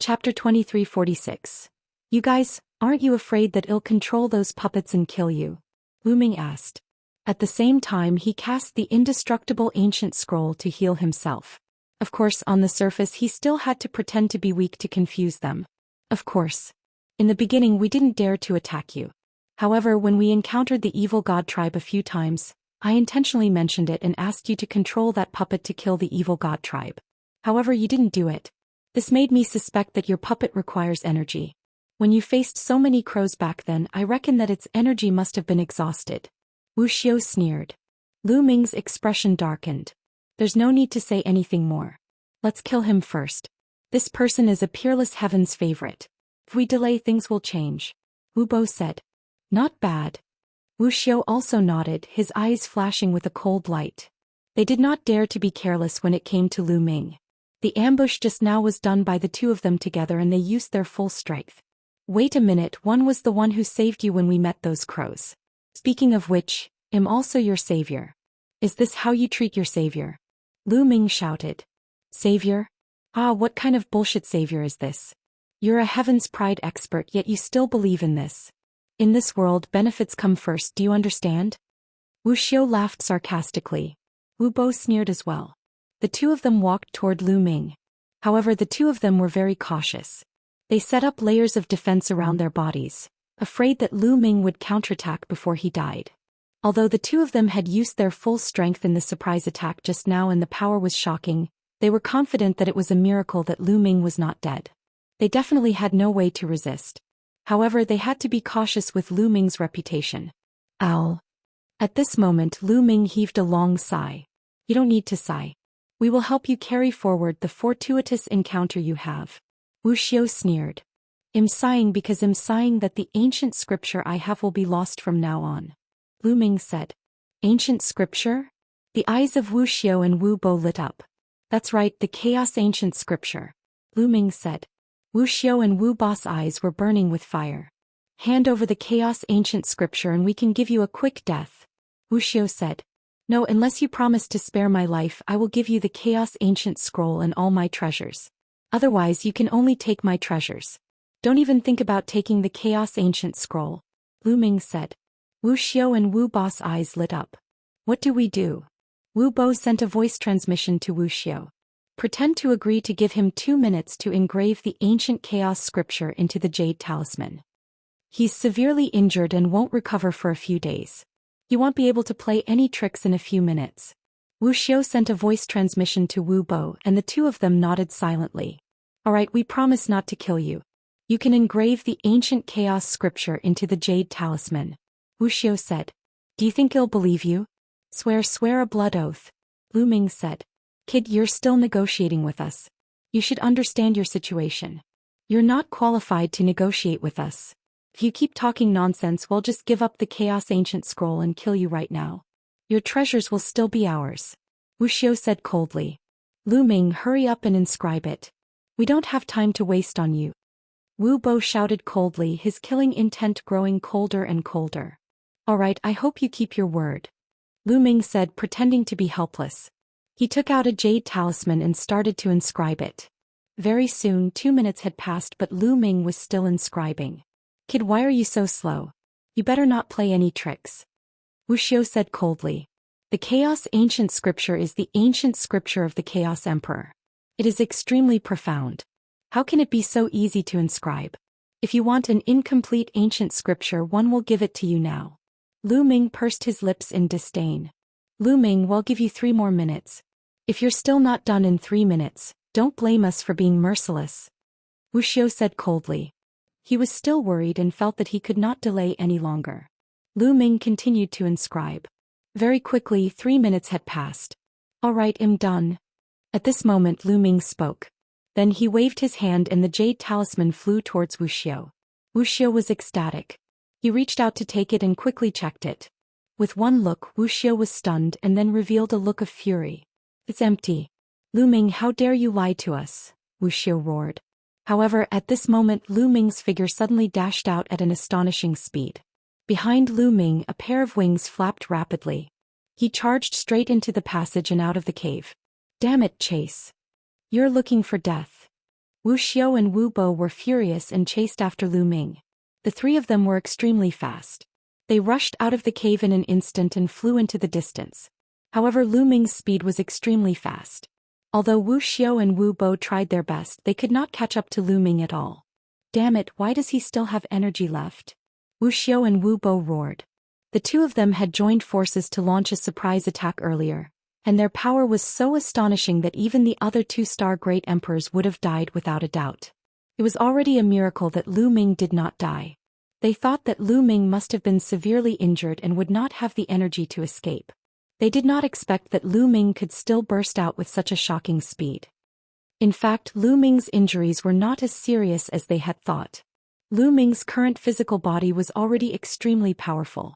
Chapter 2346. You guys, aren't you afraid that it'll control those puppets and kill you? Lu Ming asked. At the same time he cast the indestructible ancient scroll to heal himself. Of course on the surface he still had to pretend to be weak to confuse them. Of course. In the beginning we didn't dare to attack you. However, when we encountered the evil god tribe a few times, I intentionally mentioned it and asked you to control that puppet to kill the evil god tribe. However, you didn't do it. This made me suspect that your puppet requires energy. When you faced so many crows back then, I reckon that its energy must have been exhausted. Wuxia sneered. Lu Ming's expression darkened. There's no need to say anything more. Let's kill him first. This person is a peerless heaven's favorite. If we delay, things will change. Wu Bo said. Not bad. Wuxia also nodded, his eyes flashing with a cold light. They did not dare to be careless when it came to Lu Ming. The ambush just now was done by the two of them together and they used their full strength. Wait a minute, one was the one who saved you when we met those crows. Speaking of which, I'm also your savior. Is this how you treat your savior? Lu Ming shouted. Savior? Ah, what kind of bullshit savior is this? You're a heaven's pride expert yet you still believe in this. In this world benefits come first, do you understand? Wuxia laughed sarcastically. Wu Bo sneered as well. The two of them walked toward Lu Ming. However, the two of them were very cautious. They set up layers of defense around their bodies, afraid that Lu Ming would counterattack before he died. Although the two of them had used their full strength in the surprise attack just now and the power was shocking, they were confident that it was a miracle that Lu Ming was not dead. They definitely had no way to resist. However, they had to be cautious with Lu Ming's reputation. Ow. At this moment Lu Ming heaved a long sigh. You don't need to sigh. We will help you carry forward the fortuitous encounter you have. Wuxia sneered. I'm sighing because I'm sighing that the ancient scripture I have will be lost from now on. Lu Ming said. Ancient scripture? The eyes of Wuxia and Wu Bo lit up. That's right, the chaos ancient scripture. Lu Ming said. Wuxia and Wu Bo's eyes were burning with fire. Hand over the chaos ancient scripture and we can give you a quick death. Wuxia said. No, unless you promise to spare my life, I will give you the chaos ancient scroll and all my treasures. Otherwise you can only take my treasures. Don't even think about taking the chaos ancient scroll. Lu Ming said. Wuxia and Wu Bo's eyes lit up. What do we do? Wu Bo sent a voice transmission to Wuxia. Pretend to agree to give him 2 minutes to engrave the ancient chaos scripture into the jade talisman. He's severely injured and won't recover for a few days. You won't be able to play any tricks in a few minutes. Wuxia sent a voice transmission to Wu Bo and the two of them nodded silently. Alright, we promise not to kill you. You can engrave the ancient chaos scripture into the jade talisman. Wuxia said. Do you think he'll believe you? Swear a blood oath. Lu Ming said. Kid, you're still negotiating with us. You should understand your situation. You're not qualified to negotiate with us. If you keep talking nonsense, we'll just give up the chaos ancient scroll and kill you right now. Your treasures will still be ours. Wuxia said coldly. Lu Ming, hurry up and inscribe it. We don't have time to waste on you. Wu Bo shouted coldly, his killing intent growing colder and colder. Alright, I hope you keep your word. Lu Ming said, pretending to be helpless. He took out a jade talisman and started to inscribe it. Very soon 2 minutes had passed but Lu Ming was still inscribing. Kid, why are you so slow? You better not play any tricks. Wuxia said coldly. The chaos ancient scripture is the ancient scripture of the chaos emperor. It is extremely profound. How can it be so easy to inscribe? If you want an incomplete ancient scripture, one will give it to you now. Lu Ming pursed his lips in disdain. Lu Ming, we'll give you 3 more minutes. If you're still not done in 3 minutes, don't blame us for being merciless. Wuxia said coldly. He was still worried and felt that he could not delay any longer. Lu Ming continued to inscribe. Very quickly 3 minutes had passed. Alright, I'm done. At this moment Lu Ming spoke. Then he waved his hand and the jade talisman flew towards Wuxia. Wuxia was ecstatic. He reached out to take it and quickly checked it. With one look Wuxia was stunned and then revealed a look of fury. It's empty. Lu Ming, how dare you lie to us? Wuxia roared. However, at this moment Lu Ming's figure suddenly dashed out at an astonishing speed. Behind Lu Ming a pair of wings flapped rapidly. He charged straight into the passage and out of the cave. Damn it, Chase. You're looking for death. Wu Xiao and Wu Bo were furious and chased after Lu Ming. The three of them were extremely fast. They rushed out of the cave in an instant and flew into the distance. However, Lu Ming's speed was extremely fast. Although Wu Xiao and Wu Bo tried their best, they could not catch up to Lu Ming at all. Damn it, why does he still have energy left? Wu Xiao and Wu Bo roared. The two of them had joined forces to launch a surprise attack earlier, and their power was so astonishing that even the other two-star great emperors would have died without a doubt. It was already a miracle that Lu Ming did not die. They thought that Lu Ming must have been severely injured and would not have the energy to escape. They did not expect that Lu Ming could still burst out with such a shocking speed. In fact, Lu Ming's injuries were not as serious as they had thought. Lu Ming's current physical body was already extremely powerful.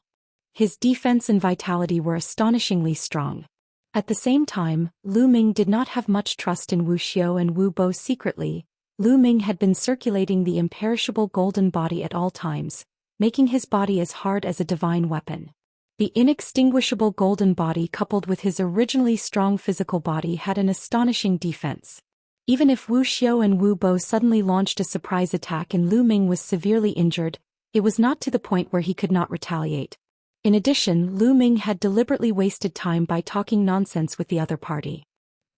His defense and vitality were astonishingly strong. At the same time, Lu Ming did not have much trust in Wu Xiao and Wu Bo secretly. Lu Ming had been circulating the imperishable golden body at all times, making his body as hard as a divine weapon. The inextinguishable golden body coupled with his originally strong physical body had an astonishing defense. Even if Wu Xiao and Wu Bo suddenly launched a surprise attack and Lu Ming was severely injured, it was not to the point where he could not retaliate. In addition, Lu Ming had deliberately wasted time by talking nonsense with the other party.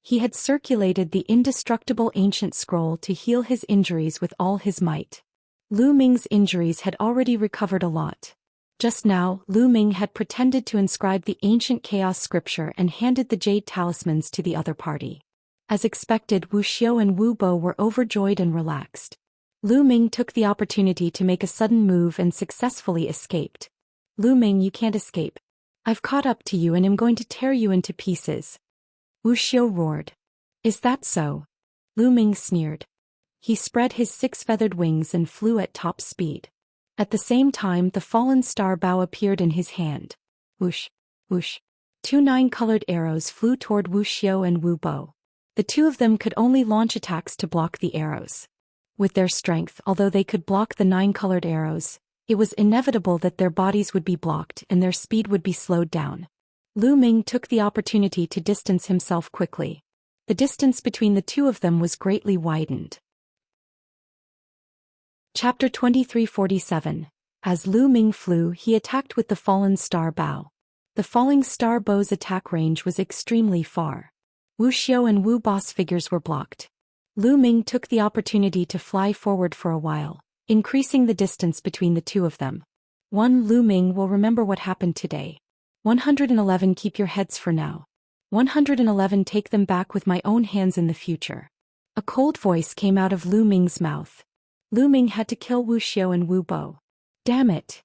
He had circulated the indestructible ancient scroll to heal his injuries with all his might. Lu Ming's injuries had already recovered a lot. Just now, Lu Ming had pretended to inscribe the ancient chaos scripture and handed the jade talismans to the other party. As expected, Wu Xiao and Wu Bo were overjoyed and relaxed. Lu Ming took the opportunity to make a sudden move and successfully escaped. Lu Ming, you can't escape. I've caught up to you and am going to tear you into pieces. Wu Xiao roared. Is that so? Lu Ming sneered. He spread his six-feathered wings and flew at top speed. At the same time, the fallen star bow appeared in his hand. Whoosh, whoosh. Two nine-colored arrows flew toward Wu Xiao and Wu Bo. The two of them could only launch attacks to block the arrows. With their strength, although they could block the nine-colored arrows, it was inevitable that their bodies would be blocked and their speed would be slowed down. Lu Ming took the opportunity to distance himself quickly. The distance between the two of them was greatly widened. Chapter 2347. As Lu Ming flew, he attacked with the fallen star bow. The falling star bow's attack range was extremely far. Wu Xiao and Wu Bo's figures were blocked. Lu Ming took the opportunity to fly forward for a while, increasing the distance between the two of them. Lu Ming will remember what happened today. 111 Keep your heads for now. 111 Take them back with my own hands in the future. A cold voice came out of Lu Ming's mouth. Lu Ming had to kill Wu Xiao and Wu Bo. Damn it!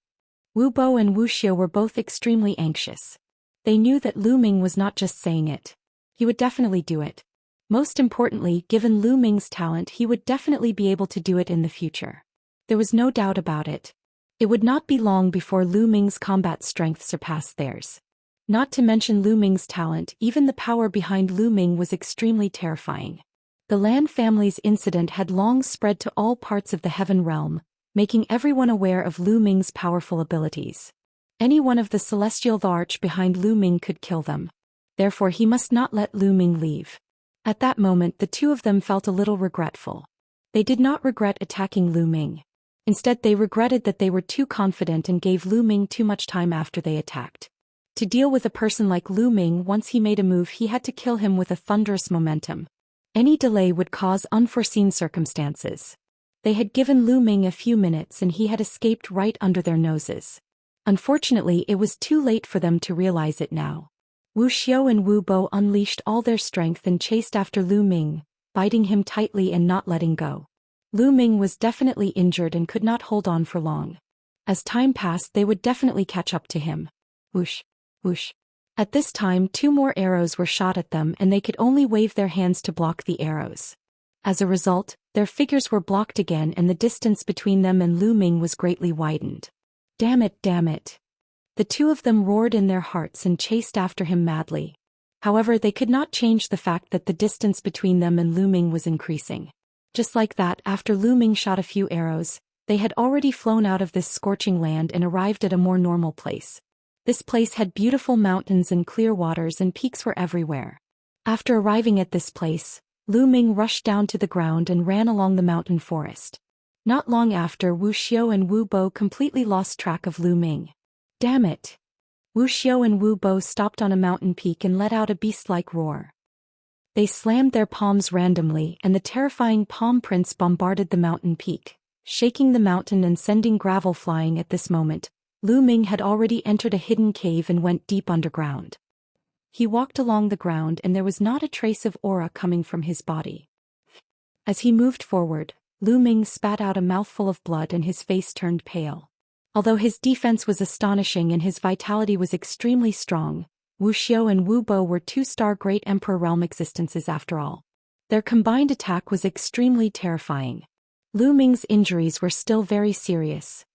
Wu Bo and Wu Xiao were both extremely anxious. They knew that Lu Ming was not just saying it. He would definitely do it. Most importantly, given Lu Ming's talent, he would definitely be able to do it in the future. There was no doubt about it. It would not be long before Lu Ming's combat strength surpassed theirs. Not to mention Lu Ming's talent, even the power behind Lu Ming was extremely terrifying. The Lan family's incident had long spread to all parts of the Heaven Realm, making everyone aware of Lu Ming's powerful abilities. Any one of the celestial arch behind Lu Ming could kill them. Therefore he must not let Lu Ming leave. At that moment the two of them felt a little regretful. They did not regret attacking Lu Ming. Instead they regretted that they were too confident and gave Lu Ming too much time after they attacked. To deal with a person like Lu Ming, once he made a move he had to kill him with a thunderous momentum. Any delay would cause unforeseen circumstances. They had given Lu Ming a few minutes and he had escaped right under their noses. Unfortunately, it was too late for them to realize it now. Wu Xiao and Wu Bo unleashed all their strength and chased after Lu Ming, biting him tightly and not letting go. Lu Ming was definitely injured and could not hold on for long. As time passed, they would definitely catch up to him. Whoosh, whoosh. At this time, two more arrows were shot at them and they could only wave their hands to block the arrows. As a result, their figures were blocked again and the distance between them and Lu Ming was greatly widened. Damn it, damn it. The two of them roared in their hearts and chased after him madly. However, they could not change the fact that the distance between them and Lu Ming was increasing. Just like that, after Lu Ming shot a few arrows, they had already flown out of this scorching land and arrived at a more normal place. This place had beautiful mountains and clear waters and peaks were everywhere. After arriving at this place, Lu Ming rushed down to the ground and ran along the mountain forest. Not long after, Wu Xiao and Wu Bo completely lost track of Lu Ming. Damn it! Wu Xiao and Wu Bo stopped on a mountain peak and let out a beast-like roar. They slammed their palms randomly, and the terrifying palm prints bombarded the mountain peak, shaking the mountain and sending gravel flying. At this moment, Lu Ming had already entered a hidden cave and went deep underground. He walked along the ground and there was not a trace of aura coming from his body. As he moved forward, Lu Ming spat out a mouthful of blood and his face turned pale. Although his defense was astonishing and his vitality was extremely strong, Wu Xiao and Wu Bo were two-star Great Emperor realm existences after all. Their combined attack was extremely terrifying. Lu Ming's injuries were still very serious.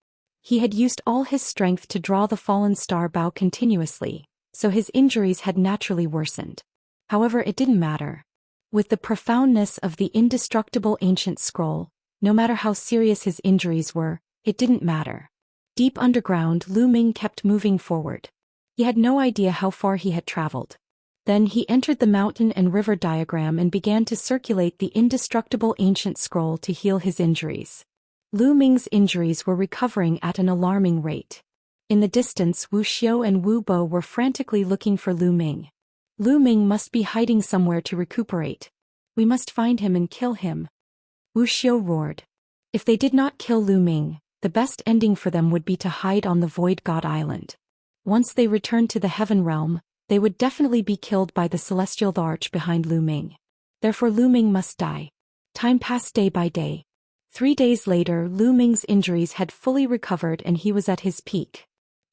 He had used all his strength to draw the fallen star bow continuously, so his injuries had naturally worsened. However, it didn't matter. With the profoundness of the indestructible ancient scroll, no matter how serious his injuries were, it didn't matter. Deep underground, Lu Ming kept moving forward. He had no idea how far he had traveled. Then he entered the mountain and river diagram and began to circulate the indestructible ancient scroll to heal his injuries. Lu Ming's injuries were recovering at an alarming rate. In the distance, Wu Xiao and Wu Bo were frantically looking for Lu Ming. Lu Ming must be hiding somewhere to recuperate. We must find him and kill him. Wu Xiao roared. If they did not kill Lu Ming, the best ending for them would be to hide on the Void God Island. Once they returned to the Heaven Realm, they would definitely be killed by the Celestial Arch behind Lu Ming. Therefore Lu Ming must die. Time passed day by day. 3 days later, Lu Ming's injuries had fully recovered and he was at his peak.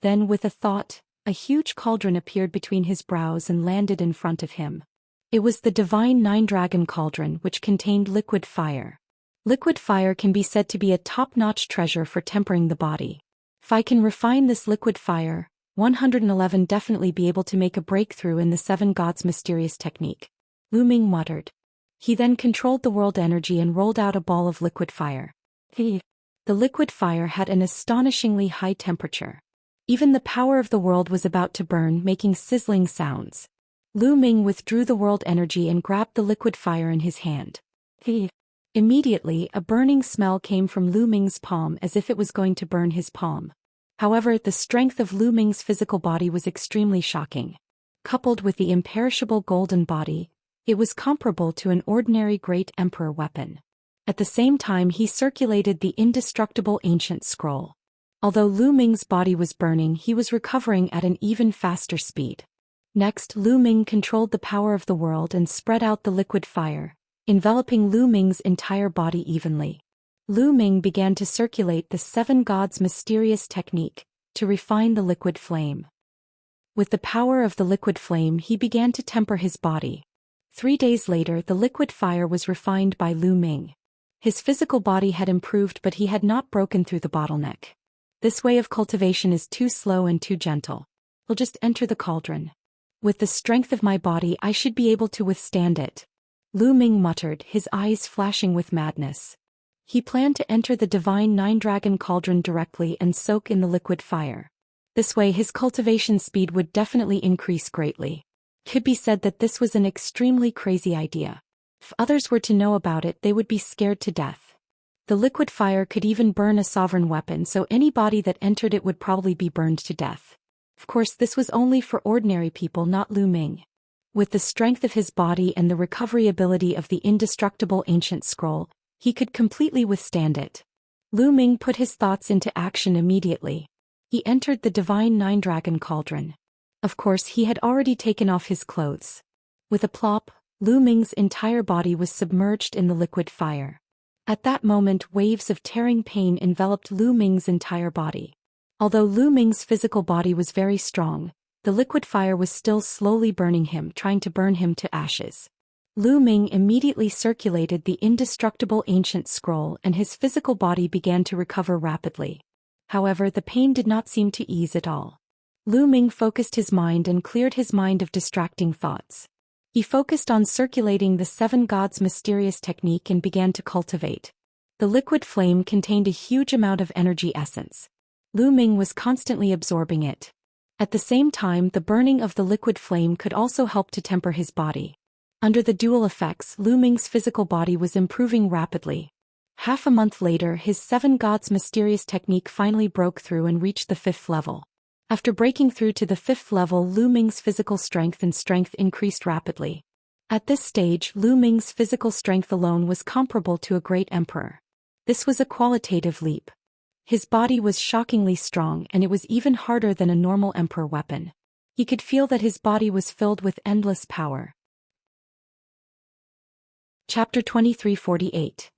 Then, with a thought, a huge cauldron appeared between his brows and landed in front of him. It was the divine Nine-Dragon Cauldron, which contained liquid fire. Liquid fire can be said to be a top-notch treasure for tempering the body. If I can refine this liquid fire, 111 definitely be able to make a breakthrough in the Seven Gods' mysterious technique. Lu Ming muttered. He then controlled the world energy and rolled out a ball of liquid fire. The liquid fire had an astonishingly high temperature. Even the power of the world was about to burn, making sizzling sounds. Lu Ming withdrew the world energy and grabbed the liquid fire in his hand. Immediately, a burning smell came from Lu Ming's palm as if it was going to burn his palm. However, the strength of Lu Ming's physical body was extremely shocking. Coupled with the imperishable golden body, it was comparable to an ordinary Great Emperor weapon. At the same time, he circulated the indestructible ancient scroll. Although Lu Ming's body was burning, he was recovering at an even faster speed. Next, Lu Ming controlled the power of the world and spread out the liquid fire, enveloping Lu Ming's entire body evenly. Lu Ming began to circulate the Seven Gods' mysterious technique to refine the liquid flame. With the power of the liquid flame, he began to temper his body. 3 days later, the liquid fire was refined by Lu Ming. His physical body had improved, but he had not broken through the bottleneck. This way of cultivation is too slow and too gentle. I'll just enter the cauldron. With the strength of my body, I should be able to withstand it. Lu Ming muttered, his eyes flashing with madness. He planned to enter the divine Nine-Dragon Cauldron directly and soak in the liquid fire. This way his cultivation speed would definitely increase greatly. It could be said that this was an extremely crazy idea. If others were to know about it, they would be scared to death. The liquid fire could even burn a sovereign weapon, so any body that entered it would probably be burned to death. Of course, this was only for ordinary people, not Lu Ming. With the strength of his body and the recovery ability of the indestructible ancient scroll, he could completely withstand it. Lu Ming put his thoughts into action immediately. He entered the divine Nine-Dragon Cauldron. Of course, he had already taken off his clothes. With a plop, Lu Ming's entire body was submerged in the liquid fire. At that moment, waves of tearing pain enveloped Lu Ming's entire body. Although Lu Ming's physical body was very strong, the liquid fire was still slowly burning him, trying to burn him to ashes. Lu Ming immediately circulated the indestructible ancient scroll and his physical body began to recover rapidly. However, the pain did not seem to ease at all. Lu Ming focused his mind and cleared his mind of distracting thoughts. He focused on circulating the Seven Gods' mysterious technique and began to cultivate. The liquid flame contained a huge amount of energy essence. Lu Ming was constantly absorbing it. At the same time, the burning of the liquid flame could also help to temper his body. Under the dual effects, Lu Ming's physical body was improving rapidly. Half a month later, his 7 gods mysterious technique finally broke through and reached the 5th level. After breaking through to the 5th level, Lu Ming's physical strength increased rapidly. At this stage, Lu Ming's physical strength alone was comparable to a great emperor. This was a qualitative leap. His body was shockingly strong, and it was even harder than a normal emperor weapon. He could feel that his body was filled with endless power. Chapter 2348.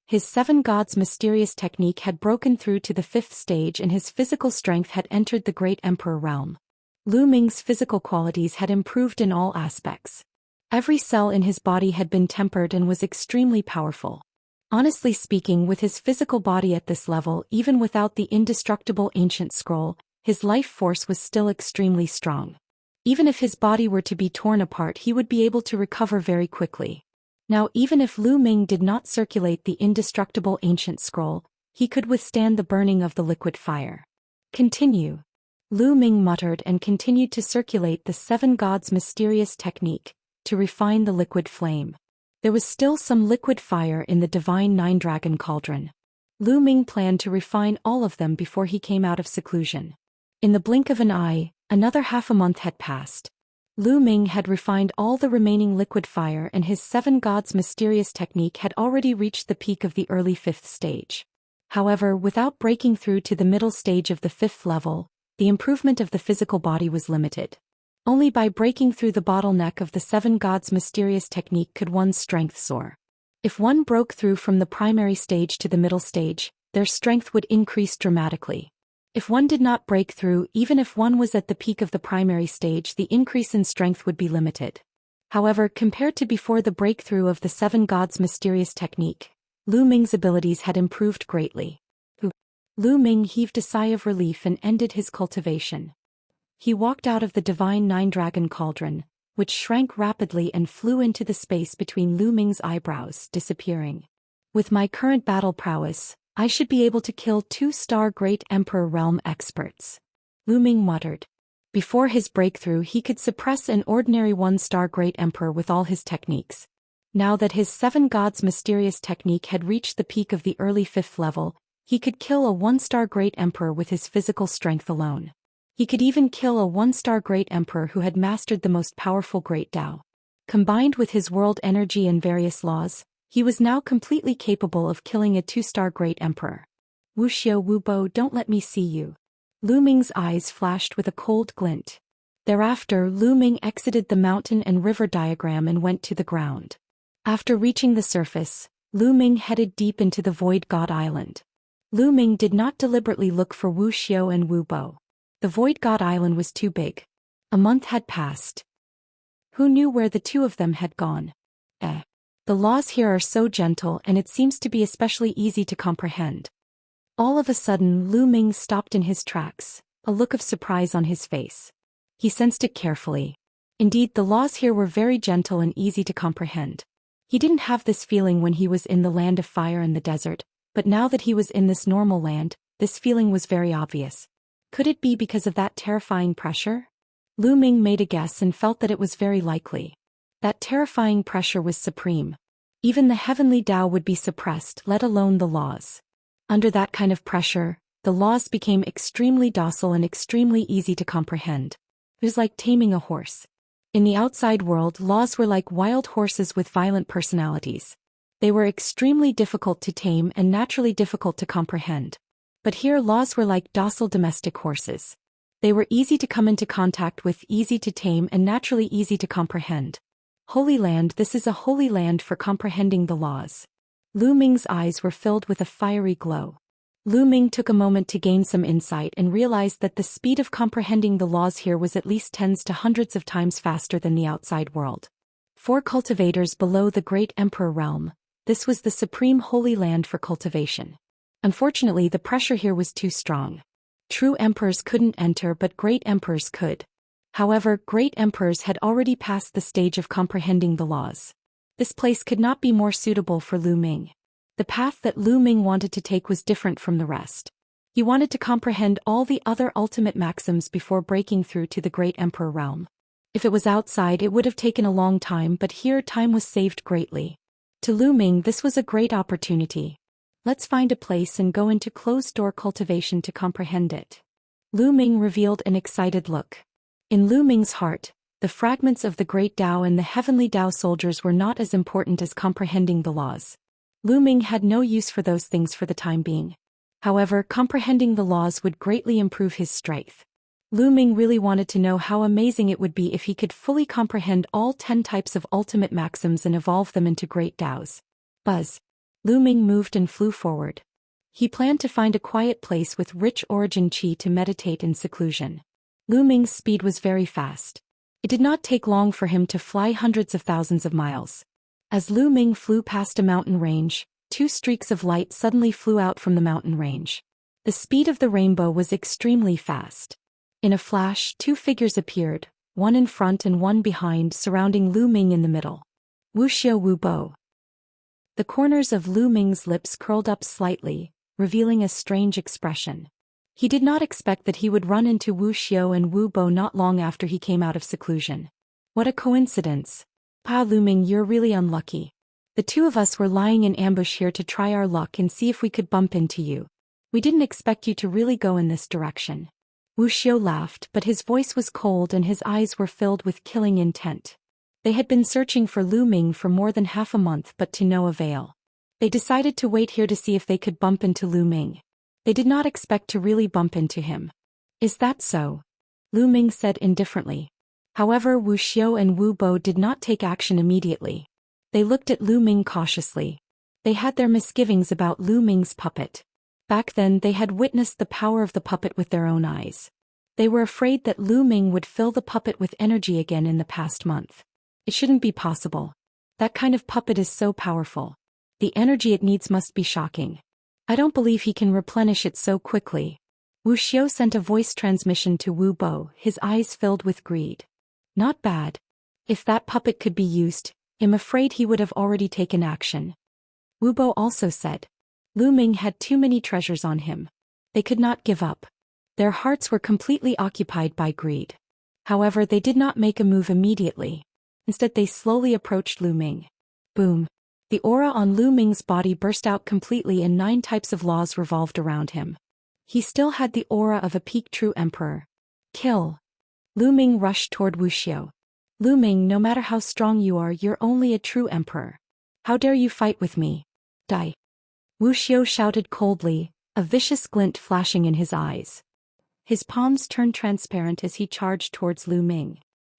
His 7 gods mysterious technique had broken through to the 5th stage, and his physical strength had entered the great emperor realm. Lu Ming's physical qualities had improved in all aspects. Every cell in his body had been tempered and was extremely powerful. Honestly speaking, with his physical body at this level, even without the indestructible ancient scroll, his life force was still extremely strong. Even if his body were to be torn apart, he would be able to recover very quickly. Now, even if Lu Ming did not circulate the indestructible ancient scroll, he could withstand the burning of the liquid fire. Continue. Lu Ming muttered and continued to circulate the 7 gods mysterious technique, to refine the liquid flame. There was still some liquid fire in the divine 9-dragon cauldron. Lu Ming planned to refine all of them before he came out of seclusion. In the blink of an eye, another half a month had passed. Lu Ming had refined all the remaining liquid fire, and his 7 gods mysterious technique had already reached the peak of the early 5th stage. However, without breaking through to the middle stage of the 5th level, the improvement of the physical body was limited. Only by breaking through the bottleneck of the 7 gods mysterious technique could one's strength soar. If one broke through from the primary stage to the middle stage, their strength would increase dramatically. If one did not break through, even if one was at the peak of the primary stage, the increase in strength would be limited. However, compared to before the breakthrough of the 7 gods mysterious technique, Lu Ming's abilities had improved greatly. Lu Ming heaved a sigh of relief and ended his cultivation. He walked out of the divine 9-dragon cauldron, which shrank rapidly and flew into the space between Lu Ming's eyebrows, disappearing. With my current battle prowess, I should be able to kill 2-star Great Emperor Realm experts. Lu Ming muttered. Before his breakthrough, he could suppress an ordinary 1-star Great Emperor with all his techniques. Now that his 7 gods mysterious technique had reached the peak of the early 5th level, he could kill a 1-star Great Emperor with his physical strength alone. He could even kill a 1-star Great Emperor who had mastered the most powerful Great Tao. Combined with his world energy and various laws, he was now completely capable of killing a 2-star Great Emperor. Wuxia Wubo, don't let me see you. Lu Ming's eyes flashed with a cold glint. Thereafter, Lu Ming exited the mountain and river diagram and went to the ground. After reaching the surface, Lu Ming headed deep into the Void God Island. Lu Ming did not deliberately look for Wu Xiao and Wu Bo. The Void God Island was too big. A month had passed. Who knew where the 2 of them had gone? The laws here are so gentle, and it seems to be especially easy to comprehend. All of a sudden, Lu Ming stopped in his tracks, a look of surprise on his face. He sensed it carefully. Indeed, the laws here were very gentle and easy to comprehend. He didn't have this feeling when he was in the land of fire and the desert, but now that he was in this normal land, this feeling was very obvious. Could it be because of that terrifying pressure? Lu Ming made a guess and felt that it was very likely. That terrifying pressure was supreme. Even the heavenly Tao would be suppressed, let alone the laws. Under that kind of pressure, the laws became extremely docile and extremely easy to comprehend. It was like taming a horse. In the outside world, laws were like wild horses with violent personalities. They were extremely difficult to tame and naturally difficult to comprehend. But here laws were like docile domestic horses. They were easy to come into contact with, easy to tame, and naturally easy to comprehend. Holy Land, this is a holy land for comprehending the laws. Lu Ming's eyes were filled with a fiery glow. Lu Ming took a moment to gain some insight and realized that the speed of comprehending the laws here was at least tens to hundreds of times faster than the outside world. 4 cultivators below the Great Emperor Realm, this was the supreme holy land for cultivation. Unfortunately, the pressure here was too strong. True emperors couldn't enter, but great emperors could. However, great emperors had already passed the stage of comprehending the laws. This place could not be more suitable for Lu Ming. The path that Lu Ming wanted to take was different from the rest. He wanted to comprehend all the other ultimate maxims before breaking through to the Great Emperor Realm. If it was outside it would have taken a long time, but here time was saved greatly. To Lu Ming this was a great opportunity. Let's find a place and go into closed-door cultivation to comprehend it. Lu Ming revealed an excited look. In Lu Ming's heart, the fragments of the great Tao and the heavenly Tao soldiers were not as important as comprehending the laws. Lu Ming had no use for those things for the time being. However, comprehending the laws would greatly improve his strength. Lu Ming really wanted to know how amazing it would be if he could fully comprehend all 10 types of ultimate maxims and evolve them into great Taos. Buzz. Lu Ming moved and flew forward. He planned to find a quiet place with rich origin qi to meditate in seclusion. Lu Ming's speed was very fast. It did not take long for him to fly hundreds of thousands of miles. As Lu Ming flew past a mountain range, 2 streaks of light suddenly flew out from the mountain range. The speed of the rainbow was extremely fast. In a flash, 2 figures appeared, one in front and one behind, surrounding Lu Ming in the middle. Wuxia Wu Bo. The corners of Lu Ming's lips curled up slightly, revealing a strange expression. He did not expect that he would run into Wu Xiao and Wu Bo not long after he came out of seclusion. What a coincidence. Pa Lu Ming, you're really unlucky. The 2 of us were lying in ambush here to try our luck and see if we could bump into you. We didn't expect you to really go in this direction. Wu Xiao laughed, but his voice was cold and his eyes were filled with killing intent. They had been searching for Lu Ming for more than half a month, but to no avail. They decided to wait here to see if they could bump into Lu Ming. They did not expect to really bump into him. Is that so? Lu Ming said indifferently. However, Wu Xiao and Wu Bo did not take action immediately. They looked at Lu Ming cautiously. They had their misgivings about Lu Ming's puppet. Back then they had witnessed the power of the puppet with their own eyes. They were afraid that Lu Ming would fill the puppet with energy again in the past month. It shouldn't be possible. That kind of puppet is so powerful. The energy it needs must be shocking. I don't believe he can replenish it so quickly. Wu Xiao sent a voice transmission to Wu Bo, his eyes filled with greed. Not bad. If that puppet could be used, I'm afraid he would have already taken action. Wu Bo also said. Lu Ming had too many treasures on him. They could not give up. Their hearts were completely occupied by greed. However, they did not make a move immediately. Instead, they slowly approached Lu Ming. Boom. The aura on Lu Ming's body burst out completely and 9 types of laws revolved around him. He still had the aura of a peak true emperor. Kill. Lu Ming rushed toward Wu Xiao. Lu Ming, no matter how strong you are, you're only a true emperor. How dare you fight with me? Die. Wu Xiao shouted coldly, a vicious glint flashing in his eyes. His palms turned transparent as he charged towards Lu Ming.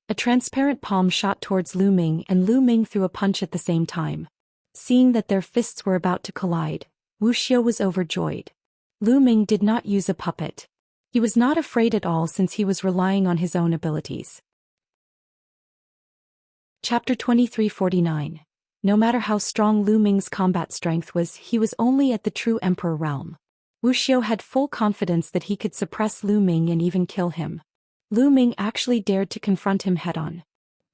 A transparent palm shot towards Lu Ming and Lu Ming threw a punch at the same time. Seeing that their fists were about to collide, Wu Xiao was overjoyed. Lu Ming did not use a puppet. He was not afraid at all since he was relying on his own abilities. Chapter 2349. No matter how strong Lu Ming's combat strength was, he was only at the true emperor realm. Wu Xiao had full confidence that he could suppress Lu Ming and even kill him. Lu Ming actually dared to confront him head-on.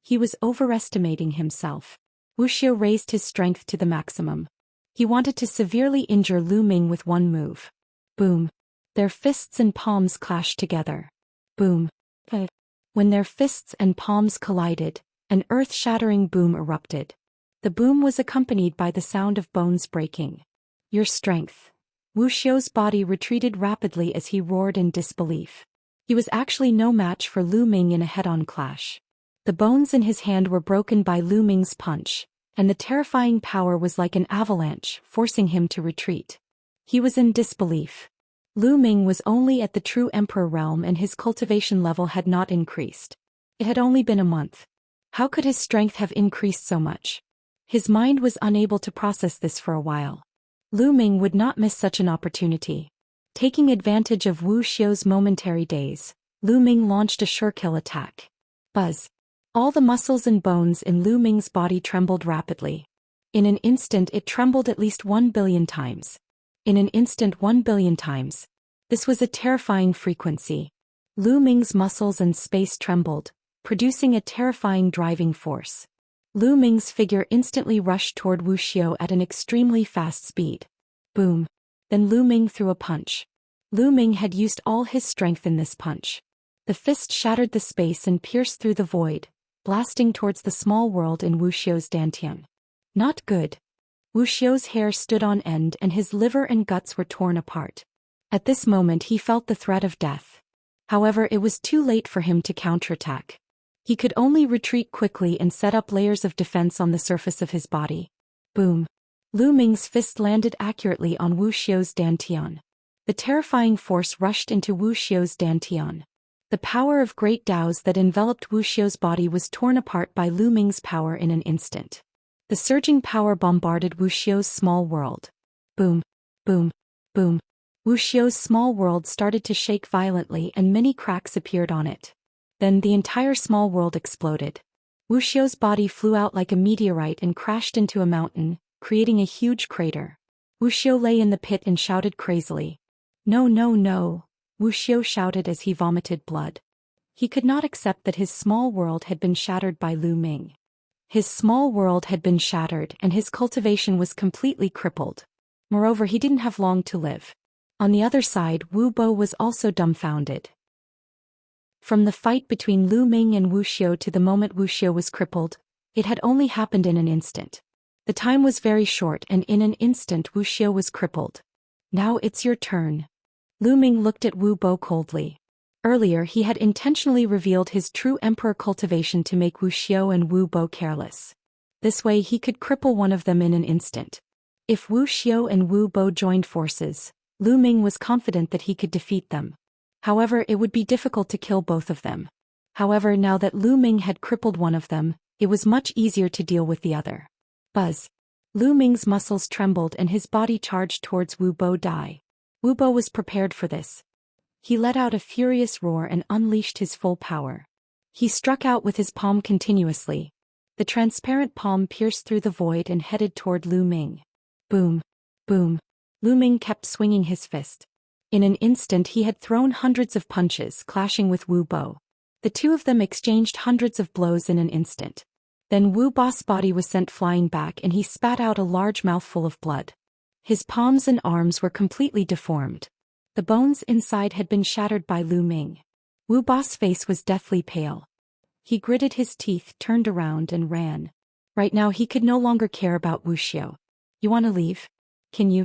He was overestimating himself. Wu Xiao raised his strength to the maximum. He wanted to severely injure Lu Ming with one move. Boom. Their fists and palms clashed together. Boom. When their fists and palms collided, an earth-shattering boom erupted. The boom was accompanied by the sound of bones breaking. Your strength. Wu Xiao's body retreated rapidly as he roared in disbelief. He was actually no match for Lu Ming in a head-on clash. The bones in his hand were broken by Lu Ming's punch, and the terrifying power was like an avalanche, forcing him to retreat. He was in disbelief. Lu Ming was only at the true emperor realm and his cultivation level had not increased. It had only been a month. How could his strength have increased so much? His mind was unable to process this for a while. Lu Ming would not miss such an opportunity. Taking advantage of Wu Xiao's momentary daze, Lu Ming launched a sure-kill attack. Buzz. All the muscles and bones in Lu Ming's body trembled rapidly. In an instant it trembled at least 1 billion times. In an instant 1 billion times. This was a terrifying frequency. Lu Ming's muscles and space trembled, producing a terrifying driving force. Lu Ming's figure instantly rushed toward Wu Xiao at an extremely fast speed. Boom. Then Lu Ming threw a punch. Lu Ming had used all his strength in this punch. The fist shattered the space and pierced through the void, blasting towards the small world in Wuxiao's dantian. Not good. Wuxiao's hair stood on end and his liver and guts were torn apart. At this moment he felt the threat of death. However, it was too late for him to counterattack. He could only retreat quickly and set up layers of defense on the surface of his body. Boom. Lu Ming's fist landed accurately on Wuxiao's dantian. The terrifying force rushed into Wuxiao's dantian. The power of great Daos that enveloped Wuxiao's body was torn apart by Lu Ming's power in an instant. The surging power bombarded Wuxiao's small world. Boom, boom, boom. Wuxiao's small world started to shake violently and many cracks appeared on it. Then the entire small world exploded. Wuxiao's body flew out like a meteorite and crashed into a mountain, creating a huge crater. Wuxiao lay in the pit and shouted crazily. No, no, no, Wuxiao shouted as he vomited blood. He could not accept that his small world had been shattered by Lu Ming. His small world had been shattered and his cultivation was completely crippled. Moreover, he didn't have long to live. On the other side, Wu Bo was also dumbfounded. From the fight between Lu Ming and Wuxiao to the moment Wuxiao was crippled, it had only happened in an instant. The time was very short and in an instant Wuxiao was crippled. Now it's your turn. Lu Ming looked at Wu Bo coldly. Earlier he had intentionally revealed his true emperor cultivation to make Wuxiao and Wu Bo careless. This way he could cripple one of them in an instant. If Wuxiao and Wu Bo joined forces, Lu Ming was confident that he could defeat them. However, it would be difficult to kill both of them. However, now that Lu Ming had crippled one of them, it was much easier to deal with the other. Buzz. Lu Ming's muscles trembled and his body charged towards Wu Bo Dai. Wu Bo was prepared for this. He let out a furious roar and unleashed his full power. He struck out with his palm continuously. The transparent palm pierced through the void and headed toward Lu Ming. Boom. Boom. Lu Ming kept swinging his fist. In an instant he had thrown hundreds of punches, clashing with Wu Bo. The two of them exchanged hundreds of blows in an instant. Then Wu Bo's body was sent flying back and he spat out a large mouthful of blood. His palms and arms were completely deformed. The bones inside had been shattered by Lu Ming. Wu Bo's face was deathly pale. He gritted his teeth, turned around and ran. Right now he could no longer care about Wuxiao. You want to leave? Can you?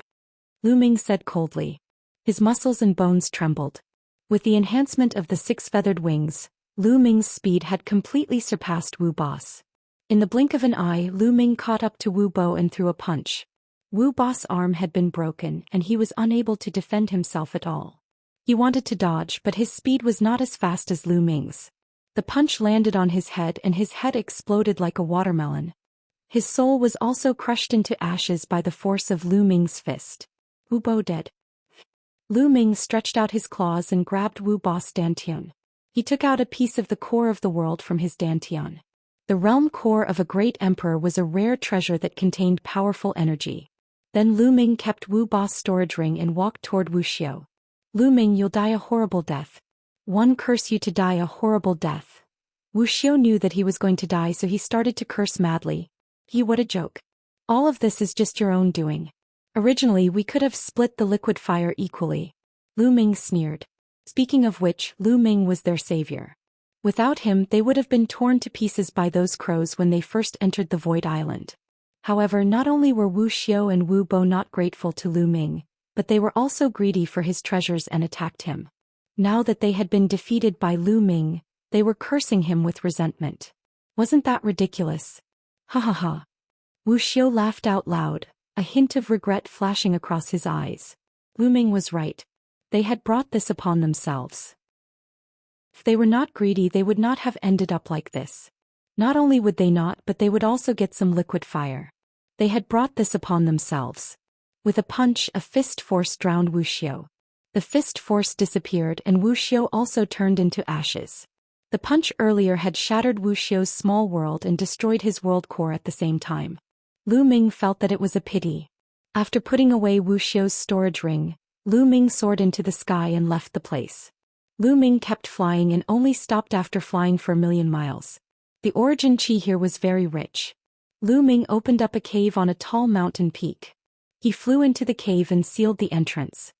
Lu Ming said coldly. His muscles and bones trembled. With the enhancement of the 6 feathered wings, Lu Ming's speed had completely surpassed Wu Bo's. In the blink of an eye, Lu Ming caught up to Wu Bo and threw a punch. Wu Bo's arm had been broken and he was unable to defend himself at all. He wanted to dodge, but his speed was not as fast as Lu Ming's. The punch landed on his head and his head exploded like a watermelon. His soul was also crushed into ashes by the force of Lu Ming's fist. Wu Bo dead. Lu Ming stretched out his claws and grabbed Wu Bo's dantian. He took out a piece of the core of the world from his dantian. The realm core of a great emperor was a rare treasure that contained powerful energy. Then Lu Ming kept Wu Bo's storage ring and walked toward Wuxiao. Lu Ming, you'll die a horrible death. One curse you to die a horrible death. Wuxiao knew that he was going to die, so he started to curse madly. What a joke. All of this is just your own doing. Originally we could have split the liquid fire equally. Lu Ming sneered. Speaking of which, Lu Ming was their savior. Without him they would have been torn to pieces by those crows when they first entered the Void Island. However, not only were Wuxiao and Wu Bo not grateful to Lu Ming, but they were also greedy for his treasures and attacked him. Now that they had been defeated by Lu Ming, they were cursing him with resentment. Wasn't that ridiculous? Ha ha ha. Wuxiao laughed out loud, a hint of regret flashing across his eyes. Lu Ming was right. They had brought this upon themselves. If they were not greedy, they would not have ended up like this. Not only would they not, but they would also get some liquid fire. They had brought this upon themselves. With a punch, a fist force drowned Wuxiao. The fist force disappeared and Wuxiao also turned into ashes. The punch earlier had shattered Wuxiao's small world and destroyed his world core at the same time. Lu Ming felt that it was a pity. After putting away Wuxiao's storage ring, Lu Ming soared into the sky and left the place. Lu Ming kept flying and only stopped after flying for 1,000,000 miles. The origin qi here was very rich. Lu Ming opened up a cave on a tall mountain peak. He flew into the cave and sealed the entrance.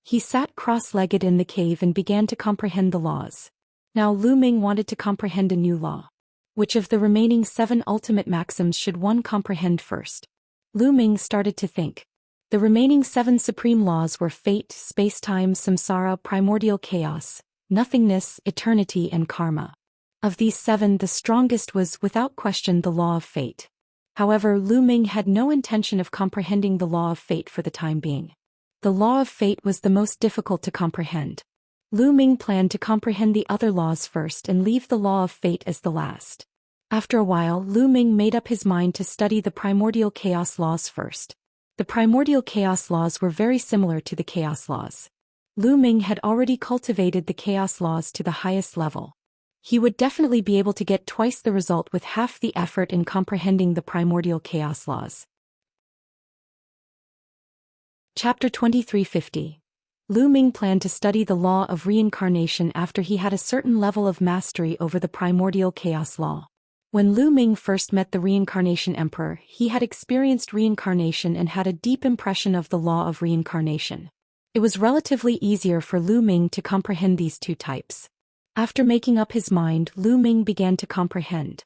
He sat cross-legged in the cave and began to comprehend the laws. Now Lu Ming wanted to comprehend a new law. Which of the remaining 7 ultimate maxims should one comprehend first? Lu Ming started to think. The remaining 7 supreme laws were fate, space-time, samsara, primordial chaos, nothingness, eternity, and karma. Of these 7, the strongest was, without question, the law of fate. However, Lu Ming had no intention of comprehending the law of fate for the time being. The law of fate was the most difficult to comprehend. Lu Ming planned to comprehend the other laws first and leave the law of fate as the last. After a while, Lu Ming made up his mind to study the primordial chaos laws first. The primordial chaos laws were very similar to the chaos laws. Lu Ming had already cultivated the chaos laws to the highest level. He would definitely be able to get twice the result with half the effort in comprehending the primordial chaos laws. Chapter 2350. Lu Ming planned to study the law of reincarnation after he had a certain level of mastery over the primordial chaos law. When Lu Ming first met the reincarnation emperor, he had experienced reincarnation and had a deep impression of the law of reincarnation. It was relatively easier for Lu Ming to comprehend these 2 types. After making up his mind, Lu Ming began to comprehend.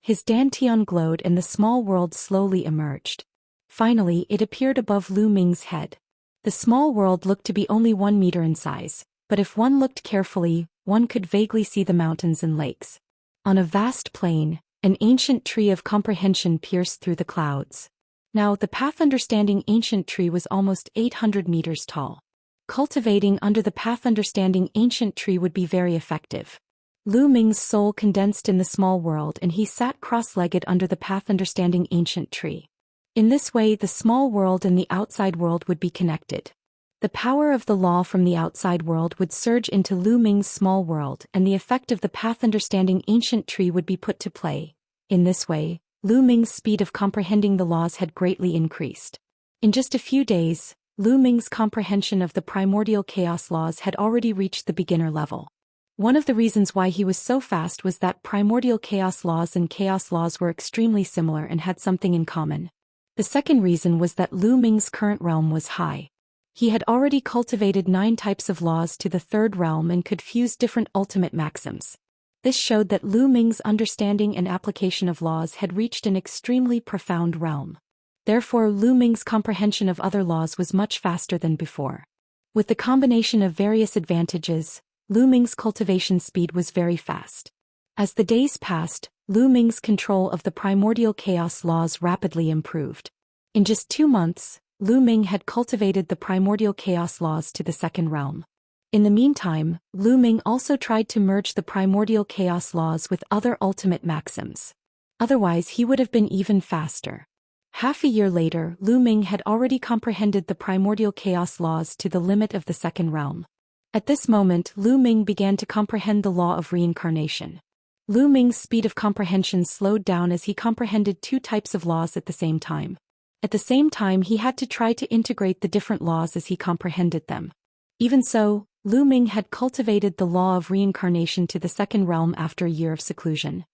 His dantian glowed and the small world slowly emerged. Finally, it appeared above Lu Ming's head. The small world looked to be only 1 meter in size, but if one looked carefully, one could vaguely see the mountains and lakes. On a vast plain, an ancient tree of comprehension pierced through the clouds. Now, the path understanding ancient tree was almost 800 meters tall. Cultivating under the path understanding ancient tree would be very effective. Lu Ming's soul condensed in the small world and he sat cross-legged under the path understanding ancient tree. In this way, the small world and the outside world would be connected. The power of the law from the outside world would surge into Lu Ming's small world and the effect of the path understanding ancient tree would be put to play. In this way, Lu Ming's speed of comprehending the laws had greatly increased. In just a few days, Lu Ming's comprehension of the primordial chaos laws had already reached the beginner level. One of the reasons why he was so fast was that primordial chaos laws and chaos laws were extremely similar and had something in common. The second reason was that Lu Ming's current realm was high. He had already cultivated 9 types of laws to the 3rd realm and could fuse different ultimate maxims. This showed that Lu Ming's understanding and application of laws had reached an extremely profound realm. Therefore, Lu Ming's comprehension of other laws was much faster than before. With the combination of various advantages, Lu Ming's cultivation speed was very fast. As the days passed, Lu Ming's control of the primordial chaos laws rapidly improved. In just 2 months, Lu Ming had cultivated the primordial chaos laws to the 2nd realm. In the meantime, Lu Ming also tried to merge the primordial chaos laws with other ultimate maxims. Otherwise, he would have been even faster. Half a year later, Lu Ming had already comprehended the primordial chaos laws to the limit of the 2nd realm. At this moment, Lu Ming began to comprehend the law of reincarnation. Lu Ming's speed of comprehension slowed down as he comprehended 2 types of laws at the same time. At the same time, he had to try to integrate the different laws as he comprehended them. Even so, Lu Ming had cultivated the law of reincarnation to the 2nd realm after a year of seclusion.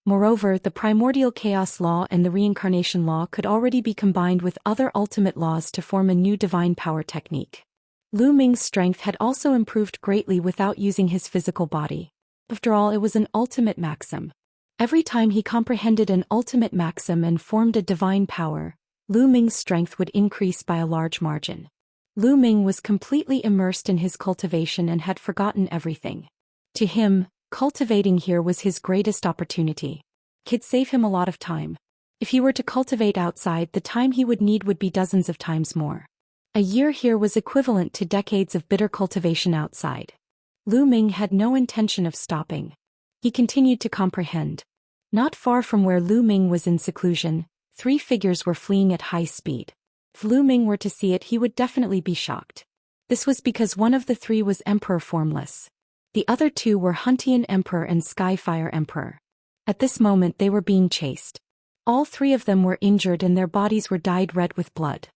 Moreover, the primordial chaos law and the reincarnation law could already be combined with other ultimate laws to form a new divine power technique. Lu Ming's strength had also improved greatly without using his physical body. After all, it was an ultimate maxim. Every time he comprehended an ultimate maxim and formed a divine power, Lu Ming's strength would increase by a large margin. Lu Ming was completely immersed in his cultivation and had forgotten everything. To him, cultivating here was his greatest opportunity. It could save him a lot of time. If he were to cultivate outside, the time he would need would be dozens of times more. A year here was equivalent to decades of bitter cultivation outside. Lu Ming had no intention of stopping. He continued to comprehend. Not far from where Lu Ming was in seclusion, 3 figures were fleeing at high speed. If Lu Ming were to see it, he would definitely be shocked. This was because one of the 3 was Emperor formless. The other 2 were Huntian Emperor and Skyfire Emperor. At this moment they were being chased. All 3 of them were injured and their bodies were dyed red with blood.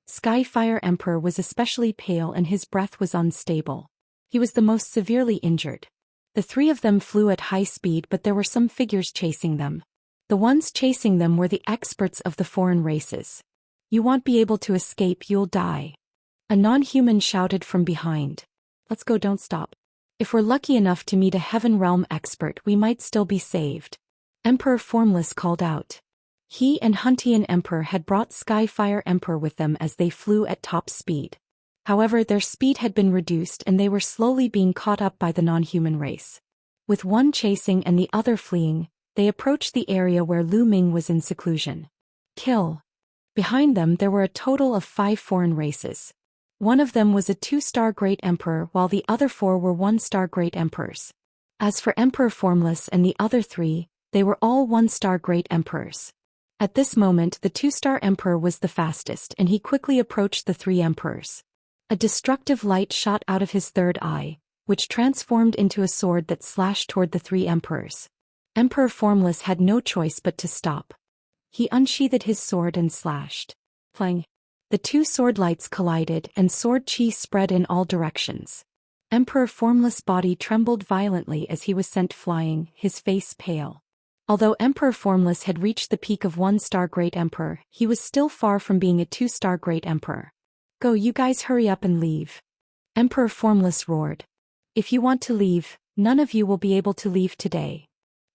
Skyfire Emperor was especially pale and his breath was unstable. He was the most severely injured. The 3 of them flew at high speed, but there were some figures chasing them. The ones chasing them were the experts of the foreign races. "You won't be able to escape, you'll die." A non-human shouted from behind. "Let's go, don't stop." If we're lucky enough to meet a Heaven Realm expert, we might still be saved. Emperor Formless called out. He and Huntian Emperor had brought Skyfire Emperor with them as they flew at top speed. However, their speed had been reduced and they were slowly being caught up by the non-human race. With one chasing and the other fleeing, they approached the area where Lu Ming was in seclusion. Kill. Behind them there were a total of 5 foreign races. One of them was a 2-star Great Emperor while the other 4 were 1-star Great Emperors. As for Emperor Formless and the other 3, they were all 1-star Great Emperors. At this moment the 2-star Emperor was the fastest and he quickly approached the 3 Emperors. A destructive light shot out of his third eye, which transformed into a sword that slashed toward the 3 Emperors. Emperor Formless had no choice but to stop. He unsheathed his sword and slashed. Clang. The 2 sword lights collided and sword chi spread in all directions. Emperor Formless' body trembled violently as he was sent flying, his face pale. Although Emperor Formless had reached the peak of 1-star Great Emperor, he was still far from being a 2-star Great Emperor. Go, you guys, hurry up and leave. Emperor Formless roared. If you want to leave, none of you will be able to leave today.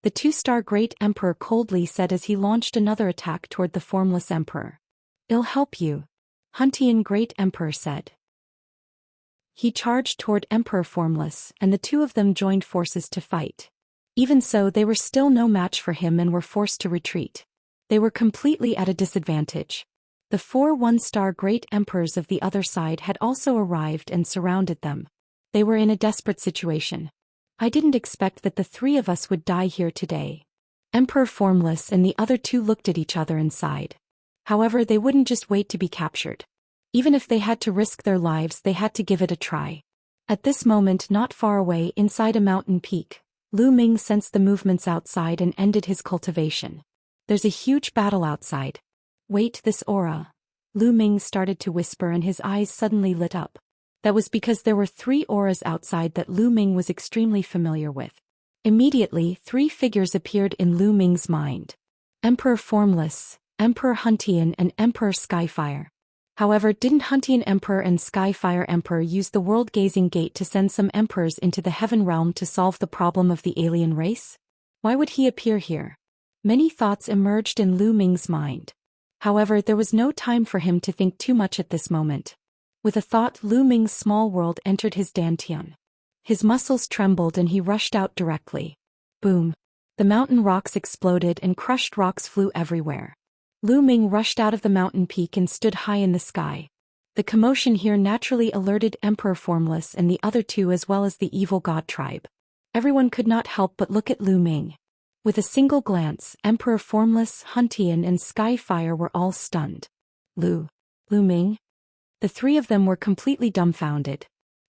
The 2-star Great Emperor coldly said as he launched another attack toward the Formless Emperor. I'll help you. Huntian Great Emperor said. He charged toward Emperor Formless and the 2 of them joined forces to fight. Even so, they were still no match for him and were forced to retreat. They were completely at a disadvantage. The 4 1-star Great Emperors of the other side had also arrived and surrounded them. They were in a desperate situation. I didn't expect that the 3 of us would die here today. Emperor Formless and the other 2 looked at each other and sighed. However, they wouldn't just wait to be captured. Even if they had to risk their lives, they had to give it a try. At this moment, not far away inside a mountain peak, Lu Ming sensed the movements outside and ended his cultivation. There's a huge battle outside. Wait, this aura. Lu Ming started to whisper and his eyes suddenly lit up. That was because there were 3 auras outside that Lu Ming was extremely familiar with. Immediately, 3 figures appeared in Lu Ming's mind. Emperor Formless, Emperor Huntian and Emperor Skyfire. However, didn't Huntian Emperor and Skyfire Emperor use the world-gazing gate to send some emperors into the Heaven Realm to solve the problem of the alien race? Why would he appear here? Many thoughts emerged in Lu Ming's mind. However, there was no time for him to think too much at this moment. With a thought, Lu Ming's small world entered his dantian. His muscles trembled and he rushed out directly. Boom! The mountain rocks exploded and crushed rocks flew everywhere. Lu Ming rushed out of the mountain peak and stood high in the sky. The commotion here naturally alerted Emperor Formless and the other 2 as well as the evil god tribe. Everyone could not help but look at Lu Ming. With a single glance, Emperor Formless, Huntian and Skyfire were all stunned. Lu Ming? The 3 of them were completely dumbfounded.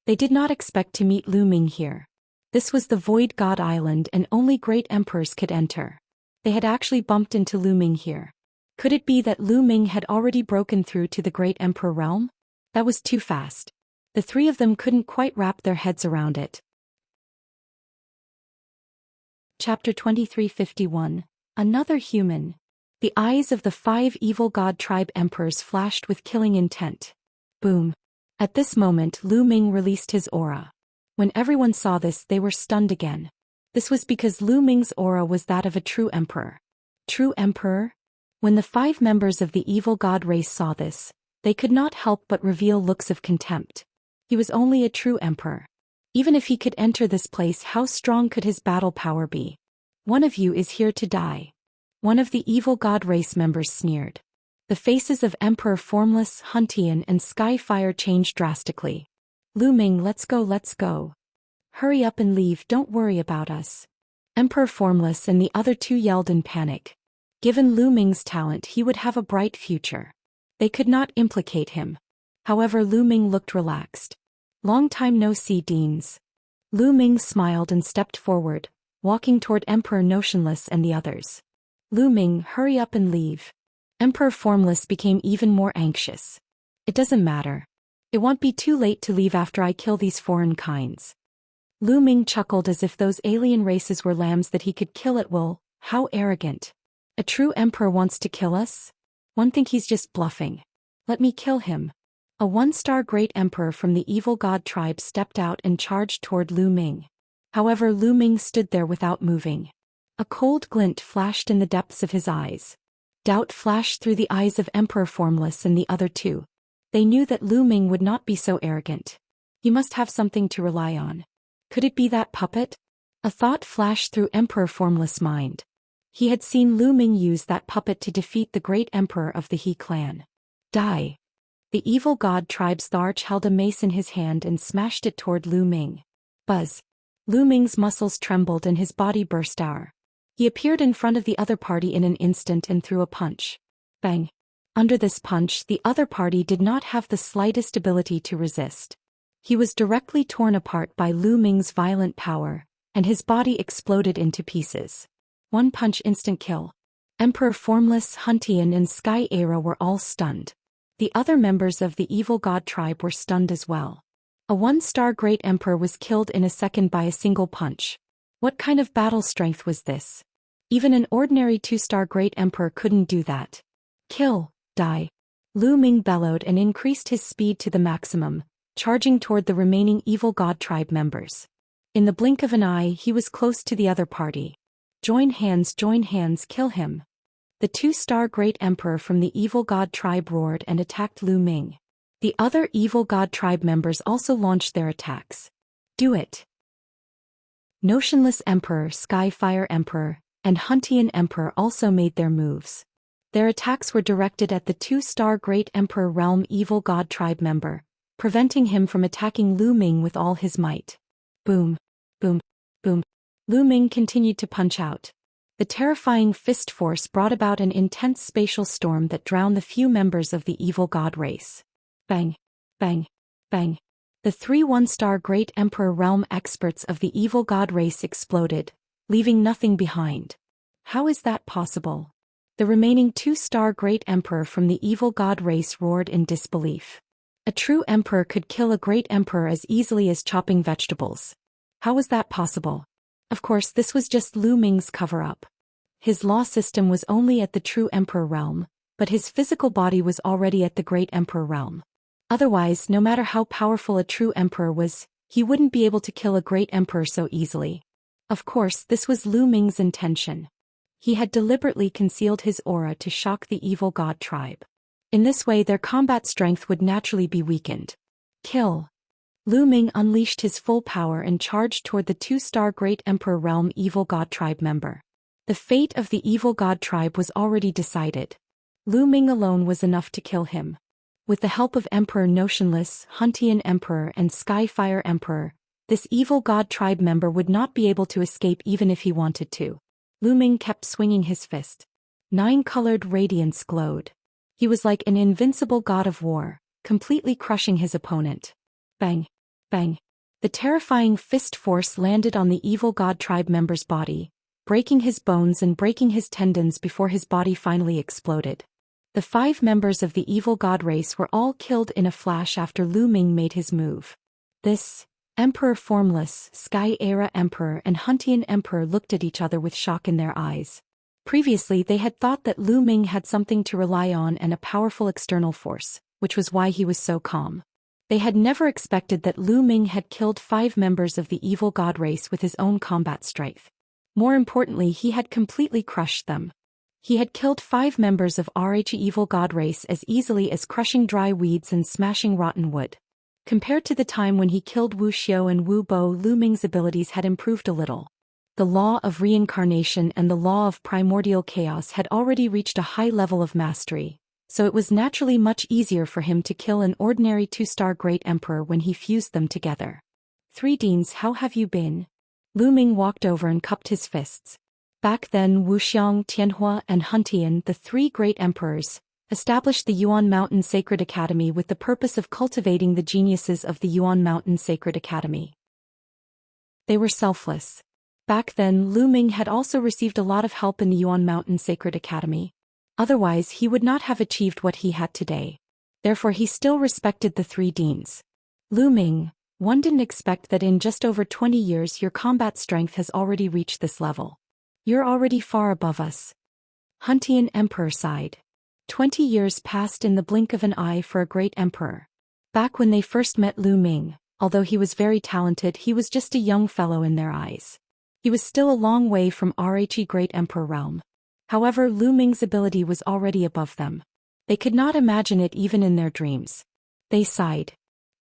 They did not expect to meet Lu Ming here. This was the Void God Island and only great emperors could enter. They had actually bumped into Lu Ming here. Could it be that Lu Ming had already broken through to the Great Emperor realm? That was too fast. The 3 of them couldn't quite wrap their heads around it. Chapter 2351. Another Human. The eyes of the 5 evil god tribe emperors flashed with killing intent. Boom. At this moment, Lu Ming released his aura. When everyone saw this, they were stunned again. This was because Lu Ming's aura was that of a true emperor. True emperor? When the 5 members of the evil god race saw this, they could not help but reveal looks of contempt. He was only a true emperor. Even if he could enter this place, how strong could his battle power be? One of you is here to die. One of the evil god race members sneered. The faces of Emperor Formless, Huntian and Skyfire changed drastically. Lu Ming, let's go, let's go. Hurry up and leave, don't worry about us. Emperor Formless and the other 2 yelled in panic. Given Lu Ming's talent, he would have a bright future. They could not implicate him. However, Lu Ming looked relaxed. Long time no see, Deans. Lu Ming smiled and stepped forward, walking toward Emperor Notionless and the others. Lu Ming, hurry up and leave. Emperor Formless became even more anxious. It doesn't matter. It won't be too late to leave after I kill these foreign kinds. Lu Ming chuckled as if those alien races were lambs that he could kill at will. How arrogant. A true emperor wants to kill us? One think he's just bluffing. Let me kill him. A one-star great emperor from the evil god tribe stepped out and charged toward Lu Ming. However, Lu Ming stood there without moving. A cold glint flashed in the depths of his eyes. Doubt flashed through the eyes of Emperor Formless and the other two. They knew that Lu Ming would not be so arrogant. He must have something to rely on. Could it be that puppet? A thought flashed through Emperor Formless' mind. He had seen Lu Ming use that puppet to defeat the great emperor of the He clan. Die. The evil god tribe's Tharch held a mace in his hand and smashed it toward Lu Ming. Buzz. Lu Ming's muscles trembled and his body burst out. He appeared in front of the other party in an instant and threw a punch. Bang. Under this punch, the other party did not have the slightest ability to resist. He was directly torn apart by Lu Ming's violent power, and his body exploded into pieces. One punch instant kill. Emperor Formless, Xianxia and Xianxia were all stunned. The other members of the evil god tribe were stunned as well. A one-star great emperor was killed in a second by a single punch. What kind of battle strength was this? Even an ordinary two-star great emperor couldn't do that. Kill, die. Lu Ming bellowed and increased his speed to the maximum, charging toward the remaining evil god tribe members. In the blink of an eye, he was close to the other party. Join hands, kill him. The two-star great emperor from the evil god tribe roared and attacked Lu Ming. The other evil god tribe members also launched their attacks. Do it. Notionless Emperor, Skyfire Emperor, and Huntian Emperor also made their moves. Their attacks were directed at the two-star Great Emperor Realm Evil God Tribe member, preventing him from attacking Lu Ming with all his might. Boom, boom, boom. Lu Ming continued to punch out. The terrifying fist force brought about an intense spatial storm that drowned the few members of the evil god race. Bang, bang, bang. The three one-star Great Emperor Realm experts of the evil god race exploded, leaving nothing behind. How is that possible? The remaining two-star Great Emperor from the evil god race roared in disbelief. A true emperor could kill a great emperor as easily as chopping vegetables. How was that possible? Of course, this was just Lu Ming's cover-up. His law system was only at the true emperor realm, but his physical body was already at the great emperor realm. Otherwise, no matter how powerful a true emperor was, he wouldn't be able to kill a great emperor so easily. Of course, this was Lu Ming's intention. He had deliberately concealed his aura to shock the evil god tribe. In this way, their combat strength would naturally be weakened. Kill. Lu Ming unleashed his full power and charged toward the two-star Great Emperor Realm Evil God Tribe member. The fate of the evil god tribe was already decided. Lu Ming alone was enough to kill him. With the help of Emperor Notionless, Huntian Emperor and Skyfire Emperor, this evil god tribe member would not be able to escape even if he wanted to. Lu Ming kept swinging his fist. 9-colored radiance glowed. He was like an invincible god of war, completely crushing his opponent. Bang, bang. The terrifying fist force landed on the evil god tribe member's body, breaking his bones and breaking his tendons before his body finally exploded. The 5 members of the evil god race were all killed in a flash after Lu Ming made his move. This, Emperor Formless, Sky-Era Emperor and Huntian Emperor looked at each other with shock in their eyes. Previously they had thought that Lu Ming had something to rely on and a powerful external force, which was why he was so calm. They had never expected that Lu Ming had killed 5 members of the evil god race with his own combat strength. More importantly, he had completely crushed them. He had killed 5 members of RH evil god race as easily as crushing dry weeds and smashing rotten wood. Compared to the time when he killed Wuxia and Wu Bo, Lu Ming's abilities had improved a little. The law of reincarnation and the law of primordial chaos had already reached a high level of mastery, so it was naturally much easier for him to kill an ordinary 2-star Great Emperor when he fused them together. 3 Deans, how have you been? Lu Ming walked over and cupped his fists. Back then Wuxiang, Tianhua and Huntian, the 3 great emperors, established the Yuan Mountain Sacred Academy with the purpose of cultivating the geniuses of the Yuan Mountain Sacred Academy. They were selfless. Back then Lu Ming had also received a lot of help in the Yuan Mountain Sacred Academy. Otherwise he would not have achieved what he had today. Therefore he still respected the 3 Deans. Lu Ming, one didn't expect that in just over 20 years your combat strength has already reached this level. You're already far above us. Huntian Emperor sighed. 20 years passed in the blink of an eye for a great emperor. Back when they first met Lu Ming, although he was very talented, he was just a young fellow in their eyes. He was still a long way from RHE Great Emperor realm. However, Lu Ming's ability was already above them. They could not imagine it even in their dreams. They sighed.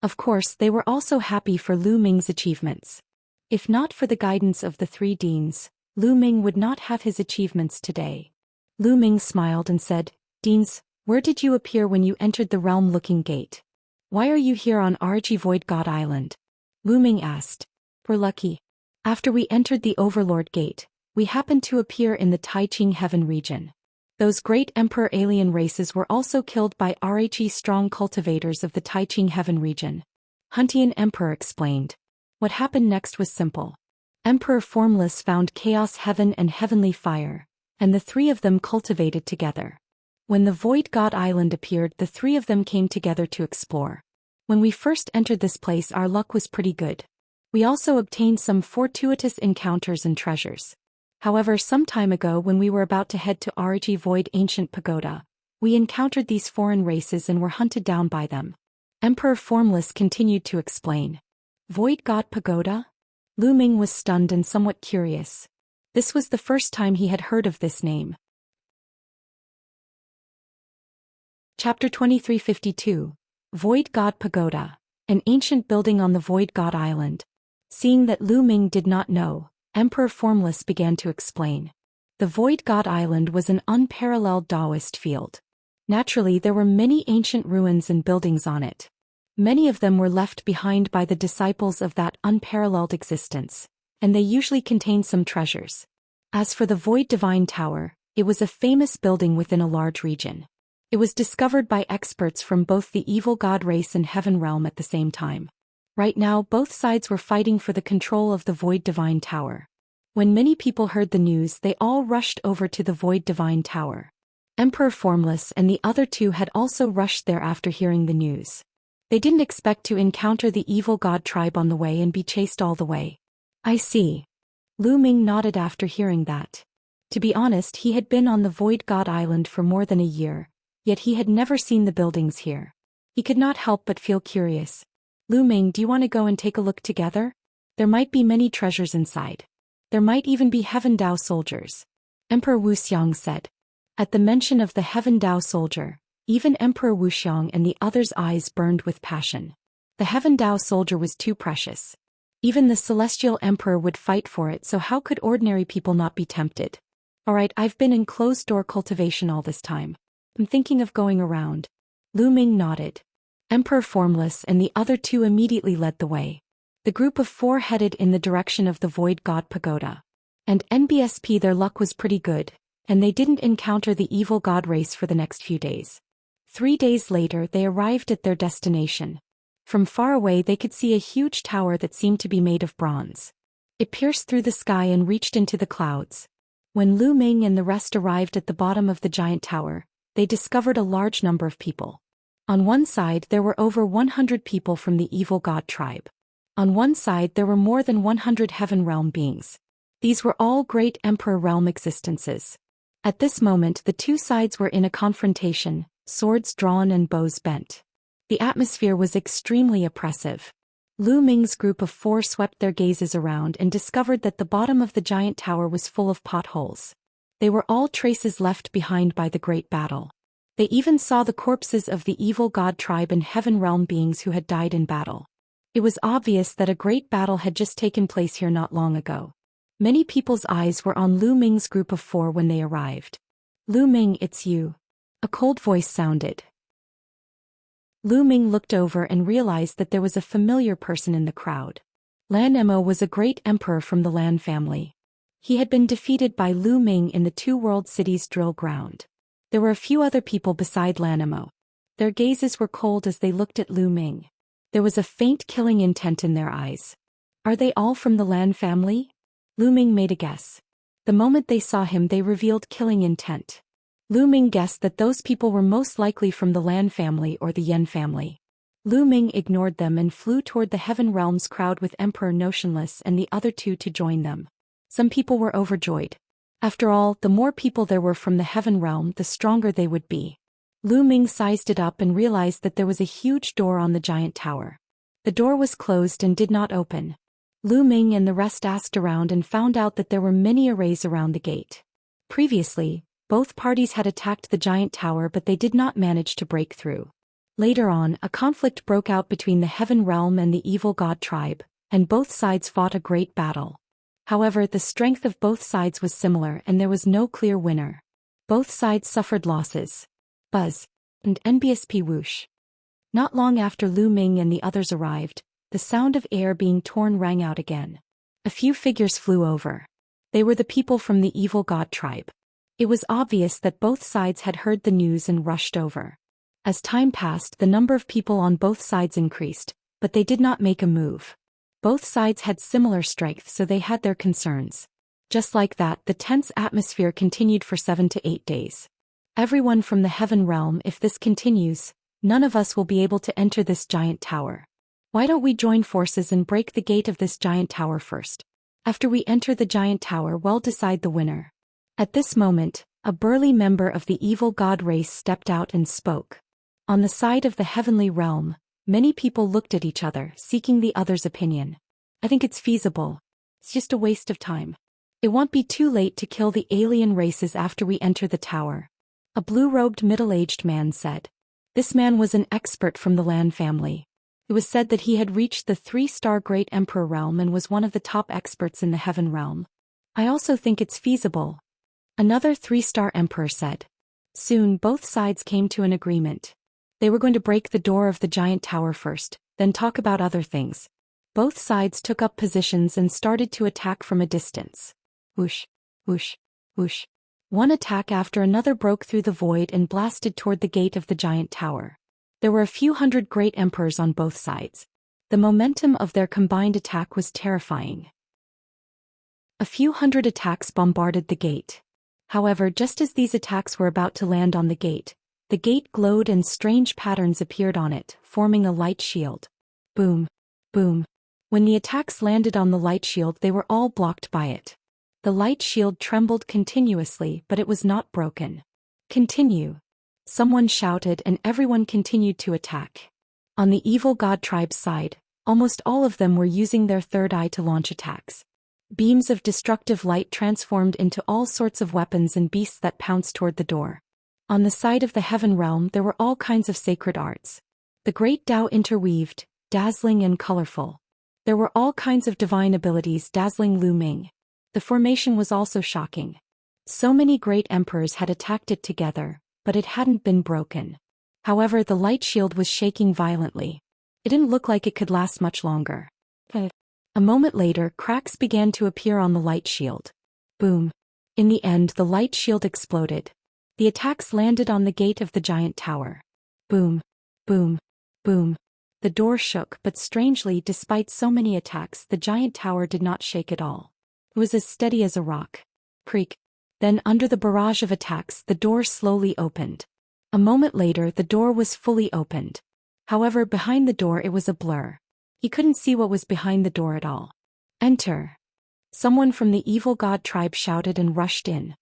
Of course, they were also happy for Lu Ming's achievements. If not for the guidance of the three deans, Lu Ming would not have his achievements today. Lu Ming smiled and said, "Deans, where did you appear when you entered the realm-looking gate? Why are you here on RHE Void God Island?" Lu Ming asked. "We're lucky. After we entered the Overlord Gate, we happened to appear in the Taiqing Heaven region. Those great emperor alien races were also killed by RHE strong cultivators of the Taiqing Heaven region." Huntian Emperor explained. What happened next was simple. Emperor Formless found Chaos Heaven and Heavenly Fire, and the three of them cultivated together. When the Void God Island appeared, the three of them came together to explore. When we first entered this place, our luck was pretty good. We also obtained some fortuitous encounters and treasures. However, some time ago when we were about to head to RHE Void Ancient Pagoda, we encountered these foreign races and were hunted down by them. Emperor Formless continued to explain. Void God Pagoda? Lu Ming was stunned and somewhat curious. This was the first time he had heard of this name. Chapter 2352. Void God Pagoda, an ancient building on the Void God Island. Seeing that Lu Ming did not know, Emperor Formless began to explain. The Void God Island was an unparalleled Taoist field. Naturally, there were many ancient ruins and buildings on it. Many of them were left behind by the disciples of that unparalleled existence, and they usually contained some treasures. As for the Void Divine Tower, it was a famous building within a large region. It was discovered by experts from both the evil god race and heaven realm at the same time. Right now, both sides were fighting for the control of the Void Divine Tower. When many people heard the news, they all rushed over to the Void Divine Tower. Emperor Formless and the other two had also rushed there after hearing the news. They didn't expect to encounter the evil god tribe on the way and be chased all the way. I see. Lu Ming nodded after hearing that. To be honest, he had been on the Void God Island for more than a year, yet he had never seen the buildings here. He could not help but feel curious. Lu Ming, do you want to go and take a look together? There might be many treasures inside. There might even be Heaven Dao soldiers. Emperor Wuxiang said. At the mention of the Heaven Dao soldier, even Emperor Wuxiang and the others' eyes burned with passion. The Heaven Dao soldier was too precious. Even the Celestial Emperor would fight for it, so how could ordinary people not be tempted? Alright, I've been in closed-door cultivation all this time. I'm thinking of going around. Lu Ming nodded. Emperor Formless and the other two immediately led the way. The group of four headed in the direction of the Void God Pagoda. And NBSP, their luck was pretty good, and they didn't encounter the evil god race for the next few days. 3 days later, they arrived at their destination. From far away they could see a huge tower that seemed to be made of bronze. It pierced through the sky and reached into the clouds. When Lu Ming and the rest arrived at the bottom of the giant tower, they discovered a large number of people. On one side there were over 100 people from the evil god tribe. On one side there were more than 100 heaven realm beings. These were all great emperor realm existences. At this moment the two sides were in a confrontation, swords drawn and bows bent. The atmosphere was extremely oppressive. Lu Ming's group of four swept their gazes around and discovered that the bottom of the giant tower was full of potholes. They were all traces left behind by the great battle. They even saw the corpses of the evil god tribe and heaven realm beings who had died in battle. It was obvious that a great battle had just taken place here not long ago. Many people's eyes were on Lu Ming's group of four when they arrived. Lu Ming, it's you. A cold voice sounded. Lu Ming looked over and realized that there was a familiar person in the crowd. Lan Emo was a great emperor from the Lan family. He had been defeated by Lu Ming in the Two World Cities drill ground. There were a few other people beside Lan Emo. Their gazes were cold as they looked at Lu Ming. There was a faint killing intent in their eyes. Are they all from the Lan family? Lu Ming made a guess. The moment they saw him they revealed killing intent. Lu Ming guessed that those people were most likely from the Lan family or the Yen family. Lu Ming ignored them and flew toward the Heaven Realms crowd with Emperor Notionless and the other two to join them. Some people were overjoyed. After all, the more people there were from the Heaven Realm, the stronger they would be. Lu Ming sized it up and realized that there was a huge door on the giant tower. The door was closed and did not open. Lu Ming and the rest asked around and found out that there were many arrays around the gate. Previously, both parties had attacked the giant tower, but they did not manage to break through. Later on, a conflict broke out between the Heaven Realm and the evil god tribe, and both sides fought a great battle. However, the strength of both sides was similar and there was no clear winner. Both sides suffered losses. Buzz. And NBSP whoosh. Not long after Lu Ming and the others arrived, the sound of air being torn rang out again. A few figures flew over. They were the people from the evil god tribe. It was obvious that both sides had heard the news and rushed over. As time passed, the number of people on both sides increased, but they did not make a move. Both sides had similar strength, so they had their concerns. Just like that, the tense atmosphere continued for 7 to 8 days. Everyone from the Heaven Realm, if this continues, none of us will be able to enter this giant tower. Why don't we join forces and break the gate of this giant tower first? After we enter the giant tower, we'll decide the winner. At this moment, a burly member of the evil god race stepped out and spoke. On the side of the heavenly realm, many people looked at each other, seeking the other's opinion. I think it's feasible. It's just a waste of time. It won't be too late to kill the alien races after we enter the tower. A blue-robed middle-aged man said. This man was an expert from the Lan family. It was said that he had reached the 3-star Great Emperor realm and was one of the top experts in the Heaven realm. I also think it's feasible. Another 3-star emperor said. Soon both sides came to an agreement. They were going to break the door of the giant tower first, then talk about other things. Both sides took up positions and started to attack from a distance. Whoosh, whoosh, whoosh. One attack after another broke through the void and blasted toward the gate of the giant tower. There were a few hundred great emperors on both sides. The momentum of their combined attack was terrifying. A few hundred attacks bombarded the gate. However, just as these attacks were about to land on the gate glowed and strange patterns appeared on it, forming a light shield. Boom, boom. When the attacks landed on the light shield, they were all blocked by it. The light shield trembled continuously, but it was not broken. Continue. Someone shouted and everyone continued to attack. On the evil god tribe's side, almost all of them were using their third eye to launch attacks. Beams of destructive light transformed into all sorts of weapons and beasts that pounced toward the door. On the side of the Heaven realm there were all kinds of sacred arts. The great Tao interweaved, dazzling and colorful. There were all kinds of divine abilities dazzling Lu Ming. The formation was also shocking. So many great emperors had attacked it together, but it hadn't been broken. However, the light shield was shaking violently. It didn't look like it could last much longer. A moment later, cracks began to appear on the light shield. Boom. In the end, the light shield exploded. The attacks landed on the gate of the giant tower. Boom. Boom. Boom. The door shook, but strangely, despite so many attacks, the giant tower did not shake at all. It was as steady as a rock. Creak. Then, under the barrage of attacks, the door slowly opened. A moment later, the door was fully opened. However, behind the door it was a blur. He couldn't see what was behind the door at all. Enter. Someone from the evil god tribe shouted and rushed in.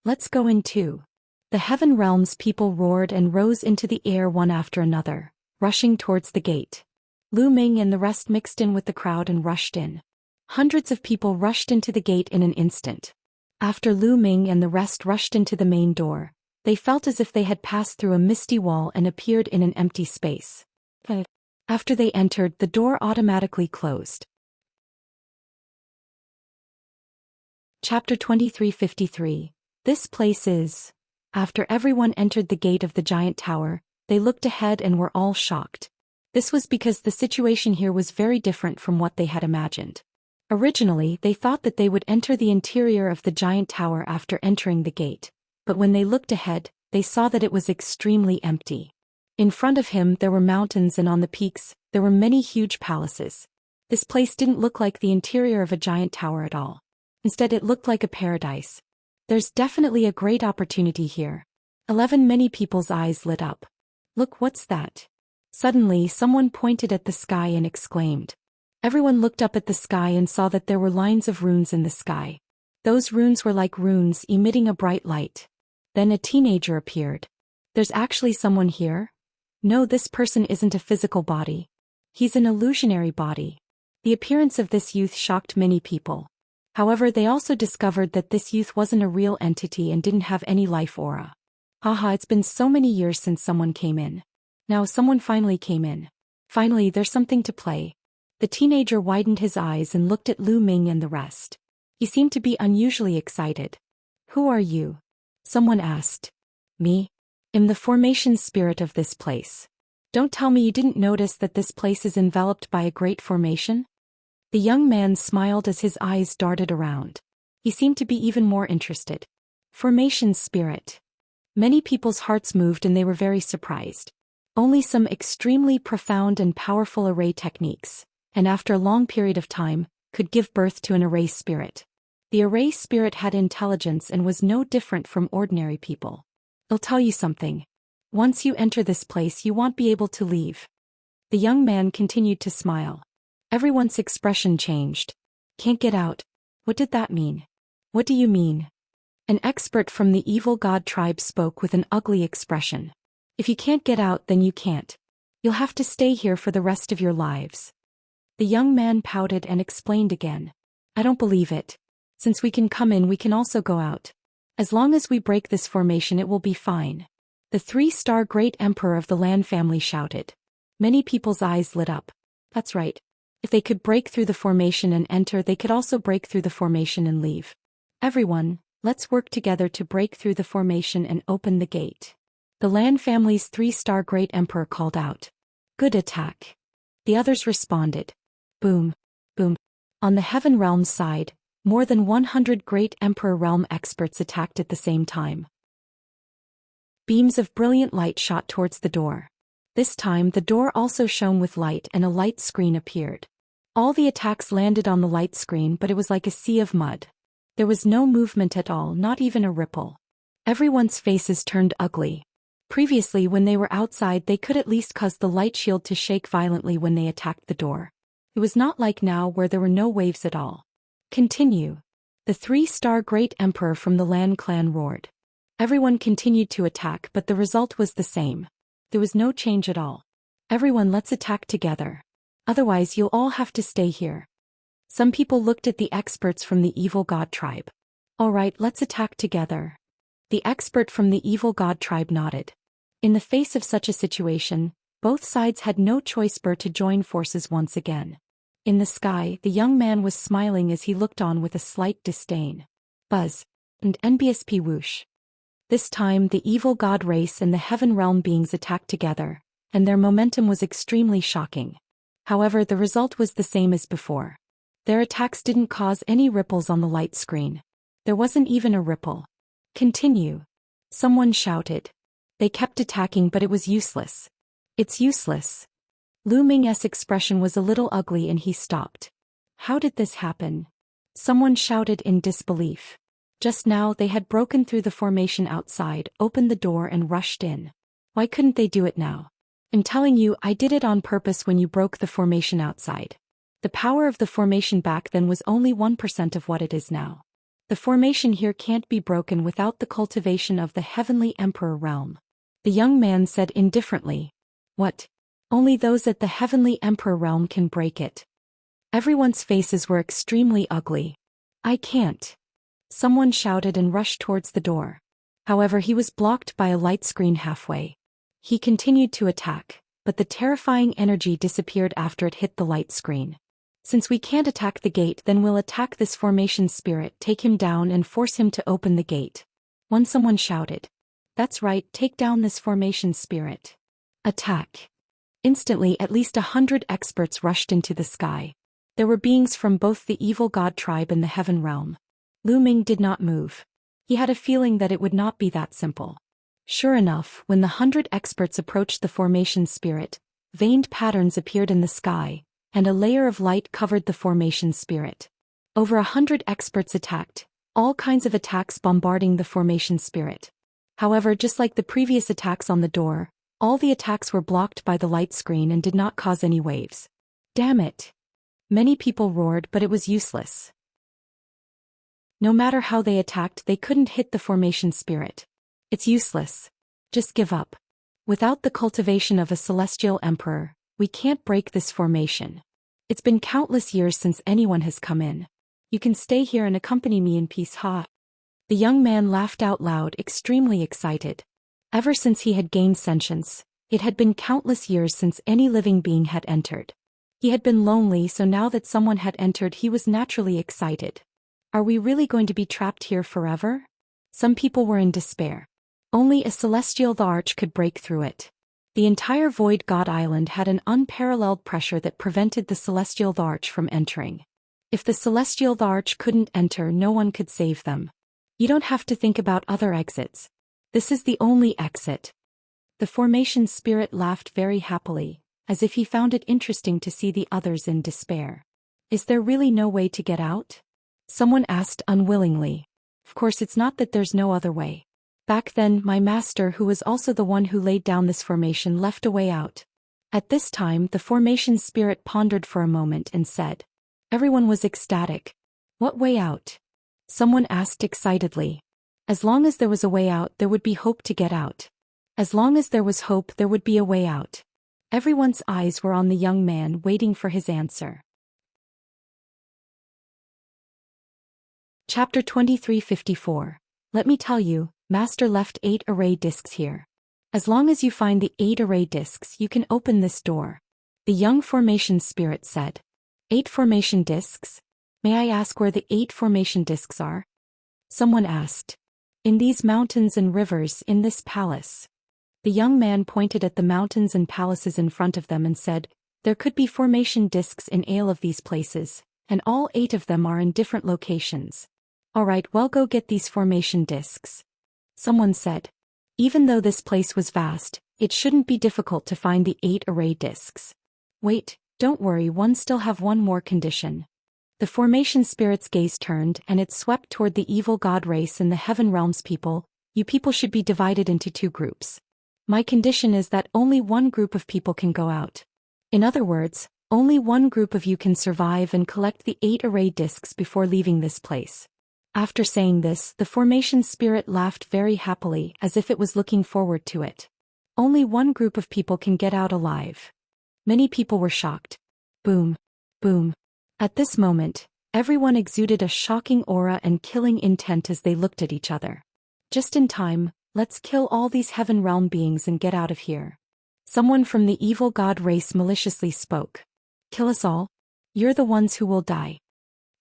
Let's go in too. The Heaven realm's people roared and rose into the air one after another, rushing towards the gate. Lu Ming and the rest mixed in with the crowd and rushed in. Hundreds of people rushed into the gate in an instant. After Lu Ming and the rest rushed into the main door, they felt as if they had passed through a misty wall and appeared in an empty space. After they entered, the door automatically closed. Chapter 2353. This place is... After everyone entered the gate of the giant tower, they looked ahead and were all shocked. This was because the situation here was very different from what they had imagined. Originally, they thought that they would enter the interior of the giant tower after entering the gate, but when they looked ahead, they saw that it was extremely empty. In front of him there were mountains, and on the peaks, there were many huge palaces. This place didn't look like the interior of a giant tower at all. Instead, it looked like a paradise. There's definitely a great opportunity here. Many people's eyes lit up. Look, what's that? Suddenly, someone pointed at the sky and exclaimed. Everyone looked up at the sky and saw that there were lines of runes in the sky. Those runes were like runes emitting a bright light. Then a teenager appeared. There's actually someone here? No, this person isn't a physical body. He's an illusionary body. The appearance of this youth shocked many people. However, they also discovered that this youth wasn't a real entity and didn't have any life aura. Haha, it's been so many years since someone came in. Now someone finally came in. Finally, there's something to play. The teenager widened his eyes and looked at Lu Ming and the rest. He seemed to be unusually excited. Who are you? Someone asked. Me? I'm the formation spirit of this place. Don't tell me you didn't notice that this place is enveloped by a great formation? The young man smiled as his eyes darted around. He seemed to be even more interested. Formation spirit. Many people's hearts moved and they were very surprised. Only some extremely profound and powerful array techniques, and after a long period of time, could give birth to an array spirit. The array spirit had intelligence and was no different from ordinary people. I'll tell you something. Once you enter this place, you won't be able to leave. The young man continued to smile. Everyone's expression changed. Can't get out. What did that mean? What do you mean? An expert from the evil god tribe spoke with an ugly expression. If you can't get out, then you can't. You'll have to stay here for the rest of your lives. The young man pouted and explained again. I don't believe it. Since we can come in, we can also go out. As long as we break this formation, it will be fine. The 3-star great emperor of the Lan family shouted. Many people's eyes lit up. That's right. If they could break through the formation and enter, they could also break through the formation and leave. Everyone, let's work together to break through the formation and open the gate. The Lan family's 3-star great emperor called out. Good attack. The others responded. Boom. Boom. On the Heaven Realm side, more than 100 great Emperor Realm experts attacked at the same time. Beams of brilliant light shot towards the door. This time the door also shone with light and a light screen appeared. All the attacks landed on the light screen, but it was like a sea of mud. There was no movement at all, not even a ripple. Everyone's faces turned ugly. Previously, when they were outside, they could at least cause the light shield to shake violently when they attacked the door. It was not like now where there were no waves at all. Continue. The 3-star great emperor from the Lan clan roared. Everyone continued to attack, but the result was the same. There was no change at all. Everyone, let's attack together. Otherwise, you'll all have to stay here. Some people looked at the experts from the evil god tribe. All right, let's attack together. The expert from the evil god tribe nodded. In the face of such a situation, both sides had no choice but to join forces once again. In the sky, the young man was smiling as he looked on with a slight disdain. Buzz. And NBSP whoosh. This time the evil god race and the Heaven Realm beings attacked together, and their momentum was extremely shocking. However, the result was the same as before. Their attacks didn't cause any ripples on the light screen. There wasn't even a ripple. Continue. Someone shouted. They kept attacking, but it was useless. It's useless. Lu Ming's expression was a little ugly and he stopped. How did this happen? Someone shouted in disbelief. Just now they had broken through the formation outside, opened the door and rushed in. Why couldn't they do it now? I'm telling you, I did it on purpose when you broke the formation outside. The power of the formation back then was only 1% of what it is now. The formation here can't be broken without the cultivation of the Heavenly Emperor realm. The young man said indifferently. What? Only those at the Heavenly Emperor realm can break it. Everyone's faces were extremely ugly. I can't. Someone shouted and rushed towards the door. However, he was blocked by a light screen halfway. He continued to attack, but the terrifying energy disappeared after it hit the light screen. Since we can't attack the gate, then we'll attack this formation spirit, take him down and force him to open the gate. Someone shouted. That's right, take down this formation spirit. Attack. Instantly, at least 100 experts rushed into the sky. There were beings from both the evil god tribe and the Heaven realm. Lu Ming did not move. He had a feeling that it would not be that simple. Sure enough, when the 100 experts approached the formation spirit, veined patterns appeared in the sky, and a layer of light covered the formation spirit. Over 100 experts attacked, all kinds of attacks bombarding the formation spirit. However, just like the previous attacks on the door, all the attacks were blocked by the light screen and did not cause any waves. Damn it! Many people roared, but it was useless. No matter how they attacked, they couldn't hit the formation spirit. It's useless. Just give up. Without the cultivation of a celestial emperor, we can't break this formation. It's been countless years since anyone has come in. You can stay here and accompany me in peace, ha. The young man laughed out loud, extremely excited. Ever since he had gained sentience, it had been countless years since any living being had entered. He had been lonely, so now that someone had entered he was naturally excited. Are we really going to be trapped here forever? Some people were in despair. Only a celestial arch could break through it. The entire Void God Island had an unparalleled pressure that prevented the celestial arch from entering. If the celestial arch couldn't enter, no one could save them. You don't have to think about other exits. This is the only exit. The formation spirit laughed very happily, as if he found it interesting to see the others in despair. Is there really no way to get out? Someone asked unwillingly. Of course, it's not that there's no other way. Back then, my master, who was also the one who laid down this formation, left a way out. At this time, the formation spirit pondered for a moment and said. Everyone was ecstatic. What way out? Someone asked excitedly. As long as there was a way out, there would be hope to get out. As long as there was hope, there would be a way out. Everyone's eyes were on the young man, waiting for his answer. Chapter 2354. Let me tell you, Master left 8 array discs here. As long as you find the 8 array discs, you can open this door. The young formation spirit said. 8 formation discs? May I ask where the 8 formation discs are? Someone asked. In these mountains and rivers, in this palace. The young man pointed at the mountains and palaces in front of them and said, there could be formation discs in all of these places, and all 8 of them are in different locations. Alright, well, go get these formation discs. Someone said. Even though this place was vast, it shouldn't be difficult to find the 8 array discs. Wait, don't worry, one still have one more condition. The formation spirit's gaze turned and it swept toward the evil god race and the heaven realms people. You people should be divided into 2 groups. My condition is that only one group of people can go out. In other words, only one group of you can survive and collect the 8 array discs before leaving this place. After saying this, the formation spirit laughed very happily, as if it was looking forward to it. Only one group of people can get out alive. Many people were shocked. Boom. Boom. At this moment, everyone exuded a shocking aura and killing intent as they looked at each other. Just in time, let's kill all these heaven realm beings and get out of here. Someone from the evil god race maliciously spoke. Kill us all? You're the ones who will die.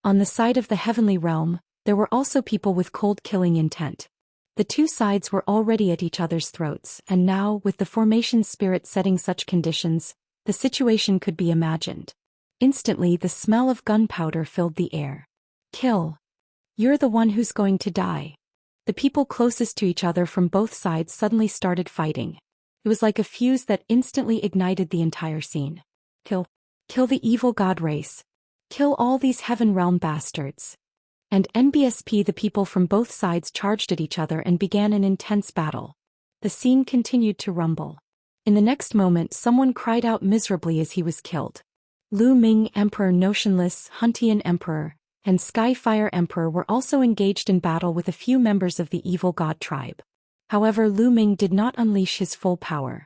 On the side of the heavenly realm, there were also people with cold killing intent. The 2 sides were already at each other's throats, and now, with the formation spirit setting such conditions, the situation could be imagined. Instantly, the smell of gunpowder filled the air. Kill. You're the one who's going to die. The people closest to each other from both sides suddenly started fighting. It was like a fuse that instantly ignited the entire scene. Kill. Kill the evil god race. Kill all these heaven realm bastards. And NBSP, the people from both sides charged at each other and began an intense battle. The scene continued to rumble. In the next moment, someone cried out miserably as he was killed. Lu Ming Emperor, Notionless, Huntian Emperor, and Skyfire Emperor were also engaged in battle with a few members of the evil god tribe. However, Lu Ming did not unleash his full power.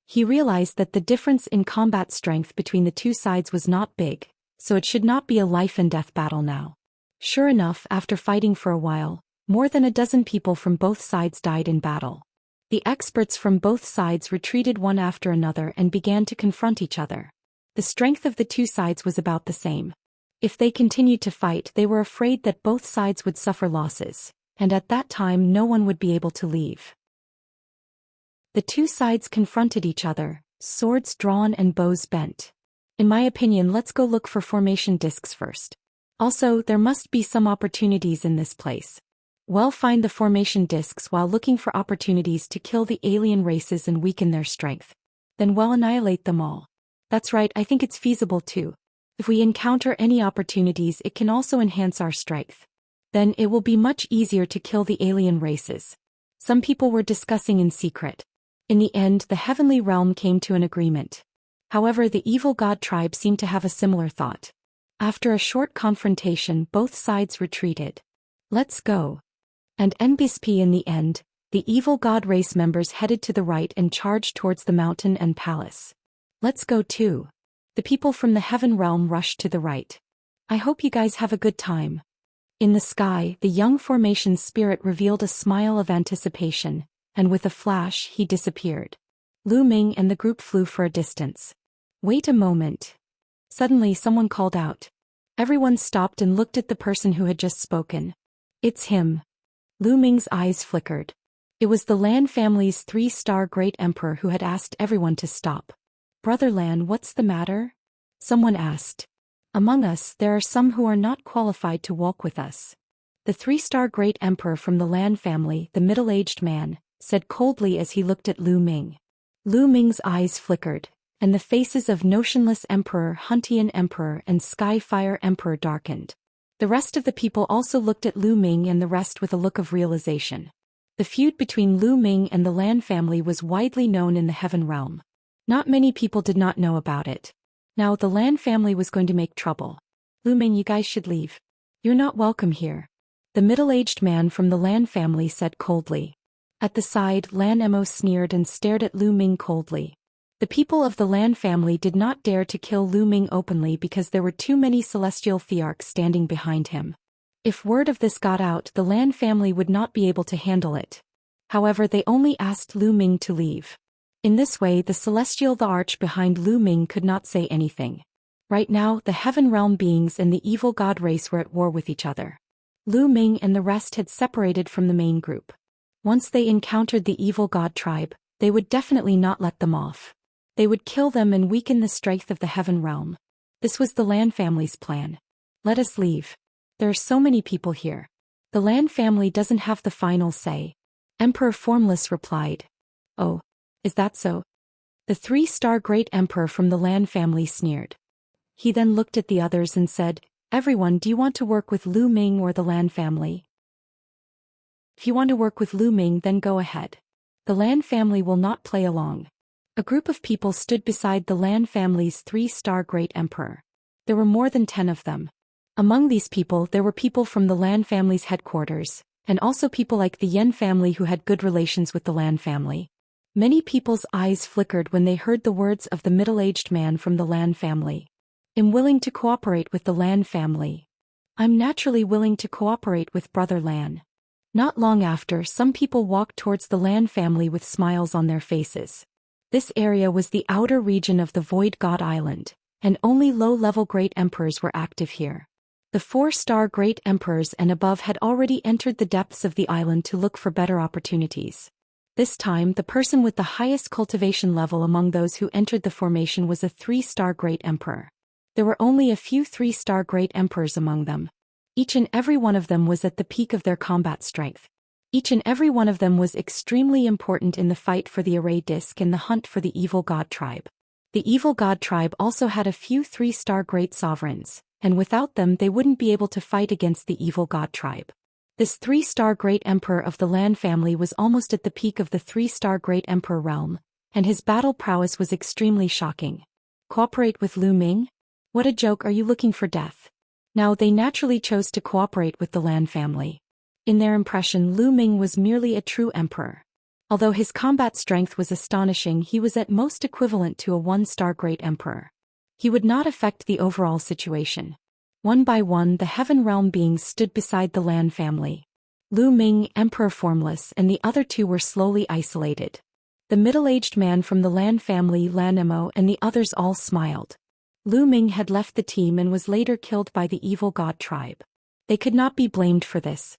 He realized that the difference in combat strength between the 2 sides was not big, so it should not be a life and death battle now. Sure enough, after fighting for a while, more than a dozen people from both sides died in battle. The experts from both sides retreated one after another and began to confront each other. The strength of the 2 sides was about the same. If they continued to fight, they were afraid that both sides would suffer losses, and at that time no one would be able to leave. The 2 sides confronted each other, swords drawn and bows bent. In my opinion, let's go look for formation discs first. Also, there must be some opportunities in this place. Well, find the formation discs while looking for opportunities to kill the alien races and weaken their strength. Then well, annihilate them all. That's right, I think it's feasible too. If we encounter any opportunities, it can also enhance our strength. Then it will be much easier to kill the alien races. Some people were discussing in secret. In the end, the heavenly realm came to an agreement. However, the evil god tribe seemed to have a similar thought. After a short confrontation, both sides retreated. Let's go. And NBSP, in the end, The evil god race members headed to the right and charged towards the mountain and palace. Let's go too. The people from the heaven realm rushed to the right. I hope you guys have a good time. In the sky, the young formation's spirit revealed a smile of anticipation, and with a flash he disappeared. Lu Ming and the group flew for a distance. Wait a moment. Suddenly someone called out. Everyone stopped and looked at the person who had just spoken. It's him. Lu Ming's eyes flickered. It was the Lan family's 3-star great emperor who had asked everyone to stop. Brother Lan, what's the matter? Someone asked. Among us there are some who are not qualified to walk with us. The 3-star great emperor from the Lan family, the middle-aged man, said coldly as he looked at Lu Ming. Lu Ming's eyes flickered, and the faces of Notionless Emperor, Huntian Emperor and Skyfire Emperor darkened. The rest of the people also looked at Lu Ming and the rest with a look of realization. The feud between Lu Ming and the Lan family was widely known in the Heaven Realm. Not many people did not know about it. Now the Lan family was going to make trouble. Lu Ming, you guys should leave. You're not welcome here. The middle-aged man from the Lan family said coldly. At the side, Lan Emo sneered and stared at Lu Ming coldly. The people of the Lan family did not dare to kill Lu Ming openly because there were too many celestial thearchs standing behind him. If word of this got out, the Lan family would not be able to handle it. However, they only asked Lu Ming to leave. In this way, the celestial thearch behind Lu Ming could not say anything. Right now, the Heaven Realm beings and the evil god race were at war with each other. Lu Ming and the rest had separated from the main group. Once they encountered the evil god tribe, they would definitely not let them off. They would kill them and weaken the strength of the Heaven Realm. This was the Lan family's plan. Let us leave. There are so many people here. The Lan family doesn't have the final say. Emperor Formless replied. Oh. Is that so? The 3-star great emperor from the Lan family sneered. He then looked at the others and said, Everyone, do you want to work with Lu Ming or the Lan family? If you want to work with Lu Ming, then go ahead. The Lan family will not play along. A group of people stood beside the Lan family's 3-star great emperor. There were more than 10 of them. Among these people there were people from the Lan family's headquarters, and also people like the Yen family who had good relations with the Lan family. Many people's eyes flickered when they heard the words of the middle-aged man from the Lan family. I'm willing to cooperate with the Lan family. I'm naturally willing to cooperate with Brother Lan. Not long after, some people walked towards the Lan family with smiles on their faces. This area was the outer region of the Void God Island, and only low-level great emperors were active here. The 4-star great emperors and above had already entered the depths of the island to look for better opportunities. This time, the person with the highest cultivation level among those who entered the formation was a 3-star great emperor. There were only a few 3-star great emperors among them. Each and every one of them was at the peak of their combat strength. Each and every one of them was extremely important in the fight for the array disc and the hunt for the evil god tribe. The evil god tribe also had a few 3-star great sovereigns, and without them they wouldn't be able to fight against the evil god tribe. This 3-star great emperor of the Lan family was almost at the peak of the 3-star great emperor realm, and his battle prowess was extremely shocking. Cooperate with Lu Ming? What a joke, are you looking for death? Now they naturally chose to cooperate with the Lan family. In their impression, Lu Ming was merely a true emperor. Although his combat strength was astonishing, he was at most equivalent to a 1-star great emperor. He would not affect the overall situation. One by one, the Heaven Realm beings stood beside the Lan family. Lu Ming, Emperor Formless, and the other 2 were slowly isolated. The middle-aged man from the Lan family, Lan Emo, and the others all smiled. Lu Ming had left the team and was later killed by the evil god tribe. They could not be blamed for this.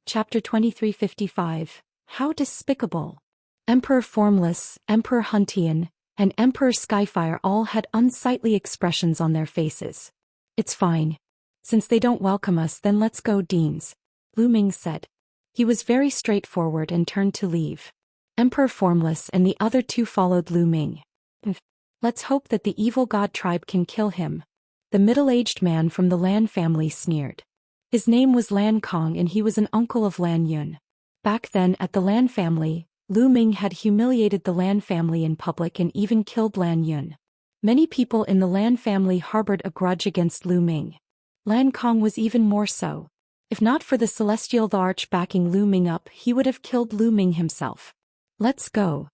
Chapter 2355. How despicable! Emperor Formless, Emperor Huntian, and Emperor Skyfire all had unsightly expressions on their faces. It's fine. Since they don't welcome us, then let's go, Deans, Lu Ming said. He was very straightforward and turned to leave. Emperor Formless and the other 2 followed Lu Ming. Let's hope that the evil god tribe can kill him. The middle-aged man from the Lan family sneered. His name was Lan Kong and he was an uncle of Lan Yun. Back then, at the Lan family, Lu Ming had humiliated the Lan family in public and even killed Lan Yun. Many people in the Lan family harbored a grudge against Lu Ming. Lan Kong was even more so. If not for the celestial arch backing Lu Ming up, he would have killed Lu Ming himself. Let's go.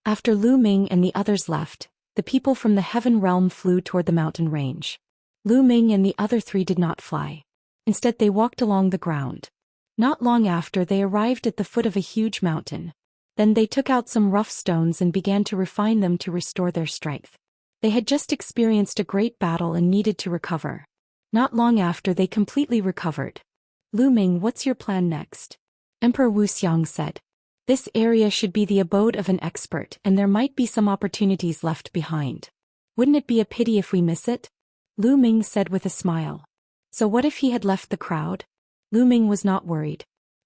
After Lu Ming and the others left, the people from the heaven realm flew toward the mountain range. Lu Ming and the other three did not fly. Instead they walked along the ground. Not long after they arrived at the foot of a huge mountain. Then they took out some rough stones and began to refine them to restore their strength. They had just experienced a great battle and needed to recover. Not long after they completely recovered. Lu Ming, what's your plan next? Emperor Wuxia said. This area should be the abode of an expert and there might be some opportunities left behind. Wouldn't it be a pity if we miss it? Lu Ming said with a smile. So what if he had left the crowd? Lu Ming was not worried.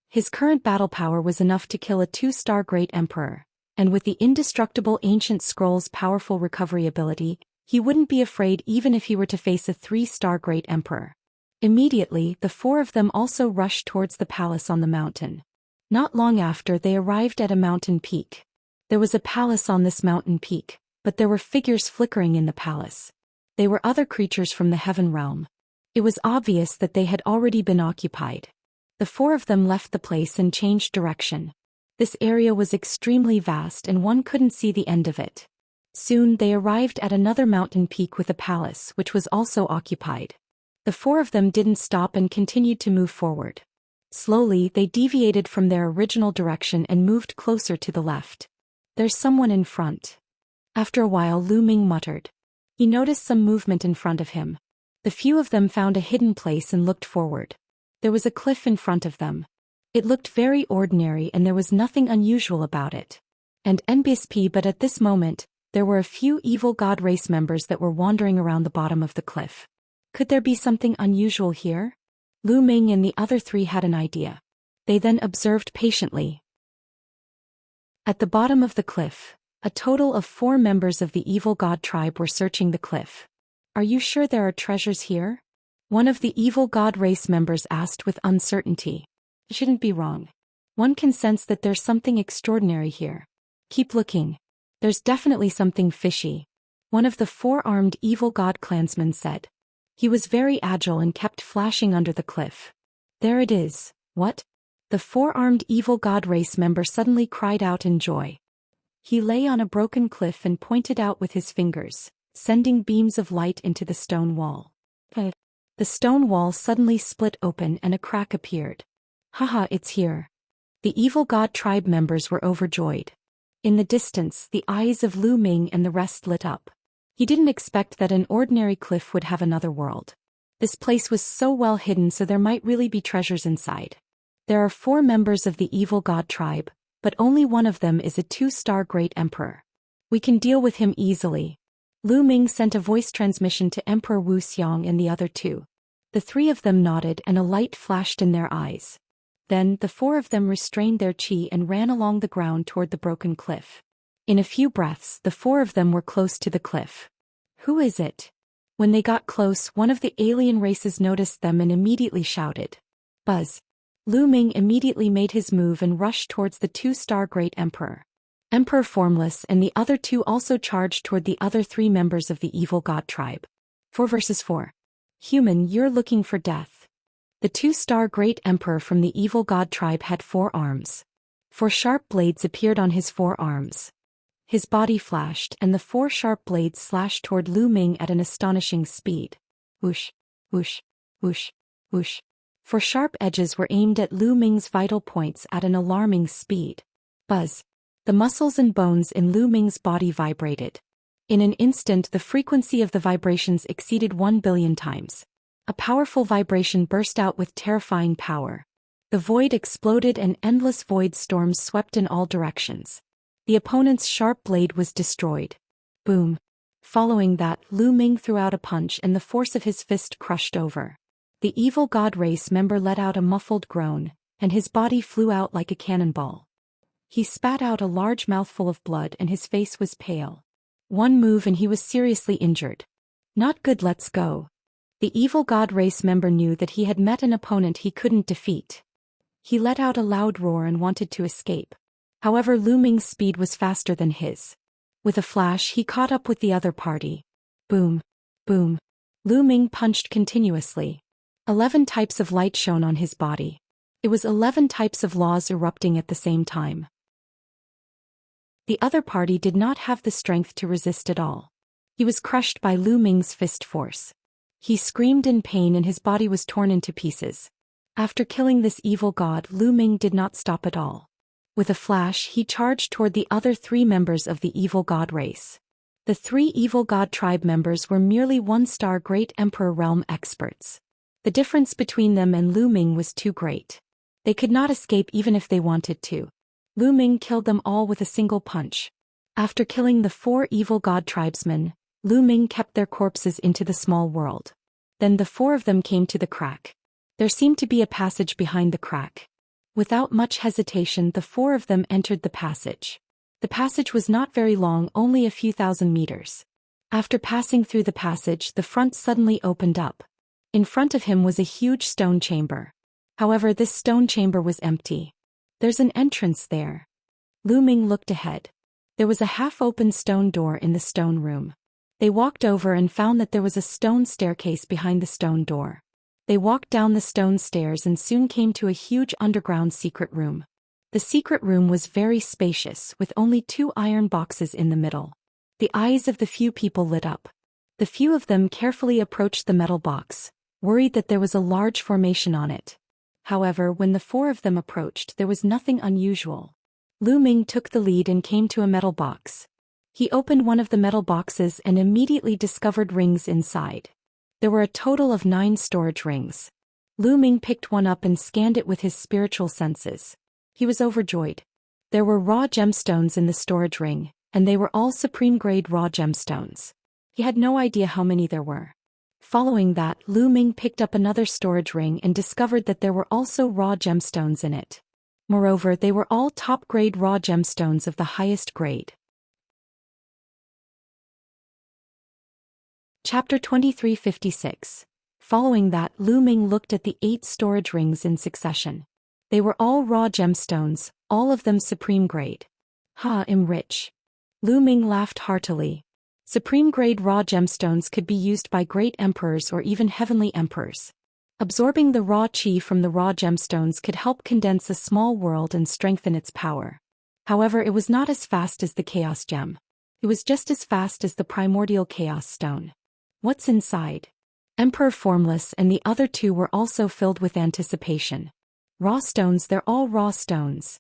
His current battle power was enough to kill a 2-star great emperor, and with the indestructible ancient scroll's powerful recovery ability, he wouldn't be afraid even if he were to face a 3-star great emperor. Immediately, the 4 of them also rushed towards the palace on the mountain. Not long after they arrived at a mountain peak. There was a palace on this mountain peak, but there were figures flickering in the palace. They were other creatures from the heaven realm. It was obvious that they had already been occupied. The 4 of them left the place and changed direction. This area was extremely vast and one couldn't see the end of it. Soon they arrived at another mountain peak with a palace which was also occupied. The 4 of them didn't stop and continued to move forward. Slowly they deviated from their original direction and moved closer to the left. There's someone in front. After a while Lu Ming muttered. He noticed some movement in front of him. The few of them found a hidden place and looked forward. There was a cliff in front of them. It looked very ordinary and there was nothing unusual about it. And NBSP, but at this moment, there were a few evil god race members that were wandering around the bottom of the cliff. Could there be something unusual here? Lu Ming and the other 3 had an idea. They then observed patiently. At the bottom of the cliff, a total of 4 members of the evil god tribe were searching the cliff. Are you sure there are treasures here? One of the evil god race members asked with uncertainty. Shouldn't be wrong. One can sense that there's something extraordinary here. Keep looking. There's definitely something fishy. One of the 4-armed evil god clansmen said. He was very agile and kept flashing under the cliff. There it is. What? The 4-armed evil god race member suddenly cried out in joy. He lay on a broken cliff and pointed out with his fingers, sending beams of light into the stone wall. The stone wall suddenly split open and a crack appeared. Haha, it's here. The evil god tribe members were overjoyed. In the distance, the eyes of Lu Ming and the rest lit up. He didn't expect that an ordinary cliff would have another world. This place was so well hidden, so there might really be treasures inside. There are 4 members of the evil god tribe, but only one of them is a 2-star great emperor. We can deal with him easily. Lu Ming sent a voice transmission to Emperor Wuxia and the other 2. The 3 of them nodded and a light flashed in their eyes. Then the 4 of them restrained their chi and ran along the ground toward the broken cliff. In a few breaths, the 4 of them were close to the cliff. Who is it? When they got close, one of the alien races noticed them and immediately shouted. Buzz. Lu Ming immediately made his move and rushed towards the 2-star great emperor. Emperor Formless and the other 2 also charged toward the other 3 members of the evil god tribe. 4 vs 4. Human, you're looking for death. The 2-star great emperor from the evil god tribe had 4 arms. 4 sharp blades appeared on his 4 arms. His body flashed and the 4 sharp blades slashed toward Lu Ming at an astonishing speed. Whoosh, whoosh, whoosh, whoosh. 4 sharp edges were aimed at Lu Ming's vital points at an alarming speed. Buzz. The muscles and bones in Lu Ming's body vibrated. In an instant, the frequency of the vibrations exceeded 1 billion times. A powerful vibration burst out with terrifying power. The void exploded and endless void storms swept in all directions. The opponent's sharp blade was destroyed. Boom. Following that, Lu Ming threw out a punch and the force of his fist crushed over. The evil god race member let out a muffled groan, and his body flew out like a cannonball. He spat out a large mouthful of blood and his face was pale. One move and he was seriously injured. Not good, let's go. The evil god race member knew that he had met an opponent he couldn't defeat. He let out a loud roar and wanted to escape. However, Lu Ming's speed was faster than his. With a flash, he caught up with the other party. Boom. Boom. Lu Ming punched continuously. 11 types of light shone on his body. It was 11 types of laws erupting at the same time. The other party did not have the strength to resist at all. He was crushed by Lu Ming's fist force. He screamed in pain and his body was torn into pieces. After killing this evil god, Lu Ming did not stop at all. With a flash, he charged toward the other 3 members of the evil god race. The 3 evil god tribe members were merely 1-star Great Emperor realm experts. The difference between them and Lu Ming was too great. They could not escape even if they wanted to. Lu Ming killed them all with a single punch. After killing the 4 evil god tribesmen, Lu Ming kept their corpses into the small world. Then the 4 of them came to the crack. There seemed to be a passage behind the crack. Without much hesitation, the 4 of them entered the passage. The passage was not very long, only a few thousand meters. After passing through the passage, the front suddenly opened up. In front of him was a huge stone chamber. However, this stone chamber was empty. There's an entrance there. Lu Ming looked ahead. There was a half-open stone door in the stone room. They walked over and found that there was a stone staircase behind the stone door. They walked down the stone stairs and soon came to a huge underground secret room. The secret room was very spacious, with only 2 iron boxes in the middle. The eyes of the few people lit up. The few of them carefully approached the metal box, worried that there was a large formation on it. However, when the 4 of them approached, there was nothing unusual. Lu Ming took the lead and came to a metal box. He opened one of the metal boxes and immediately discovered rings inside. There were a total of 9 storage rings. Lu Ming picked one up and scanned it with his spiritual senses. He was overjoyed. There were raw gemstones in the storage ring, and they were all supreme-grade raw gemstones. He had no idea how many there were. Following that, Lu Ming picked up another storage ring and discovered that there were also raw gemstones in it. Moreover, they were all top-grade raw gemstones of the highest grade. Chapter 2356. Following that, Lu Ming looked at the 8 storage rings in succession. They were all raw gemstones, all of them supreme grade. I'm rich. Lu Ming laughed heartily. Supreme-grade raw gemstones could be used by great emperors or even heavenly emperors. Absorbing the raw qi from the raw gemstones could help condense a small world and strengthen its power. However, it was not as fast as the chaos gem. It was just as fast as the primordial chaos stone. What's inside? Emperor Formless and the other 2 were also filled with anticipation. Raw stones, they're all raw stones.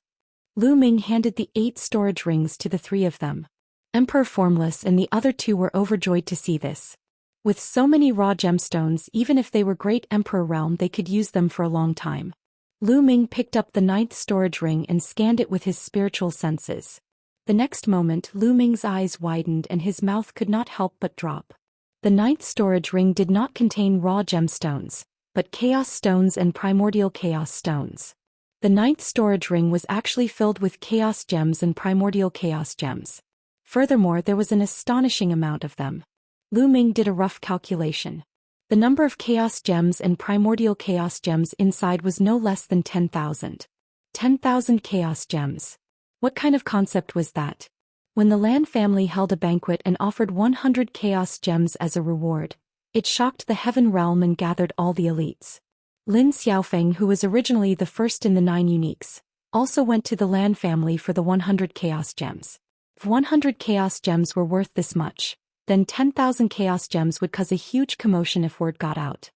Lu Ming handed the 8 storage rings to the 3 of them. Emperor Formless and the other 2 were overjoyed to see this. With so many raw gemstones, even if they were Great Emperor realm, they could use them for a long time. Lu Ming picked up the 9th storage ring and scanned it with his spiritual senses. The next moment, Lu Ming's eyes widened and his mouth could not help but drop. The 9th storage ring did not contain raw gemstones, but chaos stones and primordial chaos stones. The 9th storage ring was actually filled with chaos gems and primordial chaos gems. Furthermore, there was an astonishing amount of them. Lu Ming did a rough calculation. The number of chaos gems and primordial chaos gems inside was no less than 10,000. 10,000 chaos gems. What kind of concept was that? When the Lan family held a banquet and offered 100 chaos gems as a reward, it shocked the heaven realm and gathered all the elites. Lin Xiaofeng, who was originally the first in the 9 uniques, also went to the Lan family for the 100 chaos gems. If 100 chaos gems were worth this much, then 10,000 chaos gems would cause a huge commotion if word got out.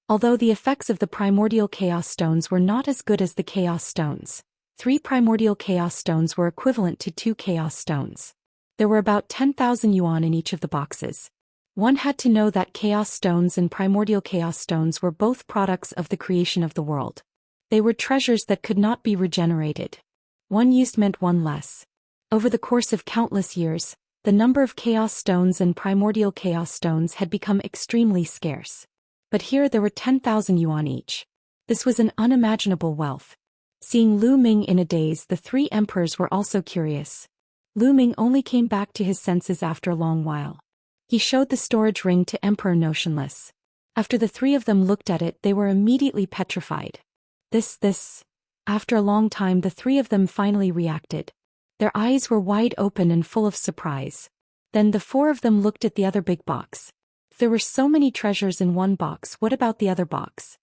Although the effects of the primordial chaos stones were not as good as the chaos stones, 3 primordial chaos stones were equivalent to 2 chaos stones. There were about 10,000 yuan in each of the boxes. One had to know that chaos stones and primordial chaos stones were both products of the creation of the world. They were treasures that could not be regenerated. One used meant one less. Over the course of countless years, the number of chaos stones and primordial chaos stones had become extremely scarce. But here there were 10,000 yuan each. This was an unimaginable wealth. Seeing Lu Ming in a daze, the 3 emperors were also curious. Lu Ming only came back to his senses after a long while. He showed the storage ring to Emperor Notionless. After the 3 of them looked at it, they were immediately petrified. This. After a long time, the 3 of them finally reacted. Their eyes were wide open and full of surprise. Then the 4 of them looked at the other big box. If there were so many treasures in one box, what about the other box?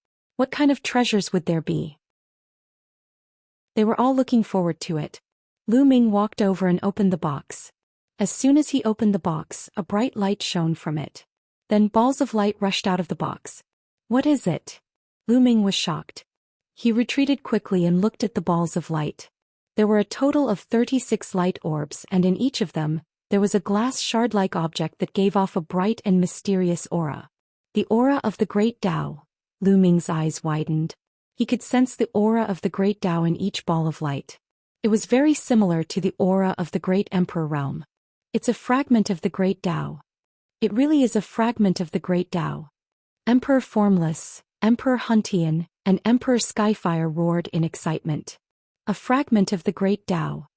What kind of treasures would there be? They were all looking forward to it. Lu Ming walked over and opened the box. As soon as he opened the box, a bright light shone from it. Then balls of light rushed out of the box. What is it? Lu Ming was shocked. He retreated quickly and looked at the balls of light. There were a total of 36 light orbs, and in each of them, there was a glass shard-like object that gave off a bright and mysterious aura. The aura of the Great Tao. Lu Ming's eyes widened. He could sense the aura of the Great Tao in each ball of light. It was very similar to the aura of the Great Emperor realm. It's a fragment of the Great Tao. It really is a fragment of the Great Tao. Emperor Formless, Emperor Huntian, and Emperor Skyfire roared in excitement. A fragment of the Great Tao.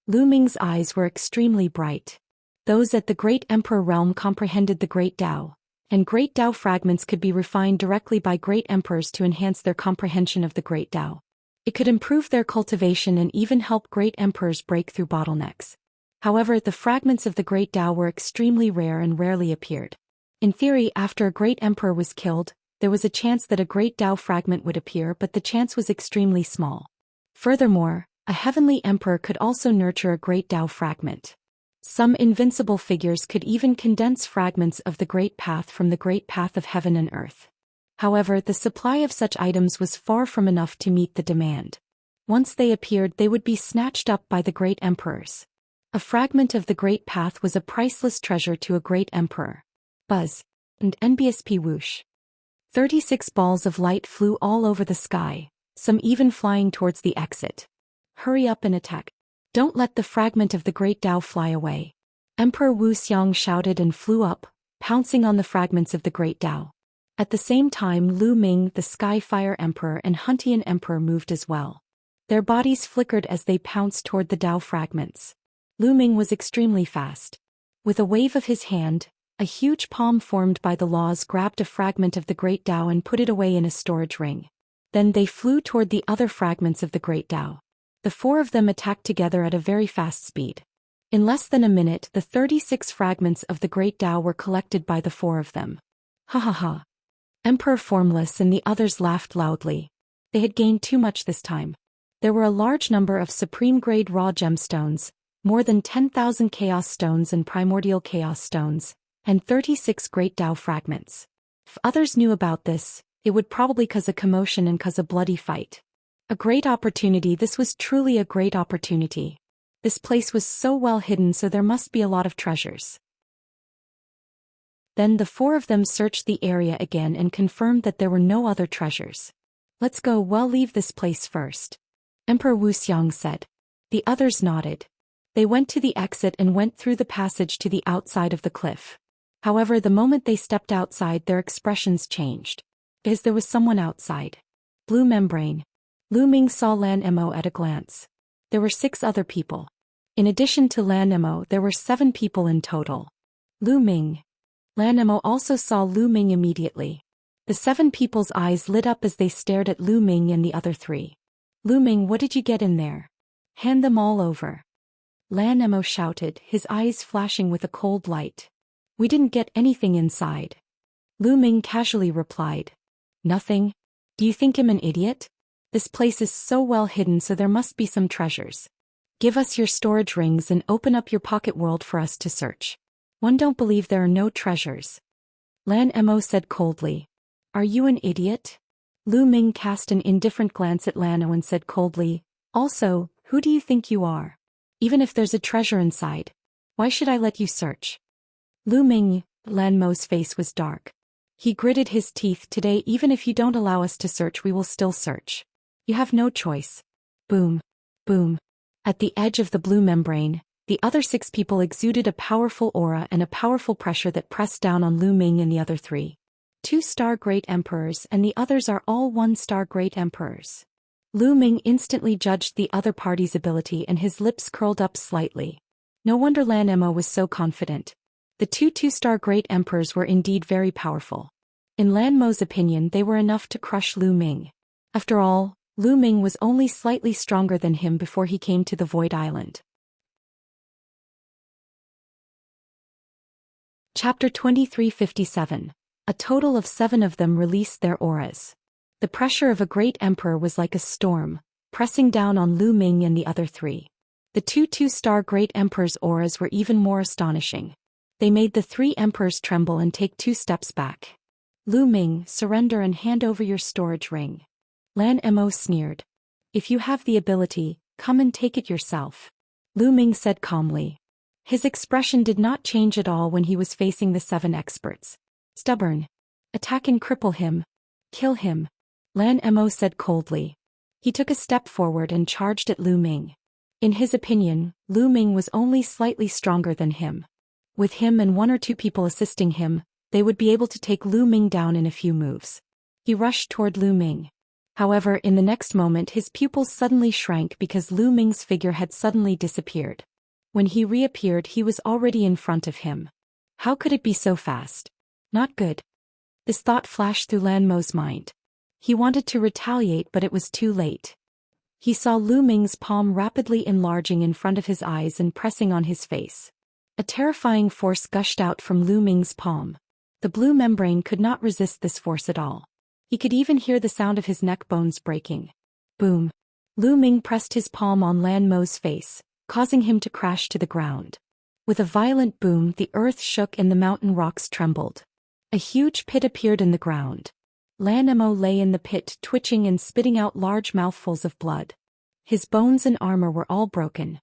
Lu Ming's eyes were extremely bright. Those at the Great Emperor realm comprehended the Great Tao, and Great Tao fragments could be refined directly by Great Emperors to enhance their comprehension of the Great Tao. It could improve their cultivation and even help Great Emperors break through bottlenecks. However, the fragments of the Great Tao were extremely rare and rarely appeared. In theory, after a Great Emperor was killed, there was a chance that a Great Tao fragment would appear, but the chance was extremely small. Furthermore, a Heavenly Emperor could also nurture a Great Tao fragment. Some invincible figures could even condense fragments of the Great Path from the Great Path of Heaven and Earth. However, the supply of such items was far from enough to meet the demand. Once they appeared, they would be snatched up by the Great Emperors. A fragment of the Great Path was a priceless treasure to a Great Emperor. Buzz. And NBSP whoosh. 36 balls of light flew all over the sky, some even flying towards the exit. Hurry up and attack. Don't let the fragment of the Great Tao fly away. Emperor Wuxia shouted and flew up, pouncing on the fragments of the Great Tao. At the same time, Lu Ming, the Skyfire Emperor, and Huntian Emperor moved as well. Their bodies flickered as they pounced toward the Tao fragments. Lu Ming was extremely fast. With a wave of his hand, a huge palm formed by the laws grabbed a fragment of the Great Tao and put it away in a storage ring. Then they flew toward the other fragments of the Great Tao. The four of them attacked together at a very fast speed. In less than a minute, the 36 fragments of the Great Tao were collected by the four of them. Ha ha ha. Emperor Formless and the others laughed loudly. They had gained too much this time. There were a large number of supreme-grade raw gemstones, more than 10,000 chaos stones and primordial chaos stones, and 36 Great Tao fragments. If others knew about this, it would probably cause a commotion and cause a bloody fight. A great opportunity. This was truly a great opportunity. This place was so well hidden, so there must be a lot of treasures. Then the four of them searched the area again and confirmed that there were no other treasures. Let's go. Well, leave this place first. Emperor Wuxia said. The others nodded. They went to the exit and went through the passage to the outside of the cliff. However, the moment they stepped outside, their expressions changed. Because there was someone outside. Blue membrane. Lu Ming saw Lan Emo at a glance. There were 6 other people. In addition to Lan Emo, there were 7 people in total. Lu Ming. Lan Emo also saw Lu Ming immediately. The 7 people's eyes lit up as they stared at Lu Ming and the other 3. Lu Ming, what did you get in there? Hand them all over. Lan Emo shouted, his eyes flashing with a cold light. We didn't get anything inside. Lu Ming casually replied. Nothing? Do you think I'm an idiot? This place is so well hidden, so there must be some treasures. Give us your storage rings and open up your pocket world for us to search. One don't believe there are no treasures. Lan Emo said coldly. Are you an idiot? Lu Ming cast an indifferent glance at Lan Emo and said coldly, also, who do you think you are? Even if there's a treasure inside, why should I let you search? Lu Ming, Lan Mo's face was dark. He gritted his teeth. Today, even if you don't allow us to search, we will still search. You have no choice. Boom. Boom. At the edge of the blue membrane, the other 6 people exuded a powerful aura and a powerful pressure that pressed down on Lu Ming and the other 3. 2-star Great Emperors, and the others are all 1-star Great Emperors. Lu Ming instantly judged the other party's ability and his lips curled up slightly. No wonder Lan Emo was so confident. The 2-star Great Emperors were indeed very powerful. In Lan Mo's opinion, they were enough to crush Lu Ming. After all, Lu Ming was only slightly stronger than him before he came to the Void Island. Chapter 2357. A total of 7 of them released their auras. The pressure of a great emperor was like a storm, pressing down on Lu Ming and the other three. The two-star great emperor's auras were even more astonishing. They made the three emperors tremble and take 2 steps back. Lu Ming, surrender and hand over your storage ring. Lan Mo sneered. If you have the ability, come and take it yourself. Lu Ming said calmly. His expression did not change at all when he was facing the 7 experts. Stubborn. Attack and cripple him. Kill him. Lan Mo said coldly. He took a step forward and charged at Lu Ming. In his opinion, Lu Ming was only slightly stronger than him. With him and 1 or 2 people assisting him, they would be able to take Lu Ming down in a few moves. He rushed toward Lu Ming. However, in the next moment his pupils suddenly shrank because Lu Ming's figure had suddenly disappeared. When he reappeared he was already in front of him. How could it be so fast? Not good. This thought flashed through Lan Mo's mind. He wanted to retaliate but it was too late. He saw Lu Ming's palm rapidly enlarging in front of his eyes and pressing on his face. A terrifying force gushed out from Lu Ming's palm. The blue membrane could not resist this force at all. He could even hear the sound of his neck bones breaking. Boom. Lu Ming pressed his palm on Lan Mo's face, causing him to crash to the ground. With a violent boom, the earth shook and the mountain rocks trembled. A huge pit appeared in the ground. Lan Mo lay in the pit, twitching and spitting out large mouthfuls of blood. His bones and armor were all broken.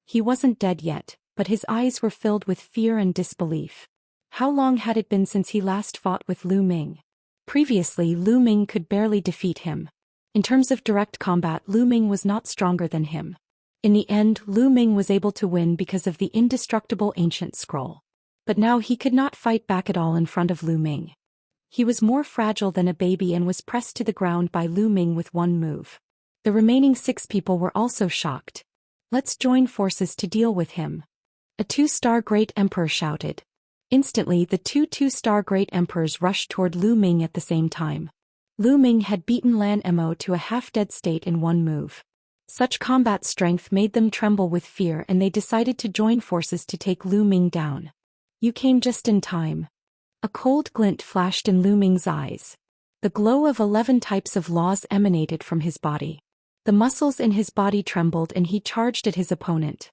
He wasn't dead yet, but his eyes were filled with fear and disbelief. How long had it been since he last fought with Lu Ming? Previously, Lu Ming could barely defeat him. In terms of direct combat, Lu Ming was not stronger than him. In the end, Lu Ming was able to win because of the indestructible ancient scroll. But now he could not fight back at all in front of Lu Ming. He was more fragile than a baby and was pressed to the ground by Lu Ming with 1 move. The remaining 6 people were also shocked. Let's join forces to deal with him. A 2-star great emperor shouted. Instantly, the 2-star great emperors rushed toward Lu Ming at the same time. Lu Ming had beaten Lan Mo to a half-dead state in 1 move. Such combat strength made them tremble with fear and they decided to join forces to take Lu Ming down. You came just in time. A cold glint flashed in Lu Ming's eyes. The glow of 11 types of laws emanated from his body. The muscles in his body trembled and he charged at his opponent.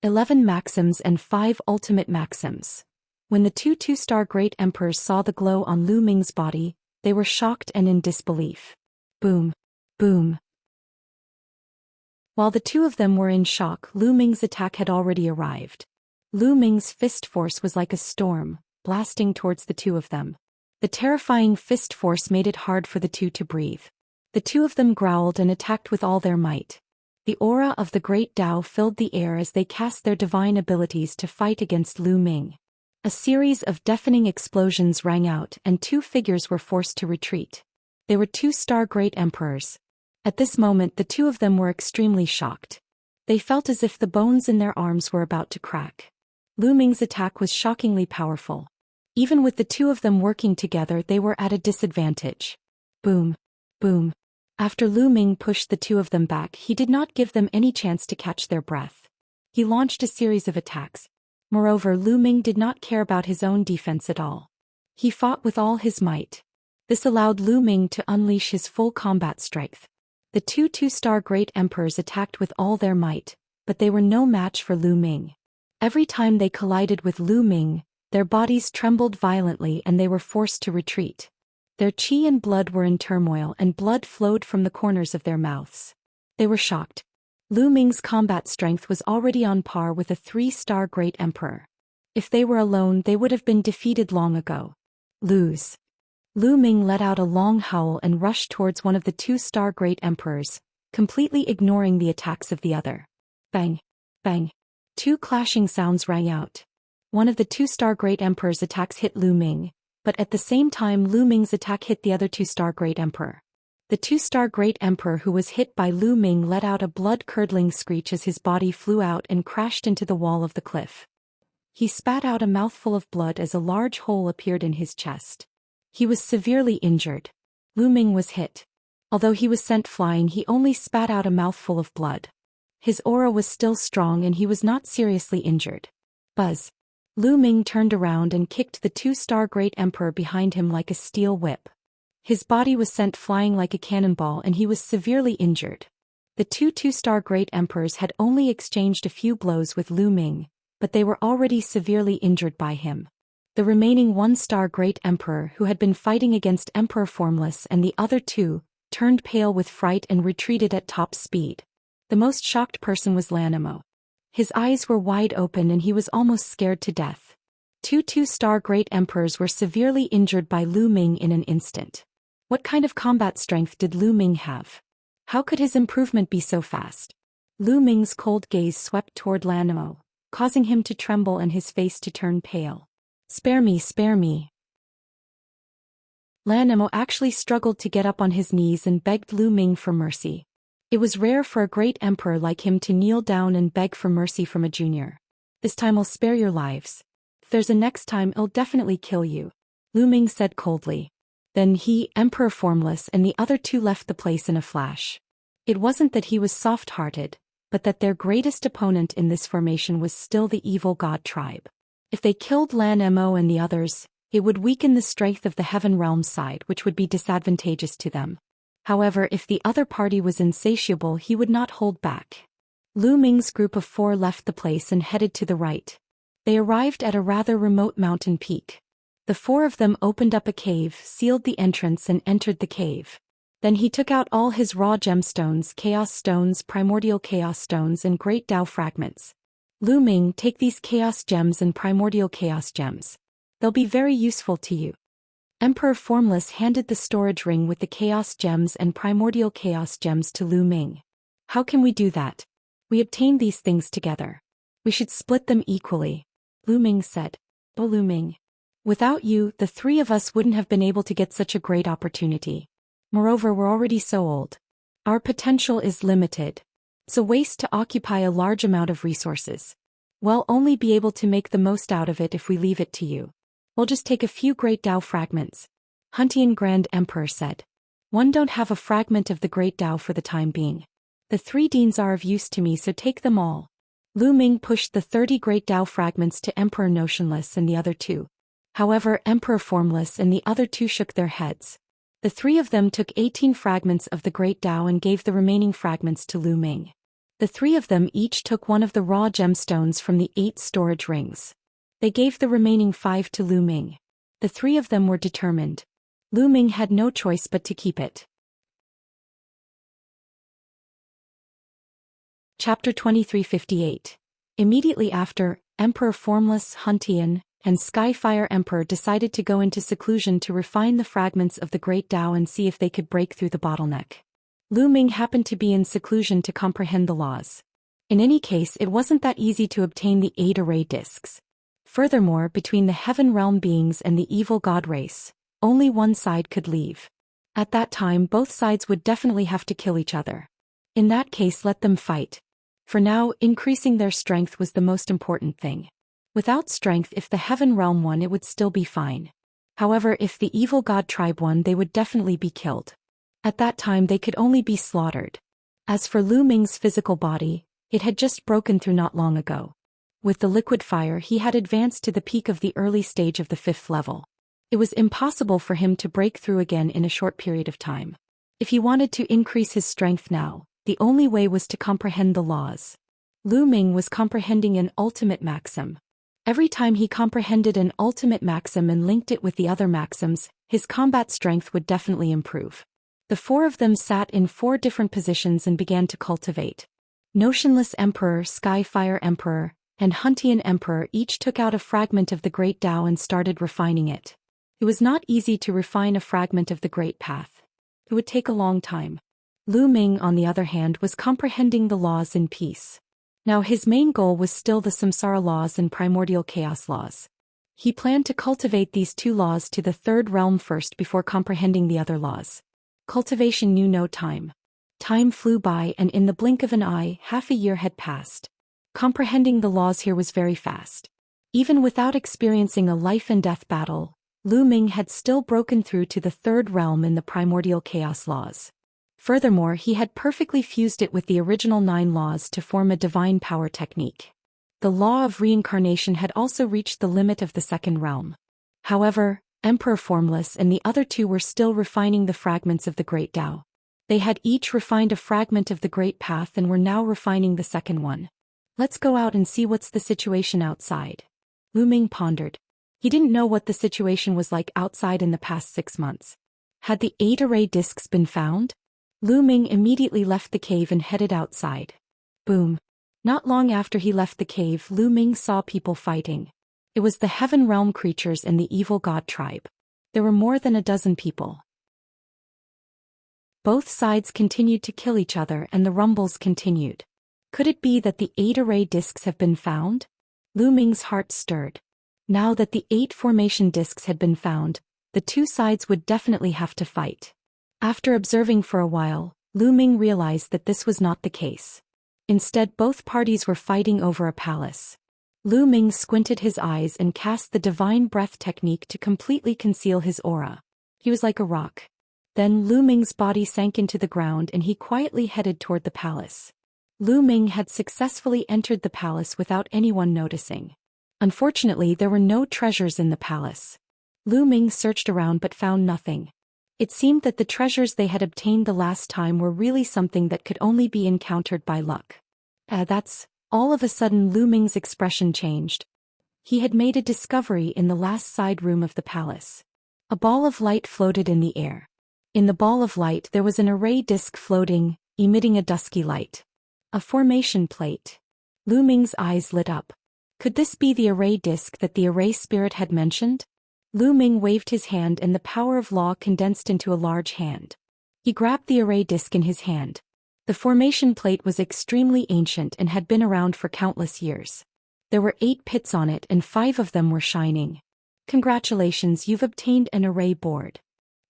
11 maxims and 5 ultimate maxims. When the 2-star great emperors saw the glow on Lu Ming's body, they were shocked and in disbelief. Boom. Boom. While the 2 of them were in shock, Lu Ming's attack had already arrived. Lu Ming's fist force was like a storm, blasting towards the 2 of them. The terrifying fist force made it hard for the 2 to breathe. The 2 of them growled and attacked with all their might. The aura of the Great Tao filled the air as they cast their divine abilities to fight against Lu Ming. A series of deafening explosions rang out and 2 figures were forced to retreat. They were 2-star great emperors. At this moment the 2 of them were extremely shocked. They felt as if the bones in their arms were about to crack. Lu Ming's attack was shockingly powerful. Even with the 2 of them working together they were at a disadvantage. Boom. Boom. After Lu Ming pushed the 2 of them back, he did not give them any chance to catch their breath. He launched a series of attacks. Moreover, Lu Ming did not care about his own defense at all. He fought with all his might. This allowed Lu Ming to unleash his full combat strength. The 2-star great emperors attacked with all their might, but they were no match for Lu Ming. Every time they collided with Lu Ming, their bodies trembled violently and they were forced to retreat. Their qi and blood were in turmoil and blood flowed from the corners of their mouths. They were shocked. Lu Ming's combat strength was already on par with a 3-star great emperor. If they were alone they would have been defeated long ago. Lose. Lu Ming let out a long howl and rushed towards one of the 2-star great emperors, completely ignoring the attacks of the other. Bang. Bang. 2 clashing sounds rang out. One of the 2-star great emperor's attacks hit Lu Ming, but at the same time Lu Ming's attack hit the other 2-star great emperor. The 2-star great emperor who was hit by Lu Ming let out a blood-curdling screech as his body flew out and crashed into the wall of the cliff. He spat out a mouthful of blood as a large hole appeared in his chest. He was severely injured. Lu Ming was hit. Although he was sent flying, he only spat out a mouthful of blood. His aura was still strong and he was not seriously injured. Buzz. Lu Ming turned around and kicked the 2-star great emperor behind him like a steel whip. His body was sent flying like a cannonball and he was severely injured. The two two-star great emperors had only exchanged a few blows with Lu Ming, but they were already severely injured by him. The remaining one-star great emperor who had been fighting against Emperor Formless and the other two, turned pale with fright and retreated at top speed. The most shocked person was Lanimo. His eyes were wide open and he was almost scared to death. Two two-star great emperors were severely injured by Lu Ming in an instant. What kind of combat strength did Lu Ming have? How could his improvement be so fast? Lu Ming's cold gaze swept toward Lanimo, causing him to tremble and his face to turn pale. Spare me, spare me. Lanimo actually struggled to get up on his knees and begged Lu Ming for mercy. It was rare for a great emperor like him to kneel down and beg for mercy from a junior. This time I'll spare your lives. If there's a next time, I'll definitely kill you, Lu Ming said coldly. Then he, Emperor Formless, and the other two left the place in a flash. It wasn't that he was soft-hearted, but that their greatest opponent in this formation was still the evil god tribe. If they killed Lanimo and the others, it would weaken the strength of the Heaven Realm side, which would be disadvantageous to them. However, if the other party was insatiable, he would not hold back. Lu Ming's group of 4 left the place and headed to the right. They arrived at a rather remote mountain peak. The 4 of them opened up a cave, sealed the entrance and entered the cave. Then he took out all his raw gemstones, chaos stones, primordial chaos stones and great Tao fragments. Lu Ming, take these chaos gems and primordial chaos gems. They'll be very useful to you. Emperor Formless handed the storage ring with the chaos gems and primordial chaos gems to Lu Ming. How can we do that? We obtained these things together. We should split them equally, Lu Ming said. Oh Lu Ming. Without you, the 3 of us wouldn't have been able to get such a great opportunity. Moreover, we're already so old. Our potential is limited. It's a waste to occupy a large amount of resources. We'll only be able to make the most out of it if we leave it to you. We'll just take a few great Tao fragments, Huntian Grand Emperor said. One don't have a fragment of the great Tao for the time being. The 3 deans are of use to me, so take them all. Lu Ming pushed the 30 great Tao fragments to Emperor Notionless and the other 2. However, Emperor Formless and the other 2 shook their heads. The 3 of them took 18 fragments of the great Tao and gave the remaining fragments to Lu Ming. The 3 of them each took one of the raw gemstones from the 8 storage rings. They gave the remaining 5 to Lu Ming. The 3 of them were determined. Lu Ming had no choice but to keep it. Chapter 2358. Immediately after, Emperor Formless, Huntian, and Skyfire Emperor decided to go into seclusion to refine the fragments of the Great Tao and see if they could break through the bottleneck. Lu Ming happened to be in seclusion to comprehend the laws. In any case, it wasn't that easy to obtain the 8 array discs. Furthermore, between the Heaven Realm beings and the evil god race, only one side could leave. At that time, both sides would definitely have to kill each other. In that case, let them fight. For now, increasing their strength was the most important thing. Without strength, if the Heaven Realm won, it would still be fine. However, if the evil god tribe won, they would definitely be killed. At that time, they could only be slaughtered. As for Lu Ming's physical body, it had just broken through not long ago. With the liquid fire, he had advanced to the peak of the early stage of the 5th level. It was impossible for him to break through again in a short period of time. If he wanted to increase his strength now, the only way was to comprehend the laws. Lu Ming was comprehending an ultimate maxim. Every time he comprehended an ultimate maxim and linked it with the other maxims, his combat strength would definitely improve. The 4 of them sat in 4 different positions and began to cultivate. Notionless Emperor, Skyfire Emperor, and Huntian Emperor each took out a fragment of the Great Tao and started refining it. It was not easy to refine a fragment of the Great Path. It would take a long time. Lu Ming, on the other hand, was comprehending the laws in peace. Now his main goal was still the Samsara laws and primordial chaos laws. He planned to cultivate these 2 laws to the 3rd realm first before comprehending the other laws. Cultivation knew no time. Time flew by and in the blink of an eye, half a year had passed. Comprehending the laws here was very fast. Even without experiencing a life and death battle, Lu Ming had still broken through to the 3rd realm in the primordial chaos laws. Furthermore, he had perfectly fused it with the original 9 laws to form a divine power technique. The law of reincarnation had also reached the limit of the 2nd realm. However, Emperor Formless and the other two were still refining the fragments of the Great Tao. They had each refined a fragment of the Great Path and were now refining the second one. Let's go out and see what's the situation outside. Lu Ming pondered. He didn't know what the situation was like outside in the past 6 months. Had the 8 array discs been found? Lu Ming immediately left the cave and headed outside. Boom. Not long after he left the cave, Lu Ming saw people fighting. It was the Heaven Realm creatures and the evil god tribe. There were more than a dozen people. Both sides continued to kill each other and the rumbles continued. Could it be that the 8 array discs have been found? Lu Ming's heart stirred. Now that the 8 formation discs had been found, the two sides would definitely have to fight. After observing for a while, Lu Ming realized that this was not the case. Instead, both parties were fighting over a palace. Lu Ming squinted his eyes and cast the divine breath technique to completely conceal his aura. He was like a rock. Then Lu Ming's body sank into the ground and he quietly headed toward the palace. Lu Ming had successfully entered the palace without anyone noticing. Unfortunately, there were no treasures in the palace. Lu Ming searched around but found nothing. It seemed that the treasures they had obtained the last time were really something that could only be encountered by luck. All of a sudden Lu Ming's expression changed. He had made a discovery in the last side room of the palace. A ball of light floated in the air. In the ball of light there was an array disc floating, emitting a dusky light. A formation plate. Lu Ming's eyes lit up. Could this be the array disc that the array spirit had mentioned? Lu Ming waved his hand and the power of law condensed into a large hand. He grabbed the array disc in his hand. The formation plate was extremely ancient and had been around for countless years. There were 8 pits on it and 5 of them were shining. Congratulations, you've obtained an array board.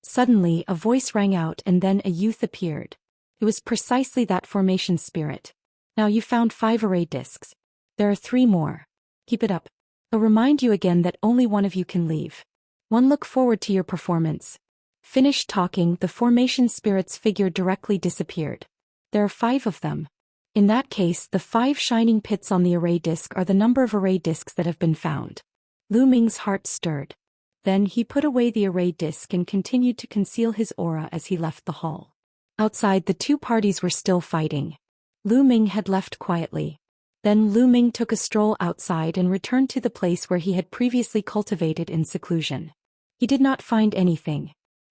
Suddenly, a voice rang out and then a youth appeared. It was precisely that formation spirit. Now you found 5 array discs. There are 3 more. Keep it up. I'll remind you again that only one of you can leave. One look forward to your performance. Finished talking, the formation spirit's figure directly disappeared. There are 5 of them. In that case, the 5 shining pits on the array disc are the number of array discs that have been found. Lu Ming's heart stirred. Then he put away the array disc and continued to conceal his aura as he left the hall. Outside, the two parties were still fighting. Lu Ming had left quietly. Then Lu Ming took a stroll outside and returned to the place where he had previously cultivated in seclusion. He did not find anything.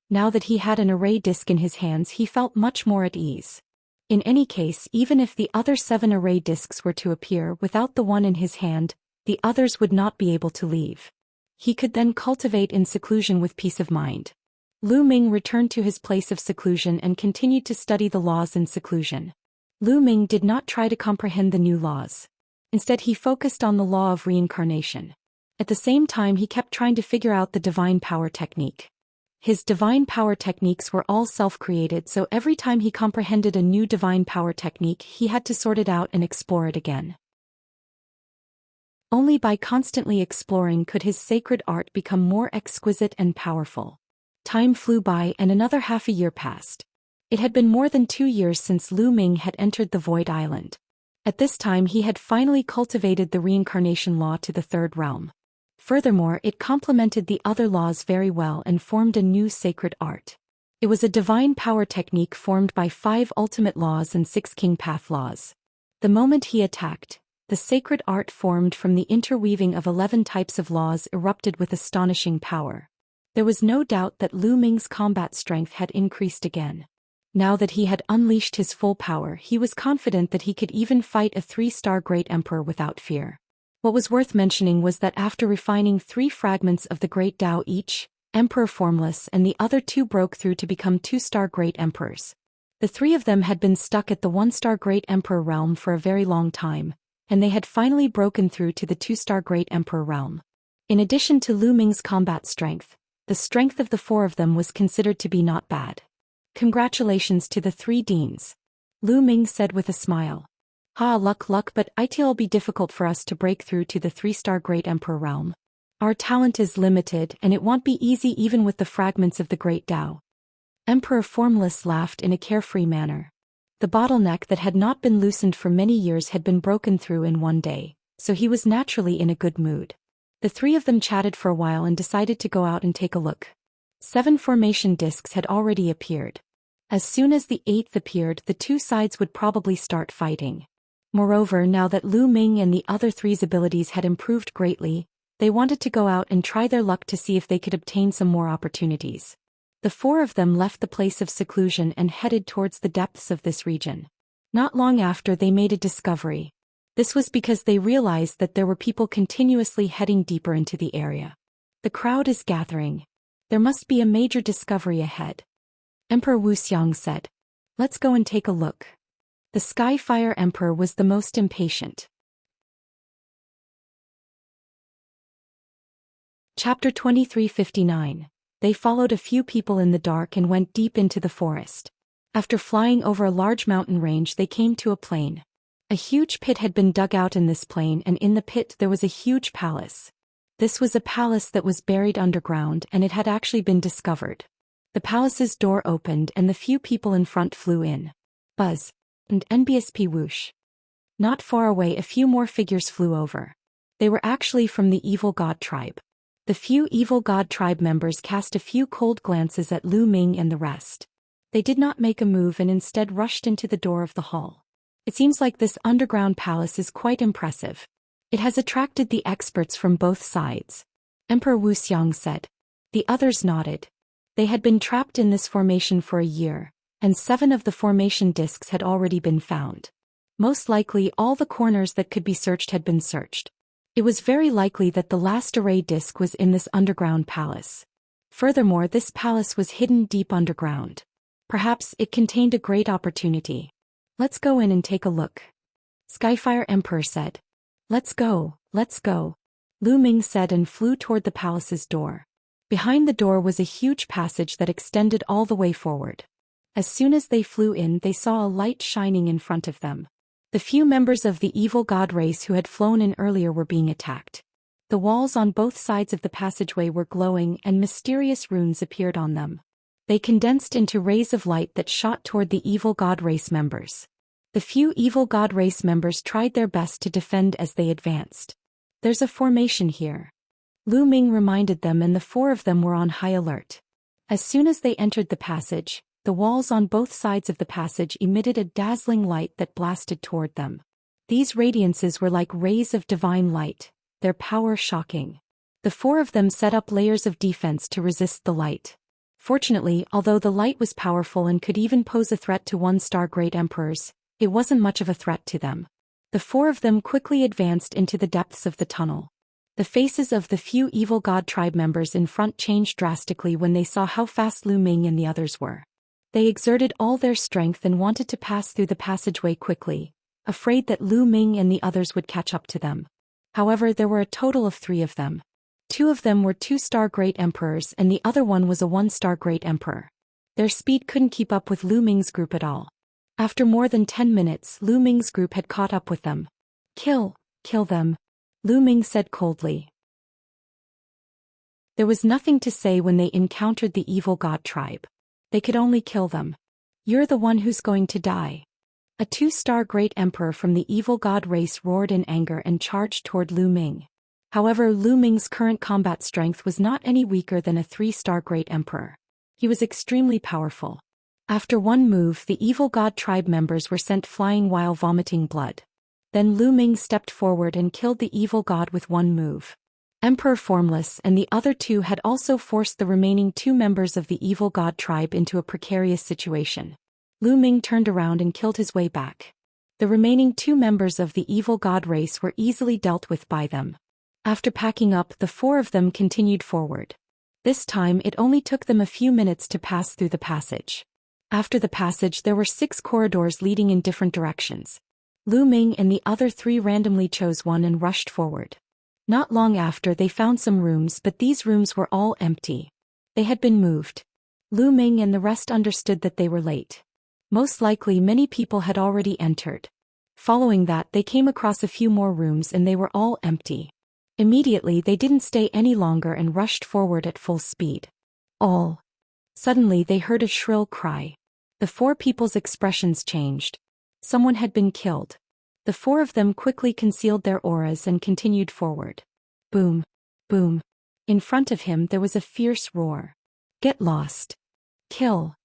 Now that he had an array disc in his hands, he felt much more at ease. In any case, even if the other 7 array discs were to appear without the one in his hand, the others would not be able to leave. He could then cultivate in seclusion with peace of mind. Lu Ming returned to his place of seclusion and continued to study the laws in seclusion. Lu Ming did not try to comprehend the new laws. Instead, he focused on the law of reincarnation. At the same time, he kept trying to figure out the divine power technique. His divine power techniques were all self-created, so every time he comprehended a new divine power technique, he had to sort it out and explore it again. Only by constantly exploring could his sacred art become more exquisite and powerful. Time flew by and another half a year passed. It had been more than 2 years since Lu Ming had entered the Void Island. At this time he had finally cultivated the reincarnation law to the 3rd realm. Furthermore, it complemented the other laws very well and formed a new sacred art. It was a divine power technique formed by 5 ultimate laws and 6 king path laws. The moment he attacked, the sacred art formed from the interweaving of 11 types of laws erupted with astonishing power. There was no doubt that Lu Ming's combat strength had increased again. Now that he had unleashed his full power, he was confident that he could even fight a 3-star Great Emperor without fear. What was worth mentioning was that after refining 3 fragments of the Great Tao each, Emperor Formless and the other 2 broke through to become 2-star Great Emperors. The 3 of them had been stuck at the 1-star Great Emperor realm for a very long time, and they had finally broken through to the 2-star Great Emperor realm. In addition to Lu Ming's combat strength, the strength of the 4 of them was considered to be not bad. Congratulations to the 3 deans. Lu Ming said with a smile. Luck, but it'll be difficult for us to break through to the 3-star Great Emperor realm. Our talent is limited and it won't be easy even with the fragments of the Great Tao. Emperor Formless laughed in a carefree manner. The bottleneck that had not been loosened for many years had been broken through in one day, so he was naturally in a good mood. The three of them chatted for a while and decided to go out and take a look. 7 formation discs had already appeared. As soon as the 8th appeared, the two sides would probably start fighting. Moreover, now that Lu Ming and the other three's abilities had improved greatly, they wanted to go out and try their luck to see if they could obtain some more opportunities. The 4 of them left the place of seclusion and headed towards the depths of this region. Not long after, they made a discovery. This was because they realized that there were people continuously heading deeper into the area. The crowd is gathering. There must be a major discovery ahead. Emperor Wuxia said. Let's go and take a look. The Skyfire Emperor was the most impatient. Chapter 2359. They followed a few people in the dark and went deep into the forest. After flying over a large mountain range, they came to a plain. A huge pit had been dug out in this plain, and in the pit there was a huge palace. This was a palace that was buried underground, and it had actually been discovered. The palace's door opened and the few people in front flew in. Buzz. And NBSP whoosh. Not far away, a few more figures flew over. They were actually from the Evil God tribe. The few Evil God tribe members cast a few cold glances at Lu Ming and the rest. They did not make a move and instead rushed into the door of the hall. It seems like this underground palace is quite impressive. It has attracted the experts from both sides. Emperor Wuxia said. The others nodded. They had been trapped in this formation for a year, and 7 of the formation discs had already been found. Most likely all the corners that could be searched had been searched. It was very likely that the last array disc was in this underground palace. Furthermore, this palace was hidden deep underground. Perhaps it contained a great opportunity. Let's go in and take a look. Skyfire Emperor said. Let's go, let's go. Lu Ming said and flew toward the palace's door. Behind the door was a huge passage that extended all the way forward. As soon as they flew in, they saw a light shining in front of them. The few members of the Evil God race who had flown in earlier were being attacked. The walls on both sides of the passageway were glowing and mysterious runes appeared on them. They condensed into rays of light that shot toward the Evil God race members. The few Evil God race members tried their best to defend as they advanced. There's a formation here. Lu Ming reminded them, and the 4 of them were on high alert. As soon as they entered the passage, the walls on both sides of the passage emitted a dazzling light that blasted toward them. These radiances were like rays of divine light, their power shocking. The 4 of them set up layers of defense to resist the light. Fortunately, although the light was powerful and could even pose a threat to 1-star great emperors, it wasn't much of a threat to them. The 4 of them quickly advanced into the depths of the tunnel. The faces of the few Evil God tribe members in front changed drastically when they saw how fast Lu Ming and the others were. They exerted all their strength and wanted to pass through the passageway quickly, afraid that Lu Ming and the others would catch up to them. However, there were a total of 3 of them. 2 of them were 2-star great emperors and the other one was a 1-star great emperor. Their speed couldn't keep up with Lu Ming's group at all. After more than 10 minutes, Lu Ming's group had caught up with them. Kill them, Lu Ming said coldly. There was nothing to say when they encountered the Evil God tribe. They could only kill them. You're the one who's going to die. A 2-star great emperor from the Evil God race roared in anger and charged toward Lu Ming. However, Lu Ming's current combat strength was not any weaker than a 3-star great emperor. He was extremely powerful. After one move, the Evil God tribe members were sent flying while vomiting blood. Then Lu Ming stepped forward and killed the Evil God with one move. Emperor Formless and the other 2 had also forced the remaining 2 members of the Evil God tribe into a precarious situation. Lu Ming turned around and killed his way back. The remaining 2 members of the Evil God race were easily dealt with by them. After packing up, the 4 of them continued forward. This time it only took them a few minutes to pass through the passage. After the passage there were 6 corridors leading in different directions. Lu Ming and the other 3 randomly chose one and rushed forward. Not long after they found some rooms, but these rooms were all empty. They had been moved. Lu Ming and the rest understood that they were late. Most likely many people had already entered. Following that, they came across a few more rooms and they were all empty. Immediately they didn't stay any longer and rushed forward at full speed. All. Suddenly they heard a shrill cry. The 4 people's expressions changed. Someone had been killed. The 4 of them quickly concealed their auras and continued forward. Boom. Boom. In front of him there was a fierce roar. Get lost. Kill.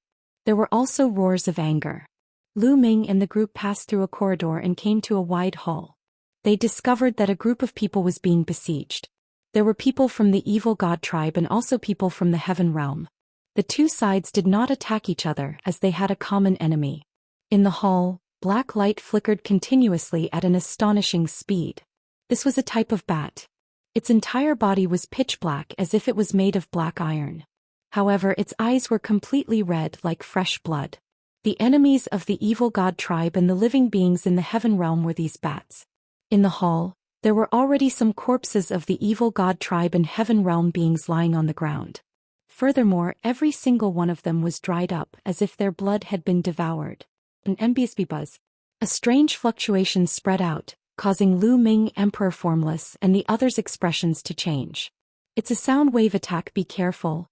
There were also roars of anger. Lu Ming and the group passed through a corridor and came to a wide hall. They discovered that a group of people was being besieged. There were people from the evil god tribe and also people from the heaven realm. The two sides did not attack each other as they had a common enemy. In the hall, black light flickered continuously at an astonishing speed. This was a type of bat. Its entire body was pitch black as if it was made of black iron. However, its eyes were completely red like fresh blood. The enemies of the evil god tribe and the living beings in the heaven realm were these bats. In the hall, there were already some corpses of the evil god tribe and heaven realm beings lying on the ground. Furthermore, every single one of them was dried up as if their blood had been devoured. An MBSB buzz. A strange fluctuation spread out, causing Lu Ming, Emperor Formless, and the others' expressions to change. It's a sound wave attack, be careful.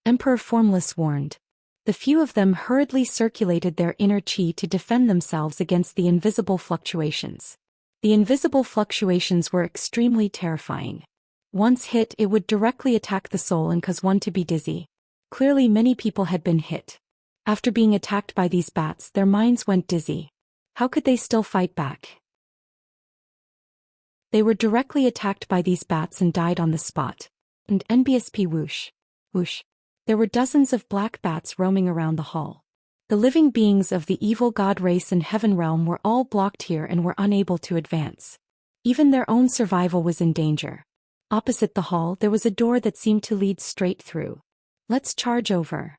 Emperor Formless warned. The few of them hurriedly circulated their inner chi to defend themselves against the invisible fluctuations. The invisible fluctuations were extremely terrifying. Once hit, it would directly attack the soul and cause one to be dizzy. Clearly many people had been hit. After being attacked by these bats, their minds went dizzy. How could they still fight back? They were directly attacked by these bats and died on the spot. And NBSP whoosh. Whoosh. There were dozens of black bats roaming around the hall. The living beings of the evil god race and heaven realm were all blocked here and were unable to advance. Even their own survival was in danger. Opposite the hall there was a door that seemed to lead straight through. Let's charge over.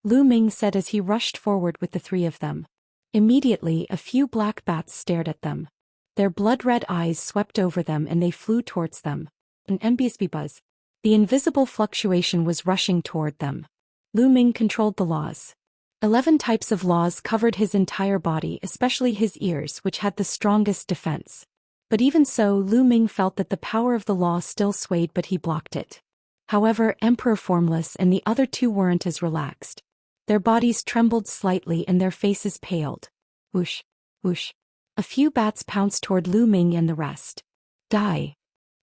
Lu Ming said as he rushed forward with the three of them. Immediately a few black bats stared at them. Their blood-red eyes swept over them and they flew towards them. An MBSB buzz. The invisible fluctuation was rushing toward them. Lu Ming controlled the laws. 11 types of laws covered his entire body, especially his ears, which had the strongest defense. But even so, Lu Ming felt that the power of the law still swayed, but he blocked it. However, Emperor Formless and the other two weren't as relaxed. Their bodies trembled slightly and their faces paled. Whoosh, whoosh. A few bats pounced toward Lu Ming and the rest. Die.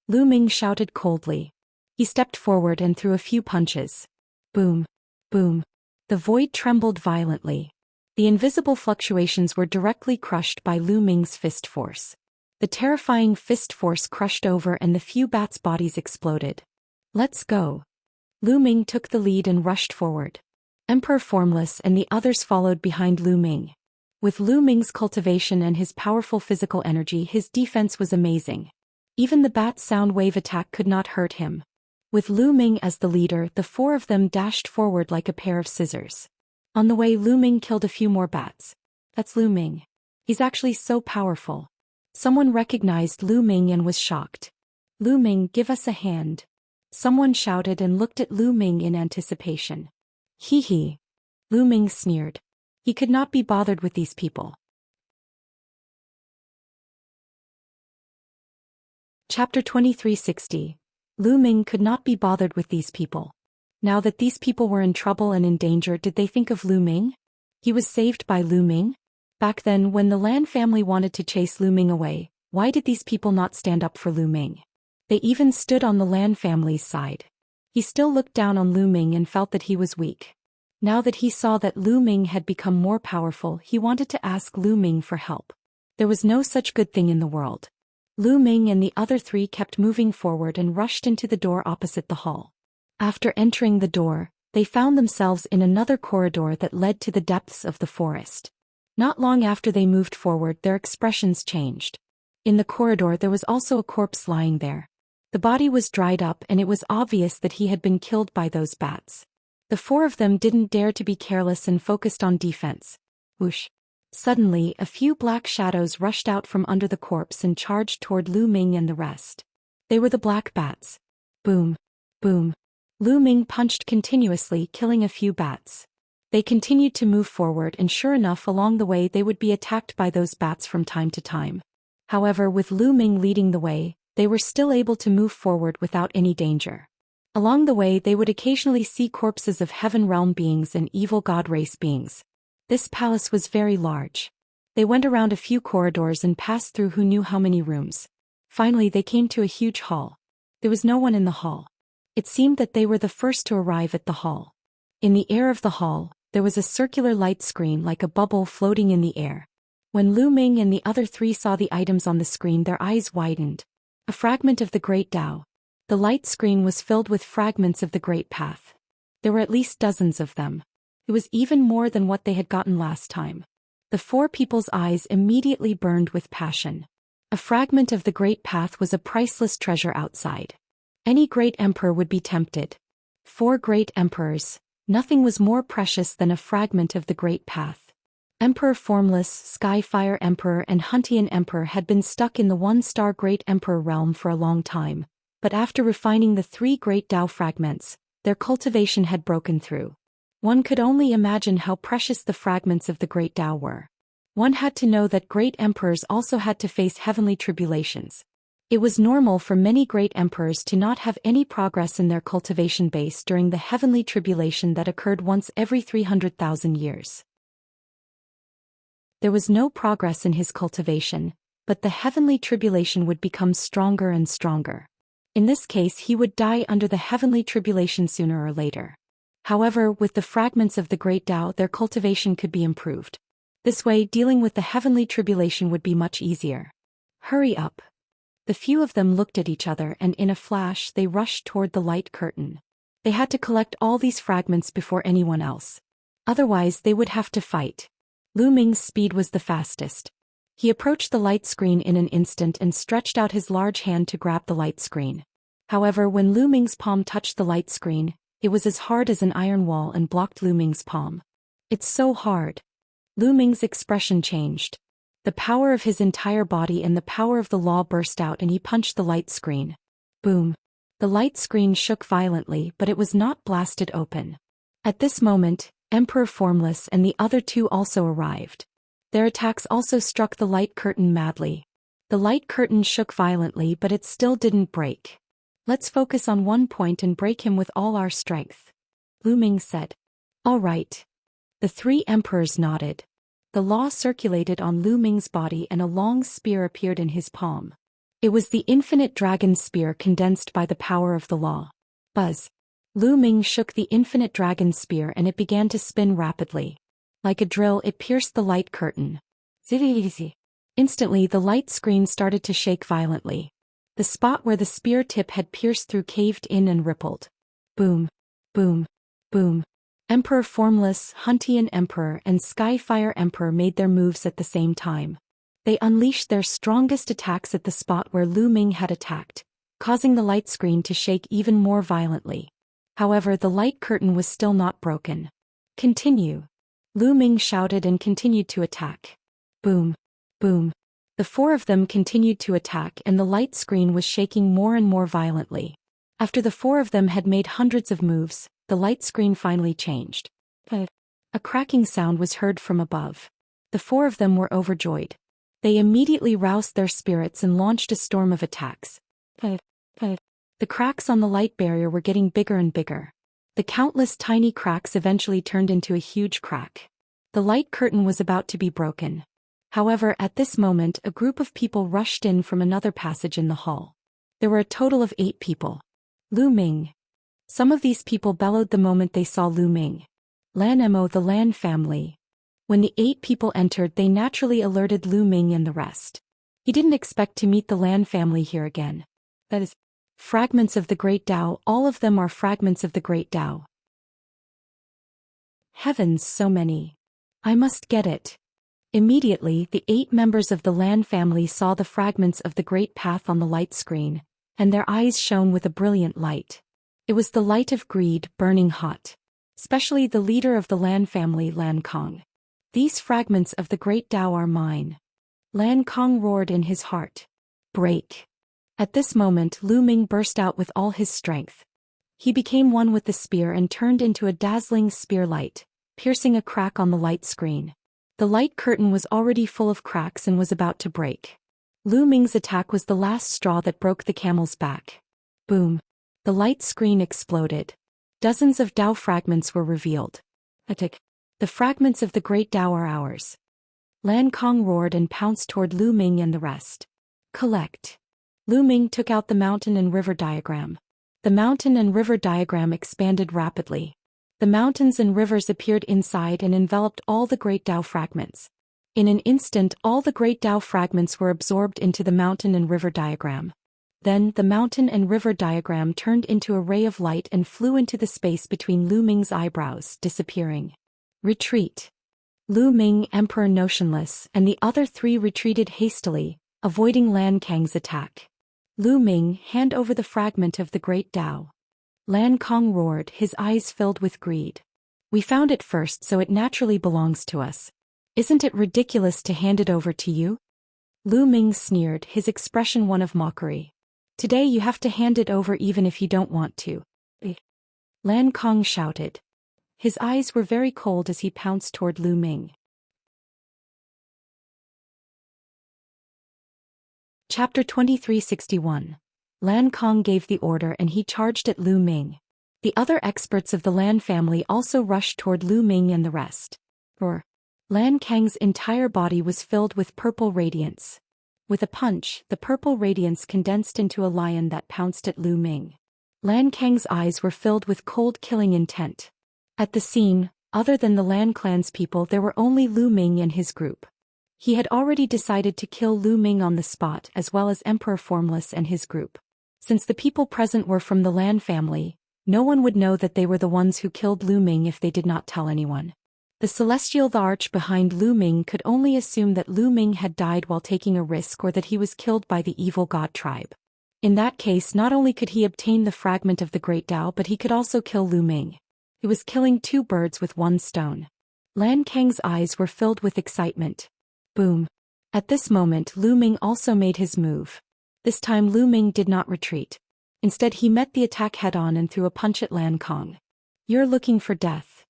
Lu Ming shouted coldly. He stepped forward and threw a few punches. Boom, boom. The void trembled violently. The invisible fluctuations were directly crushed by Lu Ming's fist force. The terrifying fist force crushed over and the few bats' bodies exploded. Let's go. Lu Ming took the lead and rushed forward. Emperor Formless and the others followed behind Lu Ming. With Lu Ming's cultivation and his powerful physical energy, his defense was amazing. Even the bat sound wave attack could not hurt him. With Lu Ming as the leader, the four of them dashed forward like a pair of scissors. On the way, Lu Ming killed a few more bats. That's Lu Ming. He's actually so powerful. Someone recognized Lu Ming and was shocked. Lu Ming, give us a hand. Someone shouted and looked at Lu Ming in anticipation. Hee hee. Lu Ming sneered. He could not be bothered with these people. Chapter 2360. Lu Ming could not be bothered with these people. Now that these people were in trouble and in danger, did they think of Lu Ming? He was saved by Lu Ming? Back then, when the Lan family wanted to chase Lu Ming away, why did these people not stand up for Lu Ming? They even stood on the Lan family's side. He still looked down on Lu Ming and felt that he was weak. Now that he saw that Lu Ming had become more powerful, he wanted to ask Lu Ming for help. There was no such good thing in the world. Lu Ming and the other three kept moving forward and rushed into the door opposite the hall. After entering the door, they found themselves in another corridor that led to the depths of the forest. Not long after they moved forward, their expressions changed. In the corridor there was also a corpse lying there. The body was dried up and it was obvious that he had been killed by those bats. The four of them didn't dare to be careless and focused on defense. Whoosh. Suddenly, a few black shadows rushed out from under the corpse and charged toward Lu Ming and the rest. They were the black bats. Boom. Boom. Lu Ming punched continuously, killing a few bats. They continued to move forward and sure enough along the way they would be attacked by those bats from time to time. However, with Lu Ming leading the way, they were still able to move forward without any danger. Along the way they would occasionally see corpses of heaven realm beings and evil god race beings. This palace was very large. They went around a few corridors and passed through who knew how many rooms. Finally they came to a huge hall. There was no one in the hall. It seemed that they were the first to arrive at the hall. In the air of the hall, there was a circular light screen like a bubble floating in the air. When Lu Ming and the other three saw the items on the screen, their eyes widened. A fragment of the Great Tao. The light screen was filled with fragments of the Great Path. There were at least dozens of them. It was even more than what they had gotten last time. The four people's eyes immediately burned with passion. A fragment of the Great Path was a priceless treasure outside. Any great emperor would be tempted. 4 great emperors. Nothing was more precious than a fragment of the Great Path. Emperor Formless, Skyfire Emperor and Huntian Emperor had been stuck in the 1-star Great Emperor realm for a long time, but after refining the 3 Great Tao fragments, their cultivation had broken through. One could only imagine how precious the fragments of the Great Tao were. One had to know that great emperors also had to face heavenly tribulations. It was normal for many great emperors to not have any progress in their cultivation base during the heavenly tribulation that occurred once every 300,000 years. There was no progress in his cultivation, but the heavenly tribulation would become stronger and stronger. In this case, he would die under the heavenly tribulation sooner or later. However, with the fragments of the Great Tao, their cultivation could be improved. This way, dealing with the heavenly tribulation would be much easier. Hurry up. The few of them looked at each other and in a flash they rushed toward the light curtain. They had to collect all these fragments before anyone else. Otherwise, they would have to fight. Lu Ming's speed was the fastest. He approached the light screen in an instant and stretched out his large hand to grab the light screen. However, when Lu Ming's palm touched the light screen, it was as hard as an iron wall and blocked Lu Ming's palm. It's so hard. Lu Ming's expression changed. The power of his entire body and the power of the law burst out and he punched the light screen. Boom. The light screen shook violently, but it was not blasted open. At this moment, Emperor Formless and the other 2 also arrived. Their attacks also struck the light curtain madly. The light curtain shook violently, but it still didn't break. Let's focus on one point and break him with all our strength, Lu Ming said. All right. The 3 emperors nodded. The law circulated on Lu Ming's body and a long spear appeared in his palm. It was the infinite dragon spear condensed by the power of the law. Buzz. Lu Ming shook the infinite dragon spear and it began to spin rapidly. Like a drill, it pierced the light curtain. Zizzy. Instantly, the light screen started to shake violently. The spot where the spear tip had pierced through caved in and rippled. Boom. Boom. Boom. Emperor Formless, Huntian Emperor and Skyfire Emperor made their moves at the same time. They unleashed their strongest attacks at the spot where Lu Ming had attacked, causing the light screen to shake even more violently. However, the light curtain was still not broken. Continue. Lu Ming shouted and continued to attack. Boom. Boom. The 4 of them continued to attack and the light screen was shaking more and more violently. After the 4 of them had made hundreds of moves, the light screen finally changed. A cracking sound was heard from above. The 4 of them were overjoyed. They immediately roused their spirits and launched a storm of attacks. The cracks on the light barrier were getting bigger and bigger. The countless tiny cracks eventually turned into a huge crack. The light curtain was about to be broken. However, at this moment, a group of people rushed in from another passage in the hall. There were a total of 8 people. Lu Ming. Some of these people bellowed the moment they saw Lu Ming. Lan Mo, the Lan family. When the 8 people entered, they naturally alerted Lu Ming and the rest. He didn't expect to meet the Lan family here again. That is, fragments of the Great Tao, all of them are fragments of the Great Tao. Heavens, so many. I must get it. Immediately, the 8 members of the Lan family saw the fragments of the Great Path on the light screen, and their eyes shone with a brilliant light. It was the light of greed, burning hot. Especially the leader of the Lan family, Lan Kong. These fragments of the Great Tao are mine. Lan Kong roared in his heart. Break. At this moment, Lu Ming burst out with all his strength. He became one with the spear and turned into a dazzling spear light, piercing a crack on the light screen. The light curtain was already full of cracks and was about to break. Lu Ming's attack was the last straw that broke the camel's back. Boom. The light screen exploded. Dozens of Tao fragments were revealed. Attack. The fragments of the Great Tao are ours. Lan Kong roared and pounced toward Lu Ming and the rest. Collect. Lu Ming took out the mountain and river diagram. The mountain and river diagram expanded rapidly. The mountains and rivers appeared inside and enveloped all the great Tao fragments. In an instant, all the great Tao fragments were absorbed into the mountain and river diagram. Then, the mountain and river diagram turned into a ray of light and flew into the space between Lu Ming's eyebrows, disappearing. Retreat. Lu Ming, Emperor motionless, and the other three retreated hastily, avoiding Lan Kang's attack. Lu Ming, hand over the fragment of the great Tao. Lan Kang roared, his eyes filled with greed. We found it first, so it naturally belongs to us. Isn't it ridiculous to hand it over to you? Lu Ming sneered, his expression one of mockery. Today you have to hand it over even if you don't want to. Lan Kang shouted. His eyes were very cold as he pounced toward Lu Ming. Chapter 2361. Lan Kang gave the order and he charged at Lu Ming. The other experts of the Lan family also rushed toward Lu Ming and the rest. Lan Kang's entire body was filled with purple radiance. With a punch, the purple radiance condensed into a lion that pounced at Lu Ming. Lan Kang's eyes were filled with cold killing intent. At the scene, other than the Lan clan's people, there were only Lu Ming and his group. He had already decided to kill Lu Ming on the spot as well as Emperor Formless and his group. Since the people present were from the Lan family, no one would know that they were the ones who killed Lu Ming if they did not tell anyone. The Celestial the Arch behind Lu Ming could only assume that Lu Ming had died while taking a risk or that he was killed by the evil god tribe. In that case, not only could he obtain the fragment of the Great Tao, but he could also kill Lu Ming. He was killing two birds with one stone. Lan Kang's eyes were filled with excitement. Boom. At this moment, Lu Ming also made his move. This time Lu Ming did not retreat. Instead, he met the attack head-on and threw a punch at Lan Kang. You're looking for death.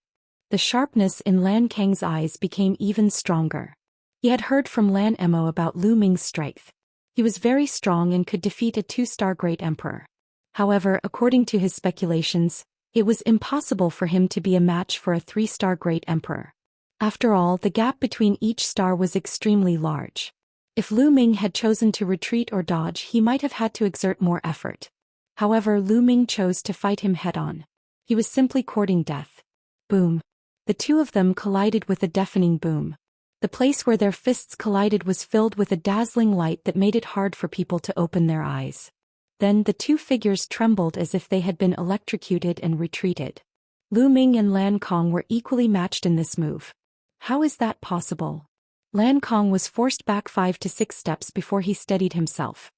The sharpness in Lan Kang's eyes became even stronger. He had heard from Lan Emo about Lu Ming's strength. He was very strong and could defeat a 2-star great emperor. However, according to his speculations, it was impossible for him to be a match for a 3-star great emperor. After all, the gap between each star was extremely large. If Lu Ming had chosen to retreat or dodge, he might have had to exert more effort. However, Lu Ming chose to fight him head-on. He was simply courting death. Boom. The two of them collided with a deafening boom. The place where their fists collided was filled with a dazzling light that made it hard for people to open their eyes. Then the two figures trembled as if they had been electrocuted and retreated. Lu Ming and Lan Kang were equally matched in this move. How is that possible? Lan Kang was forced back 5 to 6 steps before he steadied himself.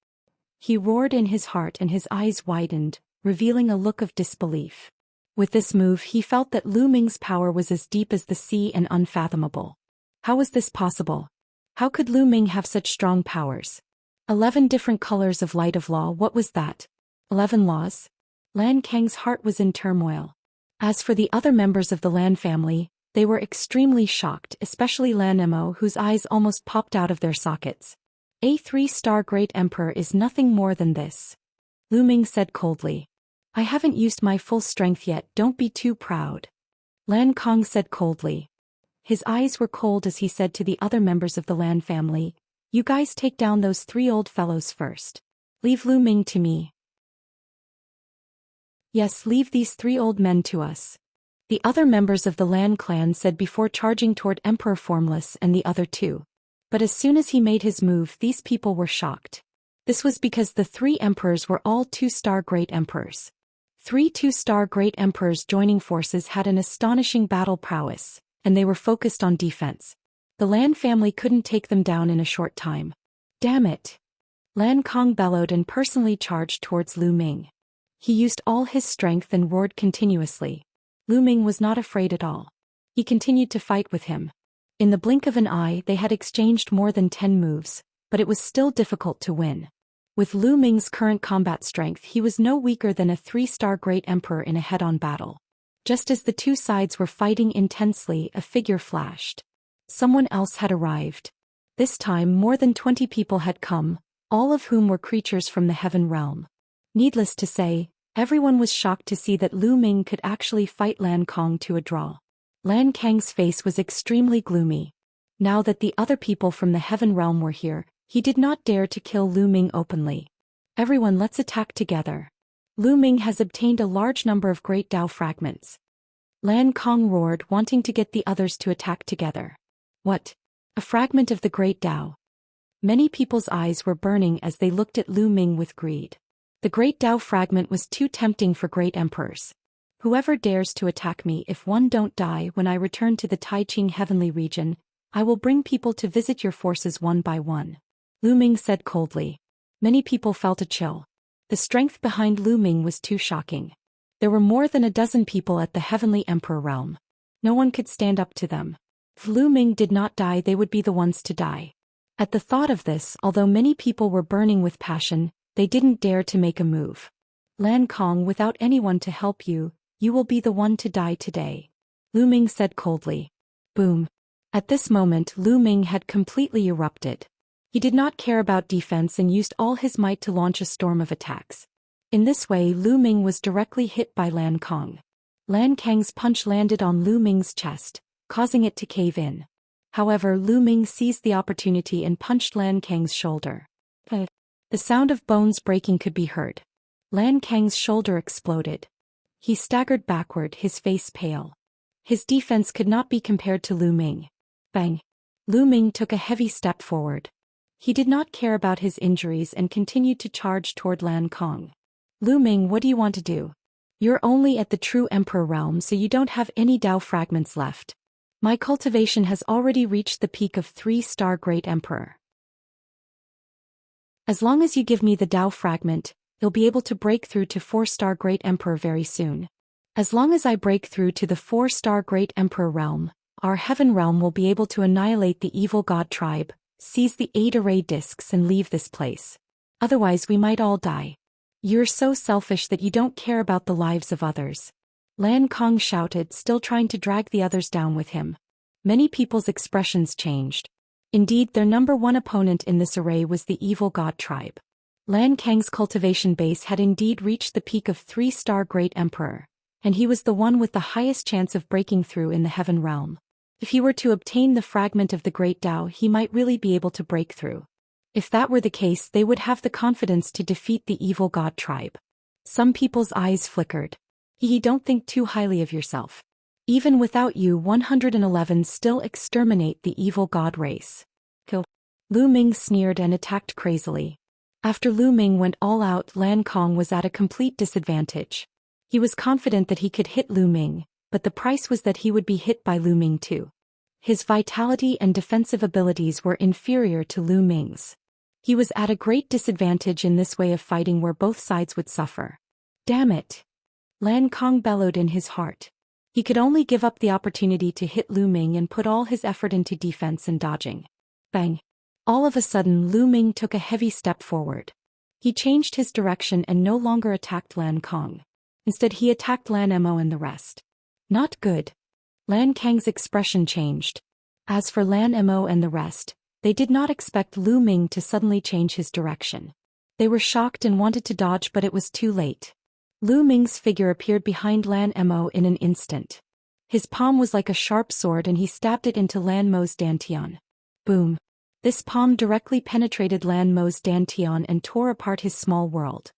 He roared in his heart and his eyes widened, revealing a look of disbelief. With this move, he felt that Lu Ming's power was as deep as the sea and unfathomable. How was this possible? How could Lu Ming have such strong powers? 11 different colors of light of law, what was that? 11 laws? Lan Kang's heart was in turmoil. As for the other members of the Lan family, they were extremely shocked, especially Lan Emo, whose eyes almost popped out of their sockets. A 3-star great emperor is nothing more than this. Lu Ming said coldly. I haven't used my full strength yet, don't be too proud. Lan Kang said coldly. His eyes were cold as he said to the other members of the Lan family, you guys take down those 3 old fellows first. Leave Lu Ming to me. Yes, leave these 3 old men to us. The other members of the Lan clan said before charging toward Emperor Formless and the other 2. But as soon as he made his move, these people were shocked. This was because the 3 emperors were all 2-star great emperors. 3 2-star great emperors joining forces had an astonishing battle prowess, and they were focused on defense. The Lan family couldn't take them down in a short time. Damn it! Lan Kang bellowed and personally charged towards Lu Ming. He used all his strength and roared continuously. Lu Ming was not afraid at all. He continued to fight with him. In the blink of an eye, they had exchanged more than 10 moves, but it was still difficult to win. With Lu Ming's current combat strength, he was no weaker than a 3-star great emperor in a head-on battle. Just as the 2 sides were fighting intensely, a figure flashed. Someone else had arrived. This time more than 20 people had come, all of whom were creatures from the heaven realm. Needless to say, everyone was shocked to see that Lu Ming could actually fight Lan Kang to a draw. Lan Kang's face was extremely gloomy. Now that the other people from the heaven realm were here, he did not dare to kill Lu Ming openly. Everyone, let's attack together. Lu Ming has obtained a large number of great Dao fragments. Lan Kong roared, wanting to get the others to attack together. What? A fragment of the great Dao? Many people's eyes were burning as they looked at Lu Ming with greed. The great Dao fragment was too tempting for great emperors. Whoever dares to attack me, if one don't die when I return to the Taiqing heavenly region, I will bring people to visit your forces one by one. Lu Ming said coldly. Many people felt a chill. The strength behind Lu Ming was too shocking. There were more than a dozen people at the heavenly emperor realm. No one could stand up to them. If Lu Ming did not die, they would be the ones to die. At the thought of this, although many people were burning with passion, they didn't dare to make a move. Lan Kong, without anyone to help you, you will be the one to die today. Lu Ming said coldly. Boom. At this moment, Lu Ming had completely erupted. He did not care about defense and used all his might to launch a storm of attacks. In this way, Lu Ming was directly hit by Lan Kong. Lan Kang's punch landed on Lu Ming's chest, causing it to cave in. However, Lu Ming seized the opportunity and punched Lan Kang's shoulder. The sound of bones breaking could be heard. Lan Kang's shoulder exploded. He staggered backward, his face pale. His defense could not be compared to Lu Ming. Bang! Lu Ming took a heavy step forward. He did not care about his injuries and continued to charge toward Lan Kong. Lu Ming, what do you want to do? You're only at the true emperor realm, so you don't have any Dao fragments left. My cultivation has already reached the peak of 3-star great emperor. As long as you give me the Dao fragment, you'll be able to break through to 4-star great emperor very soon. As long as I break through to the 4-star great emperor realm, our heaven realm will be able to annihilate the evil god tribe, seize the 8 array discs and leave this place. Otherwise we might all die. You're so selfish that you don't care about the lives of others. Lan Kong shouted, still trying to drag the others down with him. Many people's expressions changed. Indeed, their number one opponent in this array was the evil god tribe. Lan Kang's cultivation base had indeed reached the peak of 3-star great emperor, and he was the one with the highest chance of breaking through in the heaven realm. If he were to obtain the fragment of the great Dao, he might really be able to break through. If that were the case, they would have the confidence to defeat the evil god tribe. Some people's eyes flickered. Don't think too highly of yourself. Even without you, 111 still exterminate the evil god race. Kill. Lu Ming sneered and attacked crazily. After Lu Ming went all out, Lan Kong was at a complete disadvantage. He was confident that he could hit Lu Ming, but the price was that he would be hit by Lu Ming too. His vitality and defensive abilities were inferior to Lu Ming's. He was at a great disadvantage in this way of fighting where both sides would suffer. Damn it! Lan Kong bellowed in his heart. He could only give up the opportunity to hit Lu Ming and put all his effort into defense and dodging. Bang! All of a sudden, Lu Ming took a heavy step forward. He changed his direction and no longer attacked Lan Kong. Instead, he attacked Lan Mo and the rest. Not good. Lan Kang's expression changed. As for Lan Mo and the rest, they did not expect Lu Ming to suddenly change his direction. They were shocked and wanted to dodge, but it was too late. Lu Ming's figure appeared behind Lan Mo in an instant. His palm was like a sharp sword and he stabbed it into Lan Mo's dantian. Boom. This palm directly penetrated Lan Mo's dantian and tore apart his small world.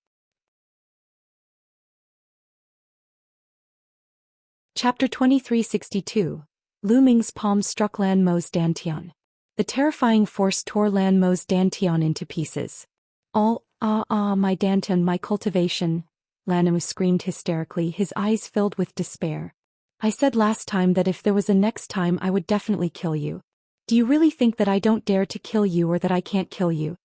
Chapter 2362. Lu Ming's palm struck Lan Mo's dantian. The terrifying force tore Lan Mo's dantian into pieces. My dantian, my cultivation, Lan Mo screamed hysterically, his eyes filled with despair. I said last time that if there was a next time I would definitely kill you. Do you really think that I don't dare to kill you or that I can't kill you?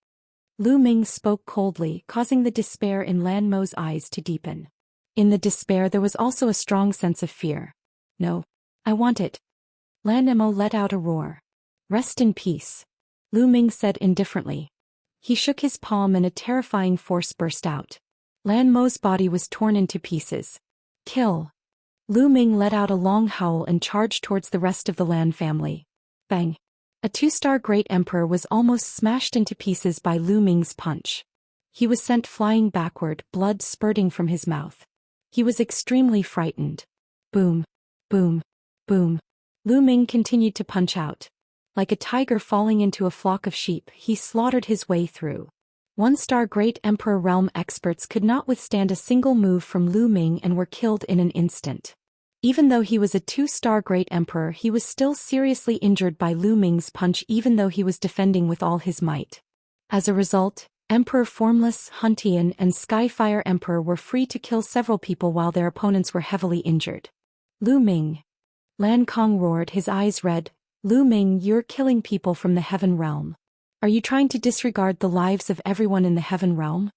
Lu Ming spoke coldly, causing the despair in Lan Mo's eyes to deepen. In the despair there was also a strong sense of fear. No. I want it. Lan Mo let out a roar. Rest in peace. Lu Ming said indifferently. He shook his palm and a terrifying force burst out. Lan Mo's body was torn into pieces. Kill. Lu Ming let out a long howl and charged towards the rest of the Lan family. Bang. A 2-star great emperor was almost smashed into pieces by Lu Ming's punch. He was sent flying backward, blood spurting from his mouth. He was extremely frightened. Boom. Boom. Boom. Lu Ming continued to punch out. Like a tiger falling into a flock of sheep, he slaughtered his way through. One-star Great Emperor realm experts could not withstand a single move from Lu Ming and were killed in an instant. Even though he was a two-star Great Emperor, he was still seriously injured by Lu Ming's punch even though he was defending with all his might. As a result, Emperor Formless, Huntian, and Skyfire Emperor were free to kill several people while their opponents were heavily injured. Lu Ming. Lan Kong roared, his eyes red. Lu Ming, you're killing people from the Heaven Realm. Are you trying to disregard the lives of everyone in the Heaven Realm?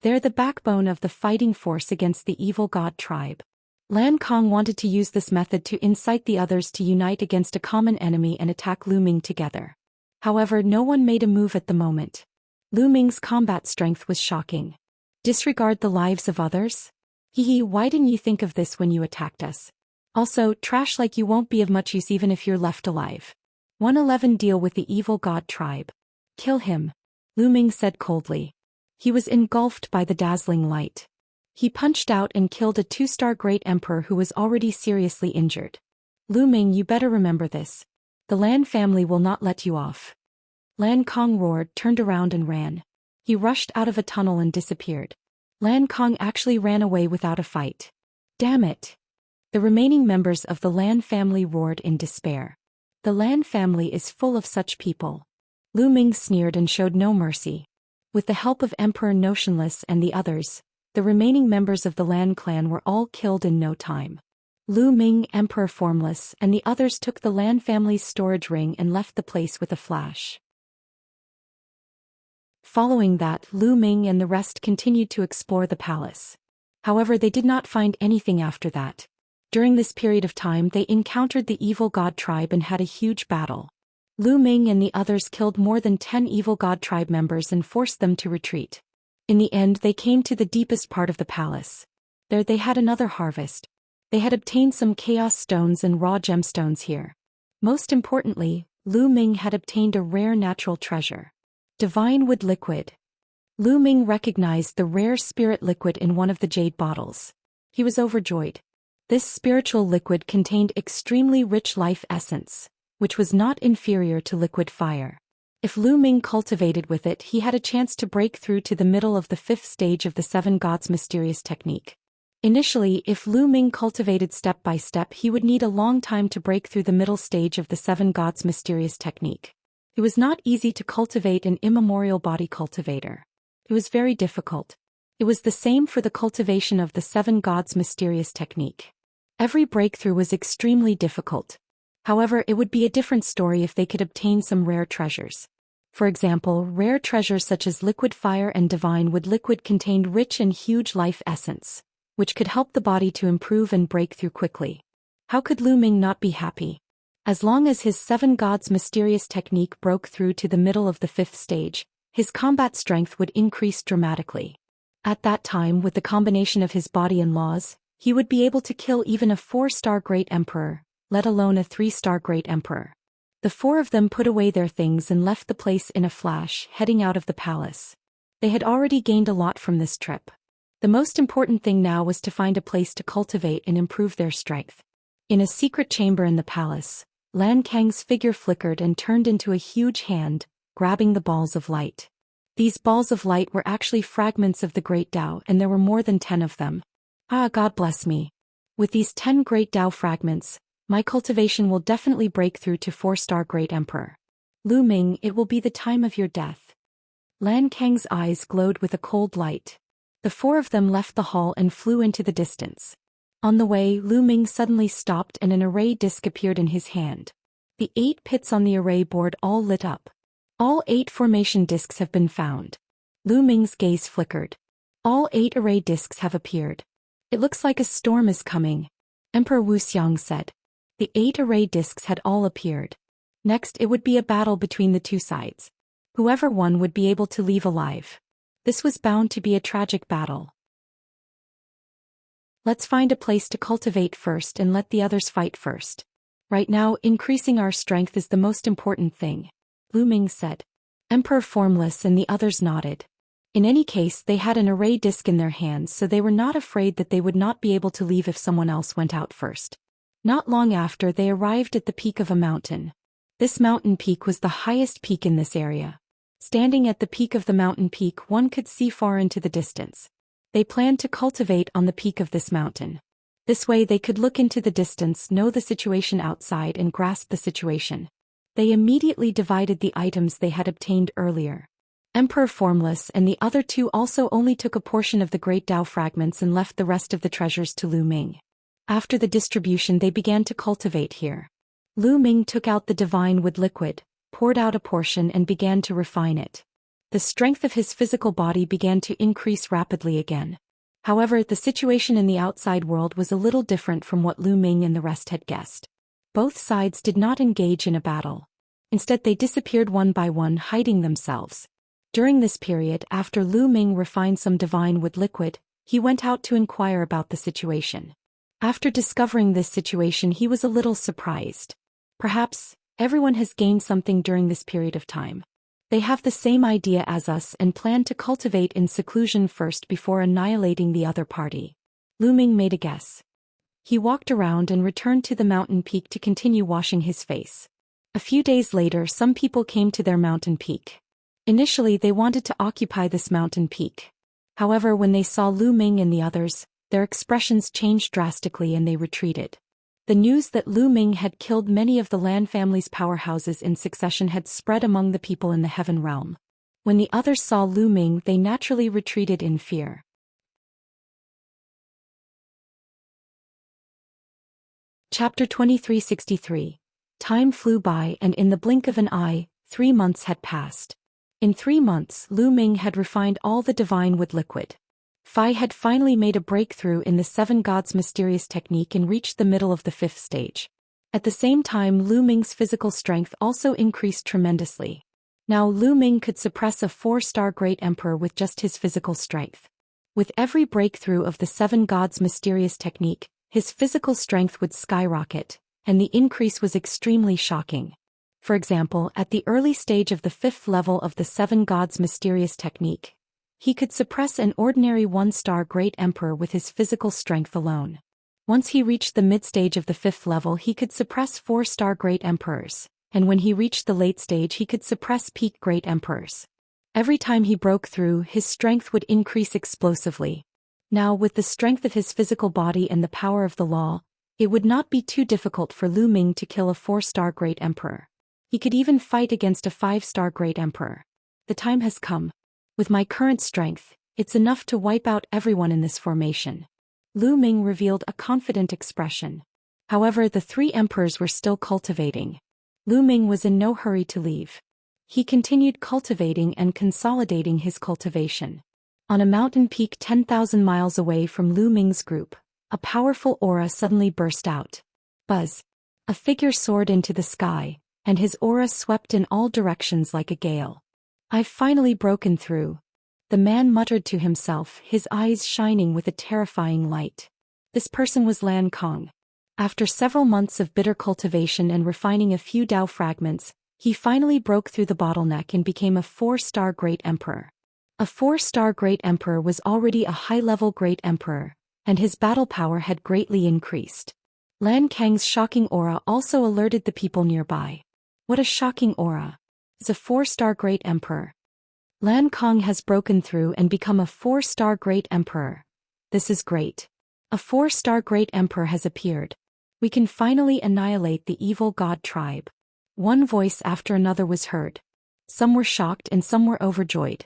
They're the backbone of the fighting force against the evil god tribe. Lan Kong wanted to use this method to incite the others to unite against a common enemy and attack Lu Ming together. However, no one made a move at the moment. Lu Ming's combat strength was shocking. Disregard the lives of others? Hee, why didn't you think of this when you attacked us? Also, trash like you won't be of much use even if you're left alive. 111 Deal with the evil god tribe. Kill him, Lu Ming said coldly. He was engulfed by the dazzling light. He punched out and killed a two-star Great Emperor who was already seriously injured. Lu Ming, you better remember this. The Lan family will not let you off. Lan Kong roared, turned around and ran. He rushed out of a tunnel and disappeared. Lan Kong actually ran away without a fight. Damn it. The remaining members of the Lan family roared in despair. The Lan family is full of such people. Lu Ming sneered and showed no mercy. With the help of Emperor Notionless and the others, the remaining members of the Lan clan were all killed in no time. Lu Ming, Emperor Formless, and the others took the Lan family's storage ring and left the place with a flash. Following that, Lu Ming and the rest continued to explore the palace. However, they did not find anything after that. During this period of time, they encountered the evil god tribe and had a huge battle. Lu Ming and the others killed more than 10 evil god tribe members and forced them to retreat. In the end, they came to the deepest part of the palace. There they had another harvest. They had obtained some chaos stones and raw gemstones here. Most importantly, Lu Ming had obtained a rare natural treasure. Divine Wood Liquid. Lu Ming recognized the rare spirit liquid in one of the jade bottles. He was overjoyed. This spiritual liquid contained extremely rich life essence, which was not inferior to liquid fire. If Lu Ming cultivated with it, he had a chance to break through to the middle of the 5th stage of the 7 Gods Mysterious Technique. Initially, if Lu Ming cultivated step by step, he would need a long time to break through the middle stage of the 7 Gods Mysterious Technique. It was not easy to cultivate an immemorial body cultivator. It was very difficult. It was the same for the cultivation of the 7 Gods Mysterious Technique. Every breakthrough was extremely difficult. However, it would be a different story if they could obtain some rare treasures. For example, rare treasures such as liquid fire and divine wood liquid contained rich and huge life essence, which could help the body to improve and break through quickly. How could Lu Ming not be happy? As long as his 7 Gods Mysterious Technique broke through to the middle of the 5th stage, his combat strength would increase dramatically. At that time, with the combination of his body and laws, he would be able to kill even a 4-star Great Emperor, let alone a 3-star Great Emperor. The 4 of them put away their things and left the place in a flash, heading out of the palace. They had already gained a lot from this trip. The most important thing now was to find a place to cultivate and improve their strength. In a secret chamber in the palace, Lan Kang's figure flickered and turned into a huge hand, grabbing the balls of light. These balls of light were actually fragments of the Great Tao, and there were more than 10 of them. Ah, God bless me. With these 10 Great Tao fragments, my cultivation will definitely break through to 4-star Great Emperor. Lu Ming, it will be the time of your death. Lan Kang's eyes glowed with a cold light. The 4 of them left the hall and flew into the distance. On the way, Lu Ming suddenly stopped and an array disc appeared in his hand. The 8 pits on the array board all lit up. All 8 formation discs have been found. Lu Ming's gaze flickered. All 8 array discs have appeared. It looks like a storm is coming, Emperor Wuxia said. The 8 array discs had all appeared. Next, it would be a battle between the 2 sides. Whoever won would be able to leave alive. This was bound to be a tragic battle. Let's find a place to cultivate first and let the others fight first. Right now, increasing our strength is the most important thing, Lu Ming said. Emperor Formless and the others nodded. In any case, they had an array disc in their hands, so they were not afraid that they would not be able to leave if someone else went out first. Not long after, they arrived at the peak of a mountain. This mountain peak was the highest peak in this area. Standing at the peak of the mountain peak, one could see far into the distance. They planned to cultivate on the peak of this mountain. This way they could look into the distance, know the situation outside, and grasp the situation. They immediately divided the items they had obtained earlier. Emperor Formless and the other two also only took a portion of the great Tao fragments and left the rest of the treasures to Lu Ming. After the distribution they began to cultivate here. Lu Ming took out the divine wood liquid, poured out a portion and began to refine it. The strength of his physical body began to increase rapidly again. However, the situation in the outside world was a little different from what Lu Ming and the rest had guessed. Both sides did not engage in a battle. Instead they disappeared one by one, hiding themselves. During this period, after Lu Ming refined some divine wood liquid, he went out to inquire about the situation. After discovering this situation he was a little surprised. Perhaps, everyone has gained something during this period of time. They have the same idea as us and plan to cultivate in seclusion first before annihilating the other party. Lu Ming made a guess. He walked around and returned to the mountain peak to continue washing his face. A few days later some people came to their mountain peak. Initially they wanted to occupy this mountain peak. However, when they saw Lu Ming and the others, their expressions changed drastically and they retreated. The news that Lu Ming had killed many of the Lan family's powerhouses in succession had spread among the people in the heaven realm. When the others saw Lu Ming they naturally retreated in fear. Chapter 2363. Time flew by and in the blink of an eye, 3 months had passed. In 3 months, Lu Ming had refined all the divine wood liquid. Phi had finally made a breakthrough in the 7 gods' mysterious technique and reached the middle of the 5th stage. At the same time, Lu Ming's physical strength also increased tremendously. Now Lu Ming could suppress a 4-star great emperor with just his physical strength. With every breakthrough of the 7 gods' mysterious technique, his physical strength would skyrocket, and the increase was extremely shocking. For example, at the early stage of the 5th level of the 7 gods' mysterious technique, he could suppress an ordinary 1-star great emperor with his physical strength alone. Once he reached the mid-stage of the 5th level he could suppress 4-star great emperors, and when he reached the late stage he could suppress peak great emperors. Every time he broke through, his strength would increase explosively. Now, with the strength of his physical body and the power of the law, it would not be too difficult for Lu Ming to kill a 4-star great emperor. He could even fight against a 5-star great emperor. The time has come. With my current strength, it's enough to wipe out everyone in this formation. Lu Ming revealed a confident expression. However, the 3 emperors were still cultivating. Lu Ming was in no hurry to leave. He continued cultivating and consolidating his cultivation. On a mountain peak 10,000 miles away from Lu Ming's group, a powerful aura suddenly burst out. Buzz! A figure soared into the sky, and his aura swept in all directions like a gale. I've finally broken through. The man muttered to himself, his eyes shining with a terrifying light. This person was Lan Kong. After several months of bitter cultivation and refining a few Tao fragments, he finally broke through the bottleneck and became a 4-star great emperor. A 4-star great emperor was already a high-level great emperor, and his battle power had greatly increased. Lan Kang's shocking aura also alerted the people nearby. What a shocking aura! It's a 4-star great emperor. Lan Kong has broken through and become a 4-star great emperor. This is great. A 4-star great emperor has appeared. We can finally annihilate the evil god tribe. One voice after another was heard. Some were shocked and some were overjoyed.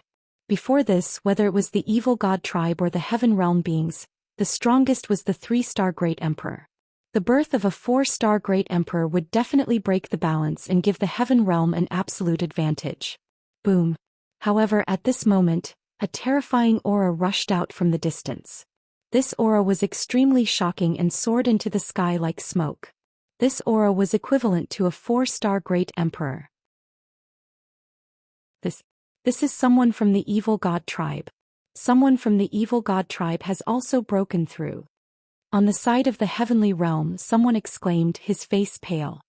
Before this, whether it was the evil god tribe or the heaven realm beings, the strongest was the 3-star great emperor. The birth of a 4-star great emperor would definitely break the balance and give the heaven realm an absolute advantage. Boom. However, at this moment, a terrifying aura rushed out from the distance. This aura was extremely shocking and soared into the sky like smoke. This aura was equivalent to a 4-star great emperor. This is someone from the evil god tribe. Someone from the evil god tribe has also broken through. On the side of the heavenly realm someone exclaimed, his face pale.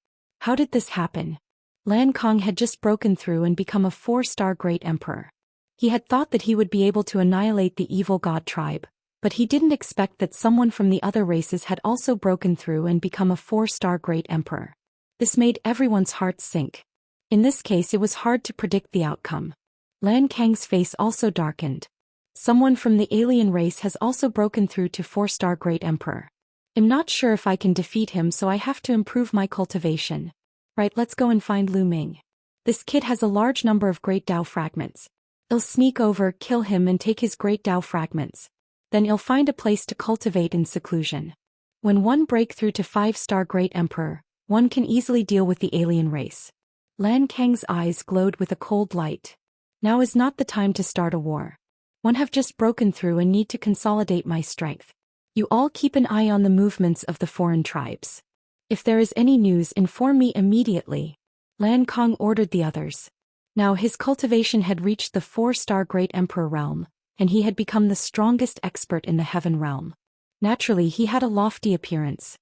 How did this happen? Lan Kong had just broken through and become a 4-star great emperor. He had thought that he would be able to annihilate the evil god tribe, but he didn't expect that someone from the other races had also broken through and become a 4-star great emperor. This made everyone's hearts sink. In this case it was hard to predict the outcome. Lan Kang's face also darkened. Someone from the alien race has also broken through to 4-star Great Emperor. I'm not sure if I can defeat him, so I have to improve my cultivation. Right, let's go and find Lu Ming. This kid has a large number of Great Dao fragments. I'll sneak over, kill him and take his Great Dao fragments. Then I'll find a place to cultivate in seclusion. When one break through to 5-star Great Emperor, one can easily deal with the alien race. Lan Kang's eyes glowed with a cold light. Now is not the time to start a war. One have just broken through and need to consolidate my strength. You all keep an eye on the movements of the foreign tribes. If there is any news, inform me immediately. Lan Kang ordered the others. Now his cultivation had reached the 4-star Great Emperor realm, and he had become the strongest expert in the Heaven realm. Naturally, he had a lofty appearance.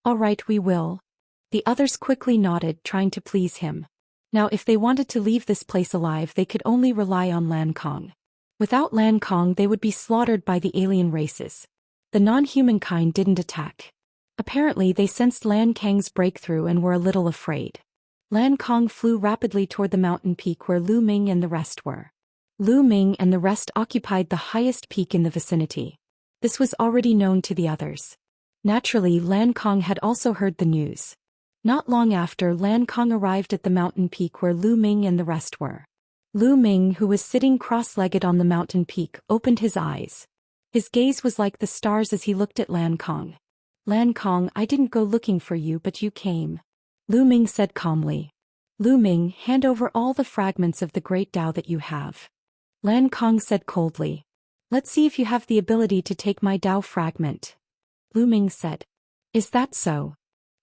All right, we will. The others quickly nodded, trying to please him. Now if they wanted to leave this place alive, they could only rely on Lan Kang. Without Lan Kang, they would be slaughtered by the alien races. The non-human kind didn't attack. Apparently they sensed Lan Kang's breakthrough and were a little afraid. Lan Kang flew rapidly toward the mountain peak where Lu Ming and the rest were. Lu Ming and the rest occupied the highest peak in the vicinity. This was already known to the others. Naturally, Lan Kang had also heard the news. Not long after, Lan Kang arrived at the mountain peak where Lu Ming and the rest were. Lu Ming, who was sitting cross-legged on the mountain peak, opened his eyes. His gaze was like the stars as he looked at Lan Kang. Lan Kang, I didn't go looking for you, but you came. Lu Ming said calmly. Lu Ming, hand over all the fragments of the Great Dao that you have. Lan Kang said coldly. Let's see if you have the ability to take my Dao fragment. Lu Ming said. Is that so?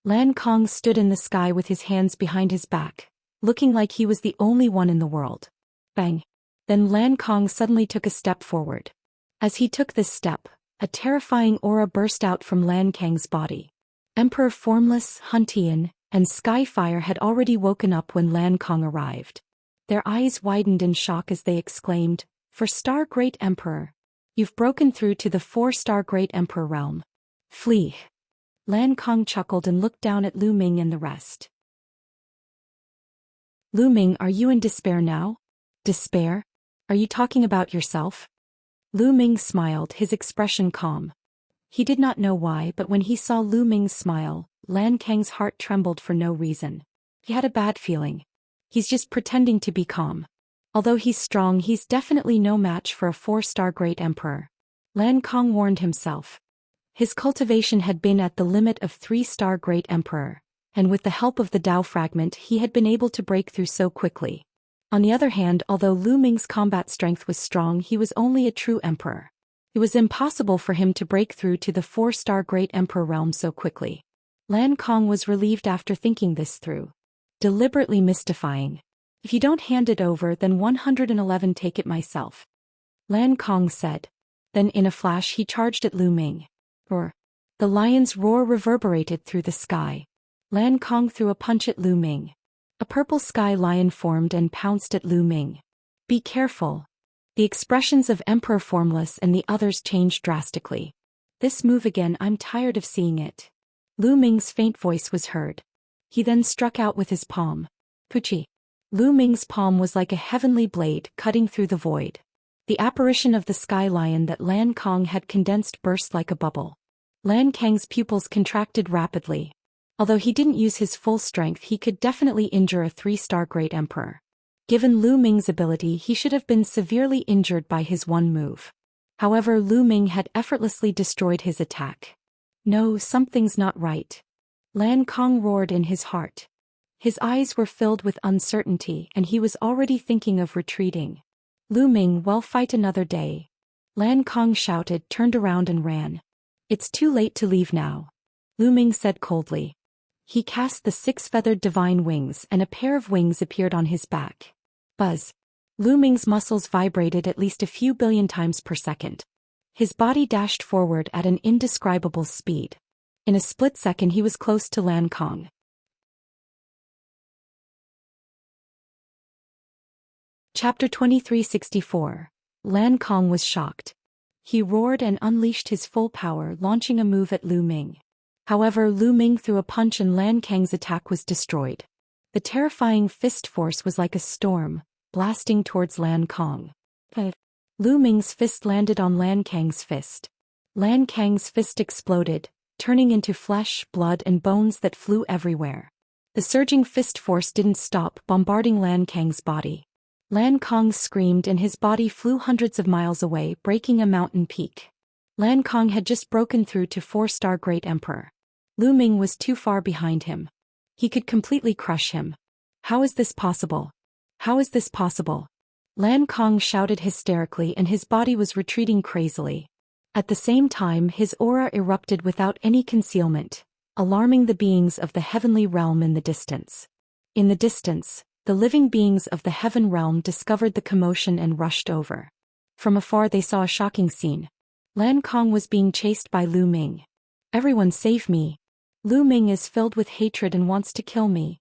Lan Kang stood in the sky with his hands behind his back, looking like he was the only one in the world. Bang! Then Lan Kang suddenly took a step forward. As he took this step, a terrifying aura burst out from Lan Kang's body. Emperor Formless, Huntian, and Skyfire had already woken up when Lan Kang arrived. Their eyes widened in shock as they exclaimed, "For Star Great Emperor! You've broken through to the 4-star Great Emperor realm. Flee!" Lan Kang chuckled and looked down at Lu Ming and the rest. Lu Ming, are you in despair now? Despair? Are you talking about yourself? Lu Ming smiled, his expression calm. He did not know why, but when he saw Lu Ming's smile, Lan Kang's heart trembled for no reason. He had a bad feeling. He's just pretending to be calm. Although he's strong, he's definitely no match for a 4-star Great Emperor. Lan Kang warned himself. His cultivation had been at the limit of 3-star Great Emperor, and with the help of the Dao fragment he had been able to break through so quickly. On the other hand, although Lu Ming's combat strength was strong, he was only a true emperor. It was impossible for him to break through to the 4-star Great Emperor realm so quickly. Lan Kang was relieved after thinking this through. Deliberately mystifying. If you don't hand it over, then 111 take it myself. Lan Kang said. Then in a flash he charged at Lu Ming. Roar. The lion's roar reverberated through the sky. Lan Kang threw a punch at Lu Ming. A purple sky lion formed and pounced at Lu Ming. Be careful. The expressions of Emperor Formless and the others changed drastically. This move again, I'm tired of seeing it. Lu Ming's faint voice was heard. He then struck out with his palm. Puchi. Lu Ming's palm was like a heavenly blade cutting through the void. The apparition of the sky lion that Lan Kang had condensed burst like a bubble. Lan Kang's pupils contracted rapidly. Although he didn't use his full strength, he could definitely injure a 3-star Great Emperor. Given Lu Ming's ability, he should have been severely injured by his one move. However, Lu Ming had effortlessly destroyed his attack. No, something's not right. Lan Kang roared in his heart. His eyes were filled with uncertainty and he was already thinking of retreating. Lu Ming, well, fight another day. Lan Kang shouted, turned around and ran. It's too late to leave now. Lu Ming said coldly. He cast the 6-feathered divine wings and a pair of wings appeared on his back. Buzz. Lu Ming's muscles vibrated at least a few billion times per second. His body dashed forward at an indescribable speed. In a split second he was close to Lan Kang. Chapter 2364. Lan Kang was shocked. He roared and unleashed his full power, launching a move at Lu Ming. However, Lu Ming threw a punch and Lan Kang's attack was destroyed. The terrifying fist force was like a storm, blasting towards Lan Kang. Lu Ming's fist landed on Lan Kang's fist. Lan Kang's fist exploded, turning into flesh, blood and bones that flew everywhere. The surging fist force didn't stop bombarding Lan Kang's body. Lan Kang screamed and his body flew hundreds of miles away, breaking a mountain peak. Lan Kang had just broken through to 4-star Great Emperor. Lu Ming was too far behind him. He could completely crush him. How is this possible? How is this possible? Lan Kang shouted hysterically and his body was retreating crazily. At the same time, his aura erupted without any concealment, alarming the beings of the heavenly realm in the distance. In the distance, the living beings of the heaven realm discovered the commotion and rushed over. From afar they saw a shocking scene. Lan Kang was being chased by Lu Ming. "Everyone save me! Lu Ming is filled with hatred and wants to kill me!"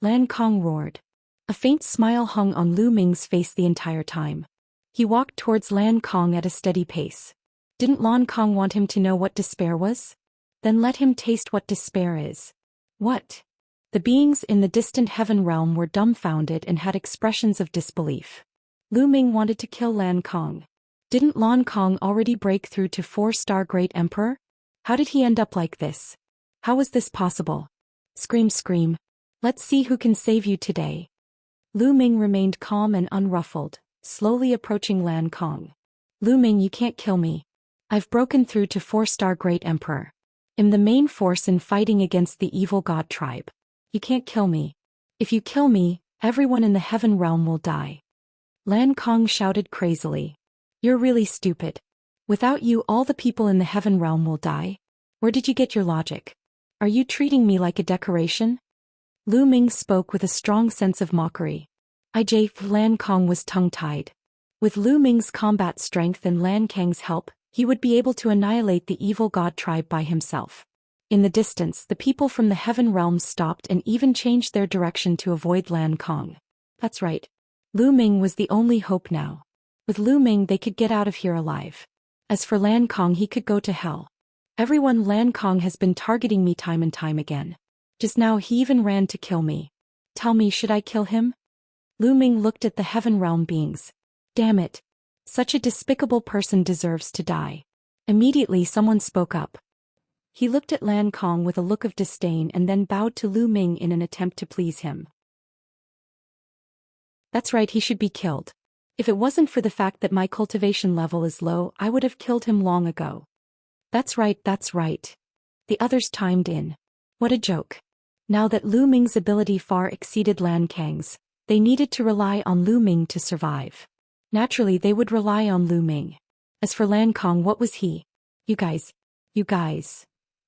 Lan Kang roared. A faint smile hung on Lu Ming's face the entire time. He walked towards Lan Kang at a steady pace. Didn't Lan Kang want him to know what despair was? Then let him taste what despair is. What? The beings in the distant heaven realm were dumbfounded and had expressions of disbelief. Lu Ming wanted to kill Lan Kang. Didn't Lan Kang already break through to 4-star Great Emperor? How did he end up like this? How was this possible? Scream, scream. Let's see who can save you today. Lu Ming remained calm and unruffled, slowly approaching Lan Kang. "Lu Ming, you can't kill me. I've broken through to 4-star Great Emperor. I'm the main force in fighting against the evil god tribe. You can't kill me. If you kill me, everyone in the heaven realm will die." Lan Kang shouted crazily. "You're really stupid. Without you all the people in the heaven realm will die. Where did you get your logic? Are you treating me like a decoration?" Lu Ming spoke with a strong sense of mockery. Lan Kang was tongue-tied. With Lu Ming's combat strength and Lan Kang's help, he would be able to annihilate the evil god tribe by himself. In the distance, the people from the heaven realms stopped and even changed their direction to avoid Lan Kang. That's right. Lu Ming was the only hope now. With Lu Ming they could get out of here alive. As for Lan Kang, he could go to hell. Everyone, Lan Kang has been targeting me time and time again. Just now he even ran to kill me. Tell me, should I kill him? Lu Ming looked at the heaven realm beings. Damn it. Such a despicable person deserves to die. Immediately someone spoke up. He looked at Lan Kang with a look of disdain and then bowed to Lu Ming in an attempt to please him. That's right, he should be killed. If it wasn't for the fact that my cultivation level is low, I would have killed him long ago. That's right, that's right. The others chimed in. What a joke. Now that Lu Ming's ability far exceeded Lan Kang's, they needed to rely on Lu Ming to survive. Naturally, they would rely on Lu Ming. As for Lan Kang, what was he? You guys.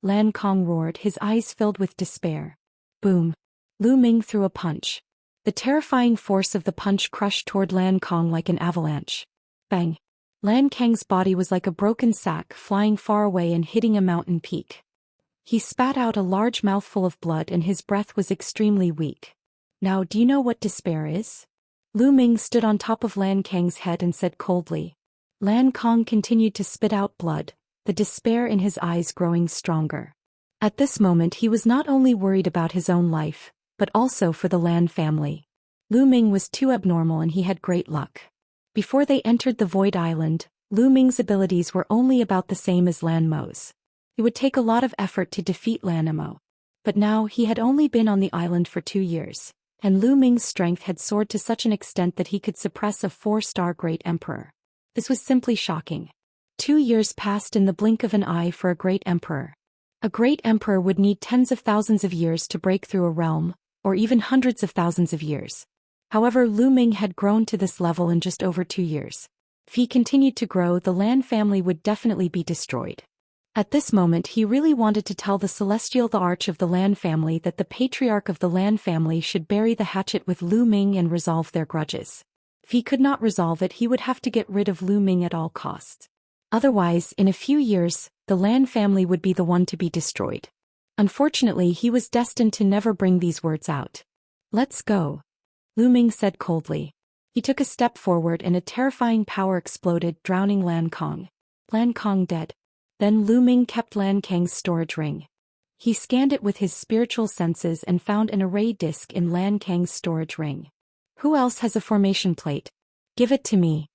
Lan Kang roared, his eyes filled with despair. Boom. Lu Ming threw a punch. The terrifying force of the punch crushed toward Lan Kang like an avalanche. Bang. Lan Kang's body was like a broken sack flying far away and hitting a mountain peak. He spat out a large mouthful of blood and his breath was extremely weak. Now, do you know what despair is? Lu Ming stood on top of Lan Kang's head and said coldly. Lan Kang continued to spit out blood, the despair in his eyes growing stronger. At this moment he was not only worried about his own life, but also for the Lan family. Lu Ming was too abnormal and he had great luck. Before they entered the Void Island, Lu Ming's abilities were only about the same as Lan Mo's. It would take a lot of effort to defeat Lan Mo. But now he had only been on the island for 2 years, and Lu Ming's strength had soared to such an extent that he could suppress a 4-star Great Emperor. This was simply shocking. 2 years passed in the blink of an eye for a Great Emperor. A Great Emperor would need tens of thousands of years to break through a realm, or even hundreds of thousands of years. However, Lu Ming had grown to this level in just over 2 years. If he continued to grow, the Lan family would definitely be destroyed. At this moment he really wanted to tell the Celestial, the Arch of the Lan family, that the Patriarch of the Lan family should bury the hatchet with Lu Ming and resolve their grudges. If he could not resolve it, he would have to get rid of Lu Ming at all costs. Otherwise, in a few years, the Lan family would be the one to be destroyed. Unfortunately, he was destined to never bring these words out. Let's go. Lu Ming said coldly. He took a step forward and a terrifying power exploded, drowning Lan Kang. Lan Kang dead. Then Lu Ming kept Lan Kang's storage ring. He scanned it with his spiritual senses and found an array disk in Lan Kang's storage ring. Who else has a formation plate? Give it to me.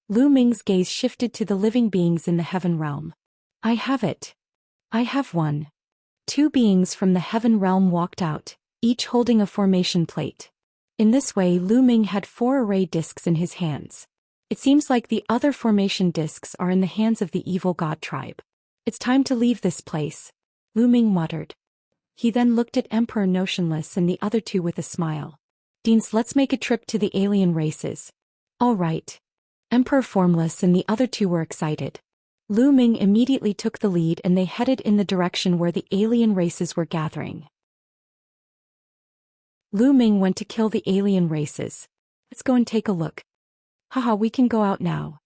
Lu Ming's gaze shifted to the living beings in the heaven realm. I have it. I have one. Two beings from the heaven realm walked out, each holding a formation plate. In this way, Lu Ming had 4 array discs in his hands. It seems like the other formation discs are in the hands of the evil god tribe. It's time to leave this place, Lu Ming muttered. He then looked at Emperor Notionless and the other two with a smile. Deans, let's make a trip to the alien races. All right. Emperor Formless and the other two were excited. Lu Ming immediately took the lead and they headed in the direction where the alien races were gathering. Lu Ming went to kill the alien races. Let's go and take a look. Haha, we can go out now.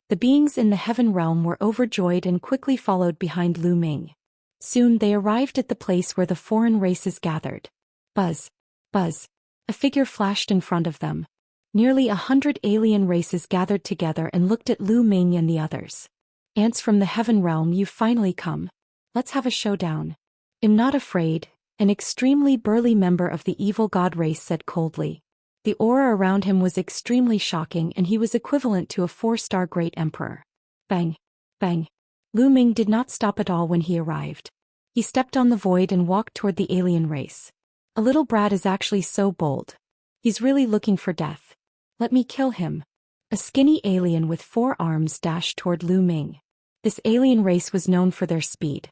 The beings in the heaven realm were overjoyed and quickly followed behind Lu Ming. Soon they arrived at the place where the foreign races gathered. Buzz. Buzz. A figure flashed in front of them. Nearly 100 alien races gathered together and looked at Lu Ming and the others. Ants from the heaven realm, you've finally come. Let's have a showdown. I'm not afraid, an extremely burly member of the evil god race said coldly. The aura around him was extremely shocking and he was equivalent to a 4-star great emperor. Bang. Bang. Lu Ming did not stop at all when he arrived. He stepped on the void and walked toward the alien race. A little brat is actually so bold. He's really looking for death. Let me kill him. A skinny alien with 4 arms dashed toward Lu Ming. This alien race was known for their speed.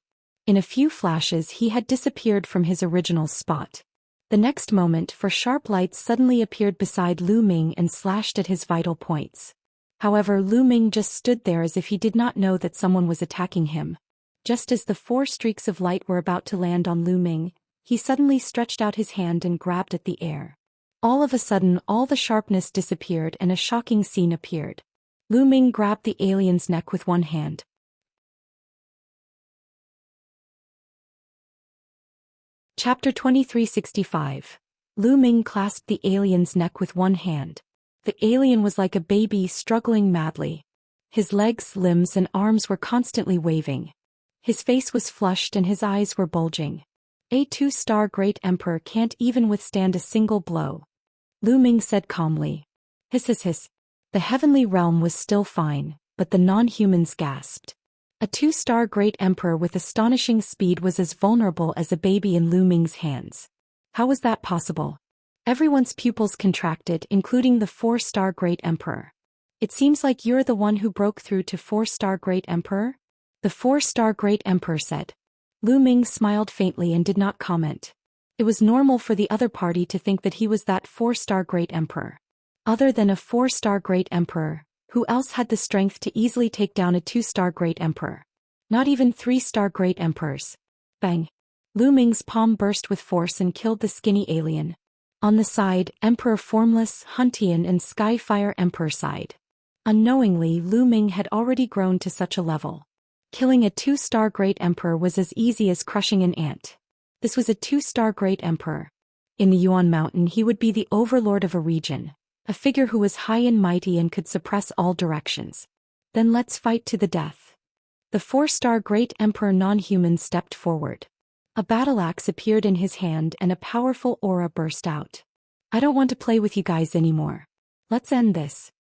In a few flashes he had disappeared from his original spot. The next moment, 4 sharp lights suddenly appeared beside Lu Ming and slashed at his vital points. However, Lu Ming just stood there as if he did not know that someone was attacking him. Just as the 4 streaks of light were about to land on Lu Ming, he suddenly stretched out his hand and grabbed at the air. All of a sudden, all the sharpness disappeared and a shocking scene appeared. Lu Ming grabbed the alien's neck with one hand. Chapter 2365. Lu Ming clasped the alien's neck with one hand. The alien was like a baby struggling madly. His legs, limbs, and arms were constantly waving. His face was flushed and his eyes were bulging. A 2-star great emperor can't even withstand a single blow. Lu Ming said calmly. Hiss hiss hiss. The heavenly realm was still fine, but the non-humans gasped. A 2-star great emperor with astonishing speed was as vulnerable as a baby in Lu Ming's hands. How was that possible? Everyone's pupils contracted, including the 4-star great emperor. It seems like you're the one who broke through to 4-star great emperor? The 4-star great emperor said. Lu Ming smiled faintly and did not comment. It was normal for the other party to think that he was that 4-star great emperor. Other than a 4-star great emperor, who else had the strength to easily take down a 2-star great emperor? Not even 3-star great emperors. Bang. Lu Ming's palm burst with force and killed the skinny alien. On the side, Emperor Formless, Huntian and Skyfire Emperor sighed. Unknowingly, Lu Ming had already grown to such a level. Killing a 2-star great emperor was as easy as crushing an ant. This was a 2-star great emperor. In the Yuan Mountain he would be the overlord of a region, a figure who was high and mighty and could suppress all directions. Then let's fight to the death. The 4-star great emperor non-human stepped forward. A battle axe appeared in his hand and a powerful aura burst out. I don't want to play with you guys anymore. Let's end this.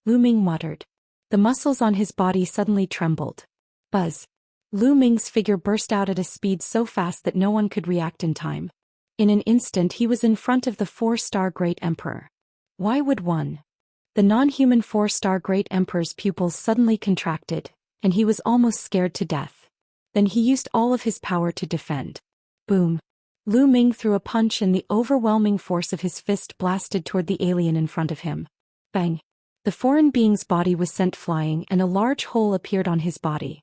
Lu Ming muttered. The muscles on his body suddenly trembled. Buzz. Lu Ming's figure burst out at a speed so fast that no one could react in time. In an instant he was in front of the 4-star great emperor. Why would one? The non-human 4-star great emperor's pupils suddenly contracted, and he was almost scared to death. Then he used all of his power to defend. Boom. Lu Ming threw a punch and the overwhelming force of his fist blasted toward the alien in front of him. Bang. The foreign being's body was sent flying and a large hole appeared on his body.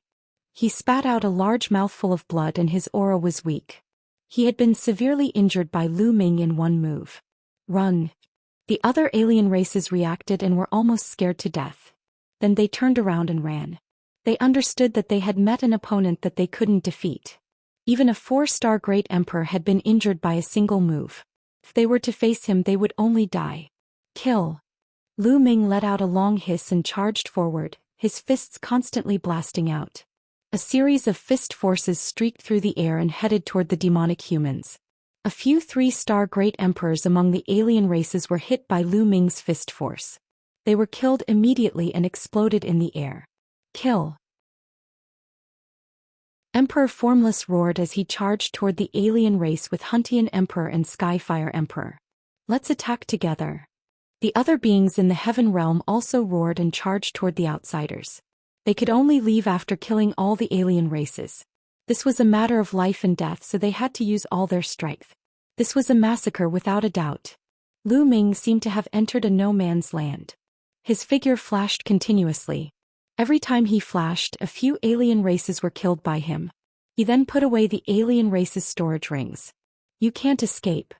He spat out a large mouthful of blood and his aura was weak. He had been severely injured by Lu Ming in one move. Run. The other alien races reacted and were almost scared to death. Then they turned around and ran. They understood that they had met an opponent that they couldn't defeat. Even a 4-star great emperor had been injured by a single move. If they were to face him they would only die. Kill. Lu Ming let out a long hiss and charged forward, his fists constantly blasting out. A series of fist forces streaked through the air and headed toward the demonic humans. A few 3-star great emperors among the alien races were hit by Lu Ming's fist force. They were killed immediately and exploded in the air. Kill! Emperor Formless roared as he charged toward the alien race with Huntian Emperor and Skyfire Emperor. Let's attack together. The other beings in the heaven realm also roared and charged toward the outsiders. They could only leave after killing all the alien races. This was a matter of life and death, so they had to use all their strength. This was a massacre without a doubt. Lu Ming seemed to have entered a no-man's land. His figure flashed continuously. Every time he flashed, a few alien races were killed by him. He then put away the alien race's storage rings. You can't escape.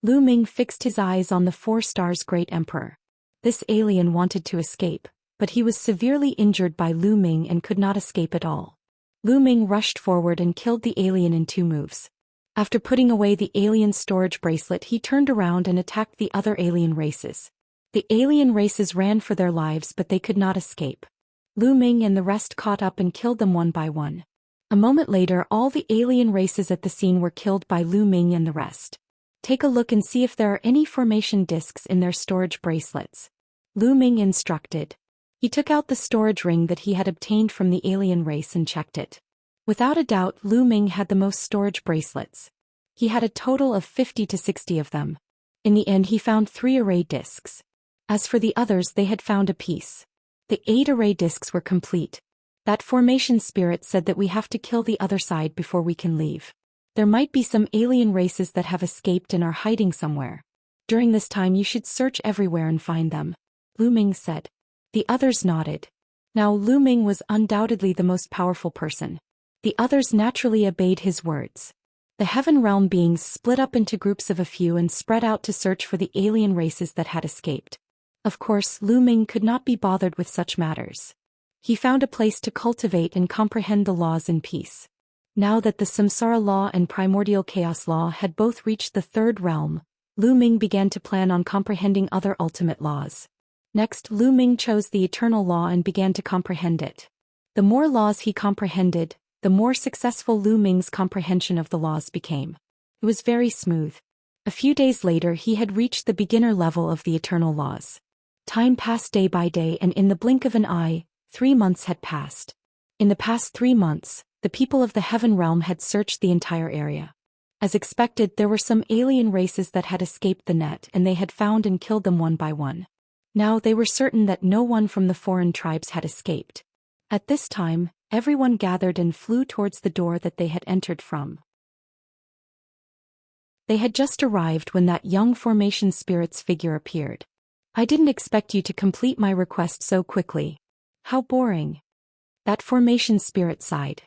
Lu Ming fixed his eyes on the 4 stars Great Emperor. This alien wanted to escape, but he was severely injured by Lu Ming and could not escape at all. Lu Ming rushed forward and killed the alien in 2 moves. After putting away the alien storage bracelet, he turned around and attacked the other alien races. The alien races ran for their lives, but they could not escape. Lu Ming and the rest caught up and killed them one by one. A moment later, all the alien races at the scene were killed by Lu Ming and the rest. Take a look and see if there are any formation discs in their storage bracelets. Lu Ming instructed. He took out the storage ring that he had obtained from the alien race and checked it. Without a doubt, Lu Ming had the most storage bracelets. He had a total of 50 to 60 of them. In the end, he found 3 array discs. As for the others, they had found a piece. The 8 array discs were complete. That formation spirit said that we have to kill the other side before we can leave. There might be some alien races that have escaped and are hiding somewhere. During this time you should search everywhere and find them, Lu Ming said. The others nodded. Now Lu Ming was undoubtedly the most powerful person. The others naturally obeyed his words. The heaven realm beings split up into groups of a few and spread out to search for the alien races that had escaped. Of course, Lu Ming could not be bothered with such matters. He found a place to cultivate and comprehend the laws in peace. Now that the Samsara law and primordial chaos law had both reached the 3rd realm, Lu Ming began to plan on comprehending other ultimate laws. Next, Lu Ming chose the eternal law and began to comprehend it. The more laws he comprehended, the more successful Lu Ming's comprehension of the laws became. It was very smooth. A few days later, he had reached the beginner level of the eternal laws. Time passed day by day, and in the blink of an eye, 3 months had passed. In the past 3 months, the people of the heaven realm had searched the entire area. As expected, there were some alien races that had escaped the net, and they had found and killed them one by one. Now they were certain that no one from the foreign tribes had escaped. At this time, everyone gathered and flew towards the door that they had entered from. They had just arrived when that young formation spirit's figure appeared. I didn't expect you to complete my request so quickly. How boring. That formation spirit sighed.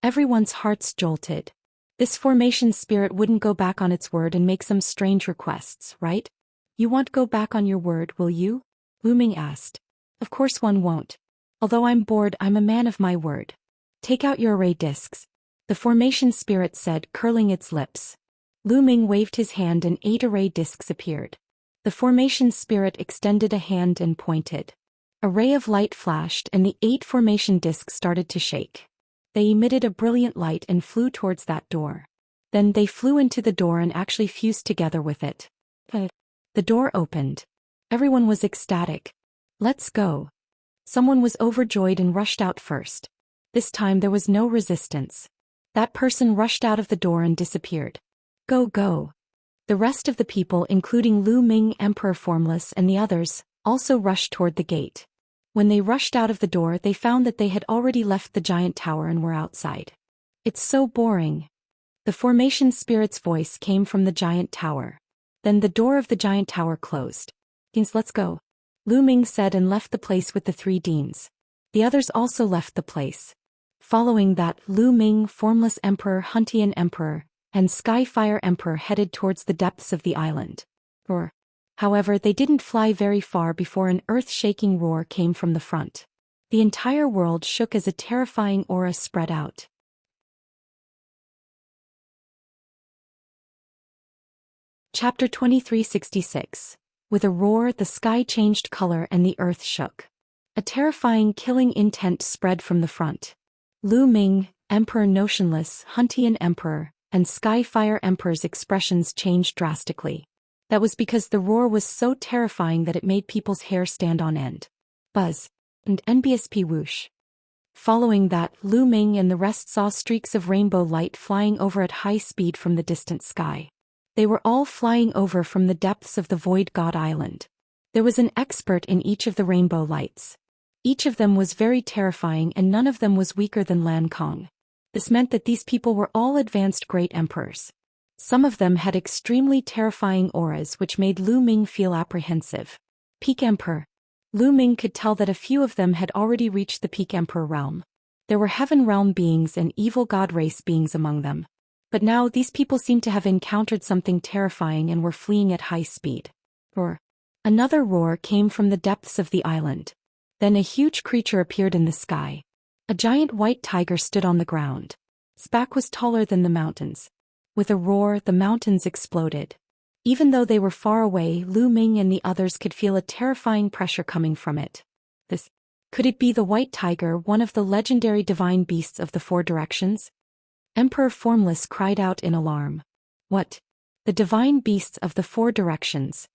Everyone's hearts jolted. This formation spirit wouldn't go back on its word and make some strange requests, right? You won't go back on your word, will you? Lu Ming asked. Of course one won't. Although I'm bored, I'm a man of my word. Take out your array discs. The formation spirit said, curling its lips. Lu Ming waved his hand and 8 array discs appeared. The formation spirit extended a hand and pointed. A ray of light flashed and the 8 formation discs started to shake. They emitted a brilliant light and flew towards that door. Then they flew into the door and actually fused together with it. The door opened. Everyone was ecstatic. Let's go. Someone was overjoyed and rushed out first. This time there was no resistance. That person rushed out of the door and disappeared. Go, go. The rest of the people, including Lu Ming, Emperor Formless, and the others, also rushed toward the gate. When they rushed out of the door, they found that they had already left the giant tower and were outside. It's so boring. The formation spirit's voice came from the giant tower. Then the door of the giant tower closed. Deans, let's go. Lu Ming said and left the place with the 3 deans. The others also left the place. Following that, Lu Ming, Formless Emperor, Huntian Emperor, and Skyfire Emperor headed towards the depths of the island. However, they didn't fly very far before an earth-shaking roar came from the front. The entire world shook as a terrifying aura spread out. Chapter 2366. With a roar, the sky changed color and the earth shook. A terrifying killing intent spread from the front. Lu Ming, Emperor Notionless, Huntian Emperor, and Skyfire Emperor's expressions changed drastically. That was because the roar was so terrifying that it made people's hair stand on end. Buzz. And NBSP whoosh. Following that, Lu Ming and the rest saw streaks of rainbow light flying over at high speed from the distant sky. They were all flying over from the depths of the Void God Island. There was an expert in each of the rainbow lights. Each of them was very terrifying and none of them was weaker than Lan Kong. This meant that these people were all advanced great emperors. Some of them had extremely terrifying auras which made Lu Ming feel apprehensive. Peak Emperor. Lu Ming could tell that a few of them had already reached the Peak Emperor realm. There were Heaven Realm beings and Evil God race beings among them. But now these people seemed to have encountered something terrifying and were fleeing at high speed. Roar. Another roar came from the depths of the island. Then a huge creature appeared in the sky. A giant white tiger stood on the ground. Its back was taller than the mountains. With a roar, the mountains exploded. Even though they were far away, Lu Ming and the others could feel a terrifying pressure coming from it. Could it be the white tiger, one of the legendary divine beasts of the Four Directions? Emperor Formless cried out in alarm. What? The divine beasts of the Four Directions.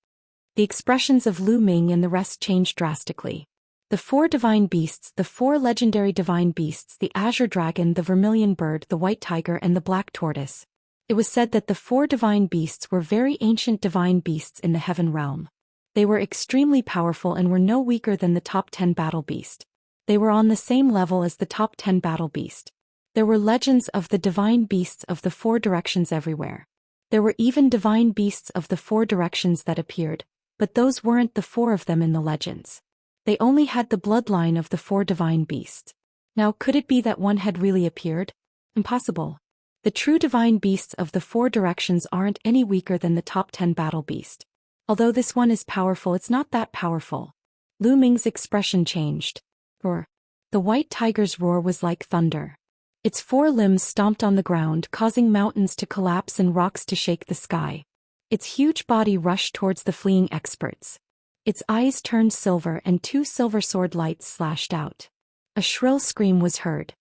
The expressions of Lu Ming and the rest changed drastically. The four divine beasts, the four legendary divine beasts, the azure dragon, the vermilion bird, the white tiger, and the black tortoise. It was said that the four divine beasts were very ancient divine beasts in the heaven realm. They were extremely powerful and were no weaker than the top 10 battle beast. They were on the same level as the top 10 battle beast. There were legends of the divine beasts of the Four Directions everywhere. There were even divine beasts of the Four Directions that appeared, but those weren't the four of them in the legends. They only had the bloodline of the four divine beasts. Now could it be that one had really appeared? Impossible. The true divine beasts of the Four Directions aren't any weaker than the top 10 battle beast. Although this one is powerful, it's not that powerful. Lu Ming's expression changed. Roar. The white tiger's roar was like thunder. Its four limbs stomped on the ground, causing mountains to collapse and rocks to shake the sky. Its huge body rushed towards the fleeing experts. Its eyes turned silver and two silver sword lights slashed out. A shrill scream was heard.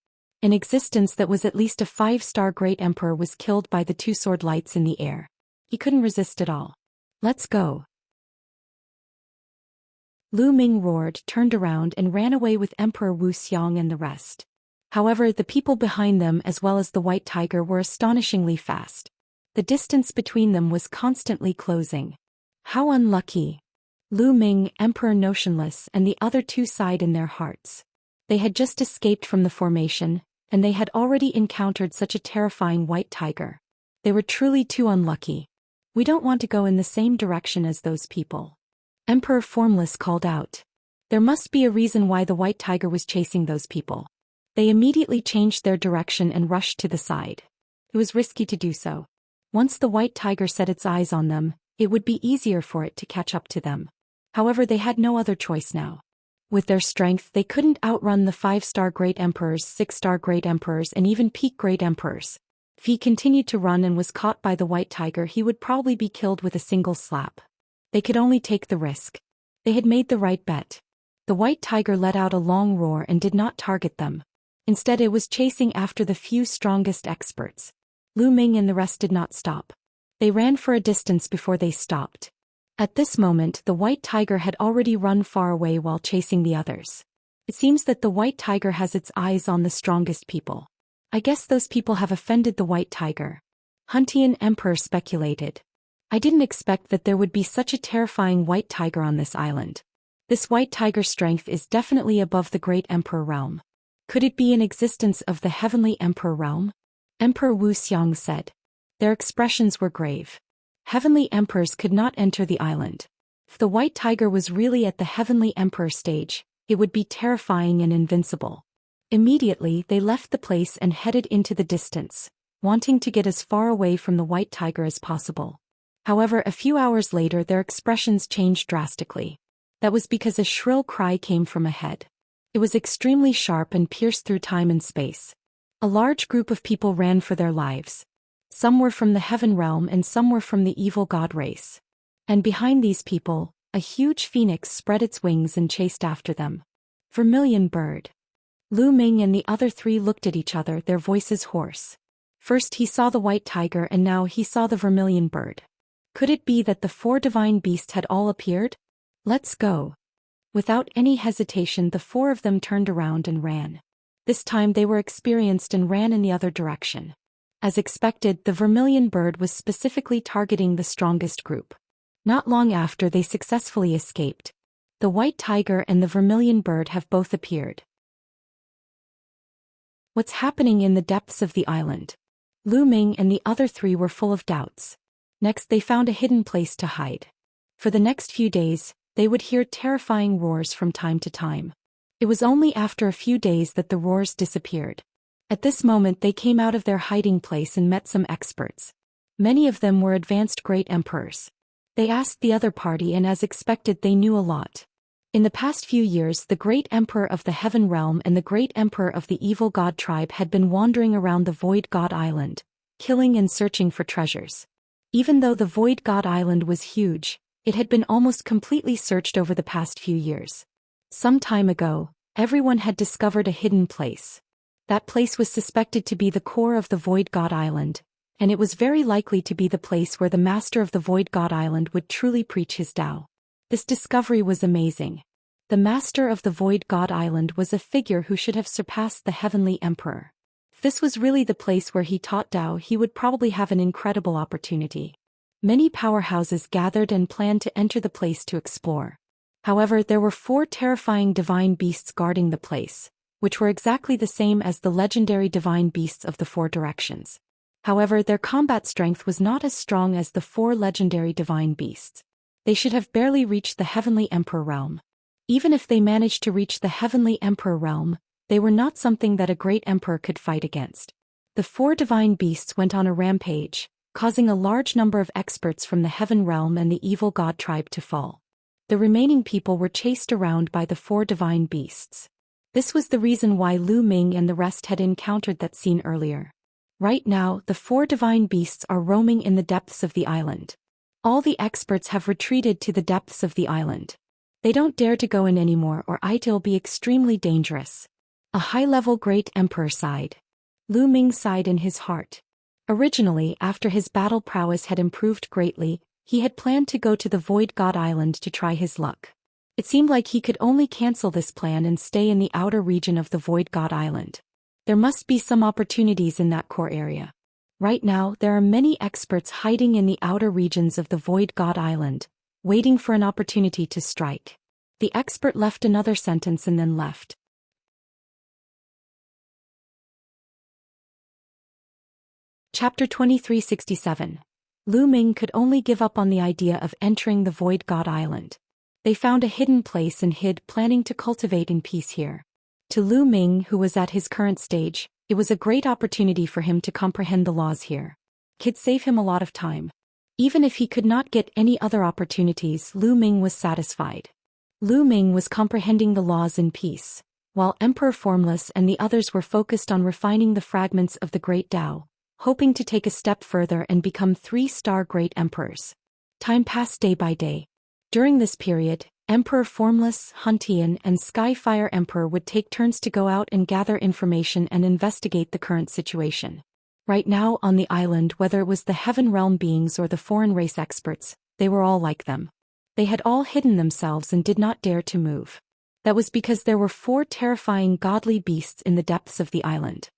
An existence that was at least a 5-star great emperor was killed by the two sword lights in the air. He couldn't resist at all. Let's go. Lu Ming roared, turned around and ran away with Emperor Wuxia and the rest. However, the people behind them as well as the white tiger were astonishingly fast. The distance between them was constantly closing. How unlucky. Lu Ming, Emperor Notionless, and the other two sighed in their hearts. They had just escaped from the formation, and they had already encountered such a terrifying white tiger. They were truly too unlucky. We don't want to go in the same direction as those people. Emperor Formless called out. There must be a reason why the white tiger was chasing those people. They immediately changed their direction and rushed to the side. It was risky to do so. Once the white tiger set its eyes on them, it would be easier for it to catch up to them. However, they had no other choice now. With their strength, they couldn't outrun the 5-star great emperors, 6-star great emperors, and even peak great emperors. If he continued to run and was caught by the white tiger, he would probably be killed with a single slap. They could only take the risk. They had made the right bet. The white tiger let out a long roar and did not target them. Instead, it was chasing after the few strongest experts. Lu Ming and the rest did not stop. They ran for a distance before they stopped. At this moment, the white tiger had already run far away while chasing the others. It seems that the white tiger has its eyes on the strongest people. I guess those people have offended the white tiger. Huntian Emperor speculated. I didn't expect that there would be such a terrifying white tiger on this island. This white tiger's strength is definitely above the great emperor realm. Could it be an existence of the heavenly emperor realm? Emperor Wuxia said. Their expressions were grave. Heavenly emperors could not enter the island. If the white tiger was really at the heavenly emperor stage, it would be terrifying and invincible. Immediately, they left the place and headed into the distance, wanting to get as far away from the white tiger as possible. However, a few hours later their expressions changed drastically. That was because a shrill cry came from ahead. It was extremely sharp and pierced through time and space. A large group of people ran for their lives. Some were from the heaven realm and some were from the evil god race. And behind these people, a huge phoenix spread its wings and chased after them. Vermilion bird. Lu Ming and the other three looked at each other, their voices hoarse. First he saw the white tiger and now he saw the vermilion bird. Could it be that the 4 divine beasts had all appeared? Let's go. Without any hesitation the 4 of them turned around and ran. This time they were experienced and ran in the other direction. As expected, the vermilion bird was specifically targeting the strongest group. Not long after they successfully escaped. The white tiger and the vermilion bird have both appeared. What's happening in the depths of the island? Lu Ming and the other 3 were full of doubts. Next they found a hidden place to hide. For the next few days, they would hear terrifying roars from time to time. It was only after a few days that the roars disappeared. At this moment they came out of their hiding place and met some experts. Many of them were advanced great emperors. They asked the other party and as expected they knew a lot. In the past few years the great emperor of the Heaven Realm and the great emperor of the Evil God tribe had been wandering around the Void God Island, killing and searching for treasures. Even though the Void God Island was huge, it had been almost completely searched over the past few years. Some time ago, everyone had discovered a hidden place. That place was suspected to be the core of the Void God Island, and it was very likely to be the place where the master of the Void God Island would truly preach his Tao. This discovery was amazing. The master of the Void God Island was a figure who should have surpassed the Heavenly Emperor. If this was really the place where he taught Tao, he would probably have an incredible opportunity. Many powerhouses gathered and planned to enter the place to explore. However, there were 4 terrifying divine beasts guarding the place, which were exactly the same as the legendary divine beasts of the 4 directions. However, their combat strength was not as strong as the 4 legendary divine beasts. They should have barely reached the Heavenly Emperor realm. Even if they managed to reach the Heavenly Emperor realm, they were not something that a great emperor could fight against. The 4 divine beasts went on a rampage, causing a large number of experts from the Heaven Realm and the Evil God tribe to fall. The remaining people were chased around by the 4 divine beasts. This was the reason why Lu Ming and the rest had encountered that scene earlier. Right now, the 4 divine beasts are roaming in the depths of the island. All the experts have retreated to the depths of the island. They don't dare to go in anymore or it'll be extremely dangerous. A high-level great emperor sighed. Lu Ming sighed in his heart. Originally, after his battle prowess had improved greatly, he had planned to go to the Void God Island to try his luck. It seemed like he could only cancel this plan and stay in the outer region of the Void God Island. There must be some opportunities in that core area. Right now, there are many experts hiding in the outer regions of the Void God Island, waiting for an opportunity to strike. The expert left another sentence and then left. Chapter 2367. Lu Ming could only give up on the idea of entering the Void God Island. They found a hidden place and hid, planning to cultivate in peace here. To Lu Ming, who was at his current stage, it was a great opportunity for him to comprehend the laws here. Could save him a lot of time. Even if he could not get any other opportunities, Lu Ming was satisfied. Lu Ming was comprehending the laws in peace, while Emperor Formless and the others were focused on refining the fragments of the Great Tao, hoping to take a step further and become 3-star great emperors. Time passed day by day. During this period, Emperor Formless, Huntian, and Skyfire Emperor would take turns to go out and gather information and investigate the current situation. Right now on the island, whether it was the Heaven Realm beings or the foreign race experts, they were all like them. They had all hidden themselves and did not dare to move. That was because there were 4 terrifying godly beasts in the depths of the island.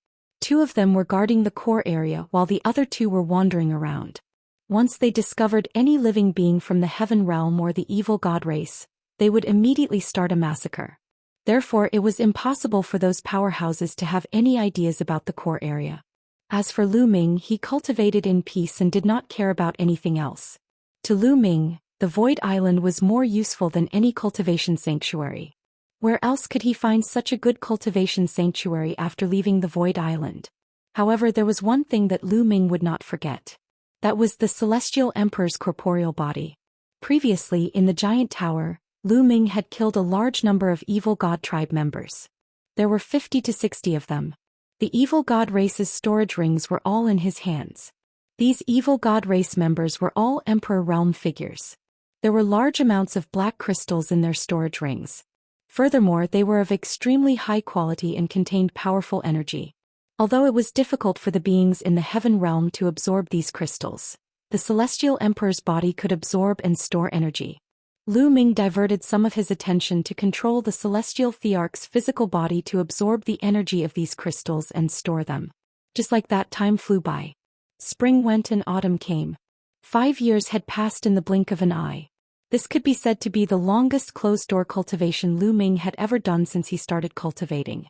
2 of them were guarding the core area while the other 2 were wandering around. Once they discovered any living being from the Heaven Realm or the Evil God race, they would immediately start a massacre. Therefore, it was impossible for those powerhouses to have any ideas about the core area. As for Lu Ming, he cultivated in peace and did not care about anything else. To Lu Ming, the Void Island was more useful than any cultivation sanctuary. Where else could he find such a good cultivation sanctuary after leaving the Void Island? However, there was one thing that Lu Ming would not forget. That was the Celestial Emperor's corporeal body. Previously, in the Giant Tower, Lu Ming had killed a large number of Evil God tribe members. There were 50 to 60 of them. The Evil God race's storage rings were all in his hands. These Evil God race members were all Emperor Realm figures. There were large amounts of black crystals in their storage rings. Furthermore, they were of extremely high quality and contained powerful energy. Although it was difficult for the beings in the heaven realm to absorb these crystals, the celestial emperor's body could absorb and store energy. Lu Ming diverted some of his attention to control the celestial thearch's physical body to absorb the energy of these crystals and store them. Just like that, time flew by. Spring went and autumn came. 5 years had passed in the blink of an eye. This could be said to be the longest closed-door cultivation Lu Ming had ever done since he started cultivating.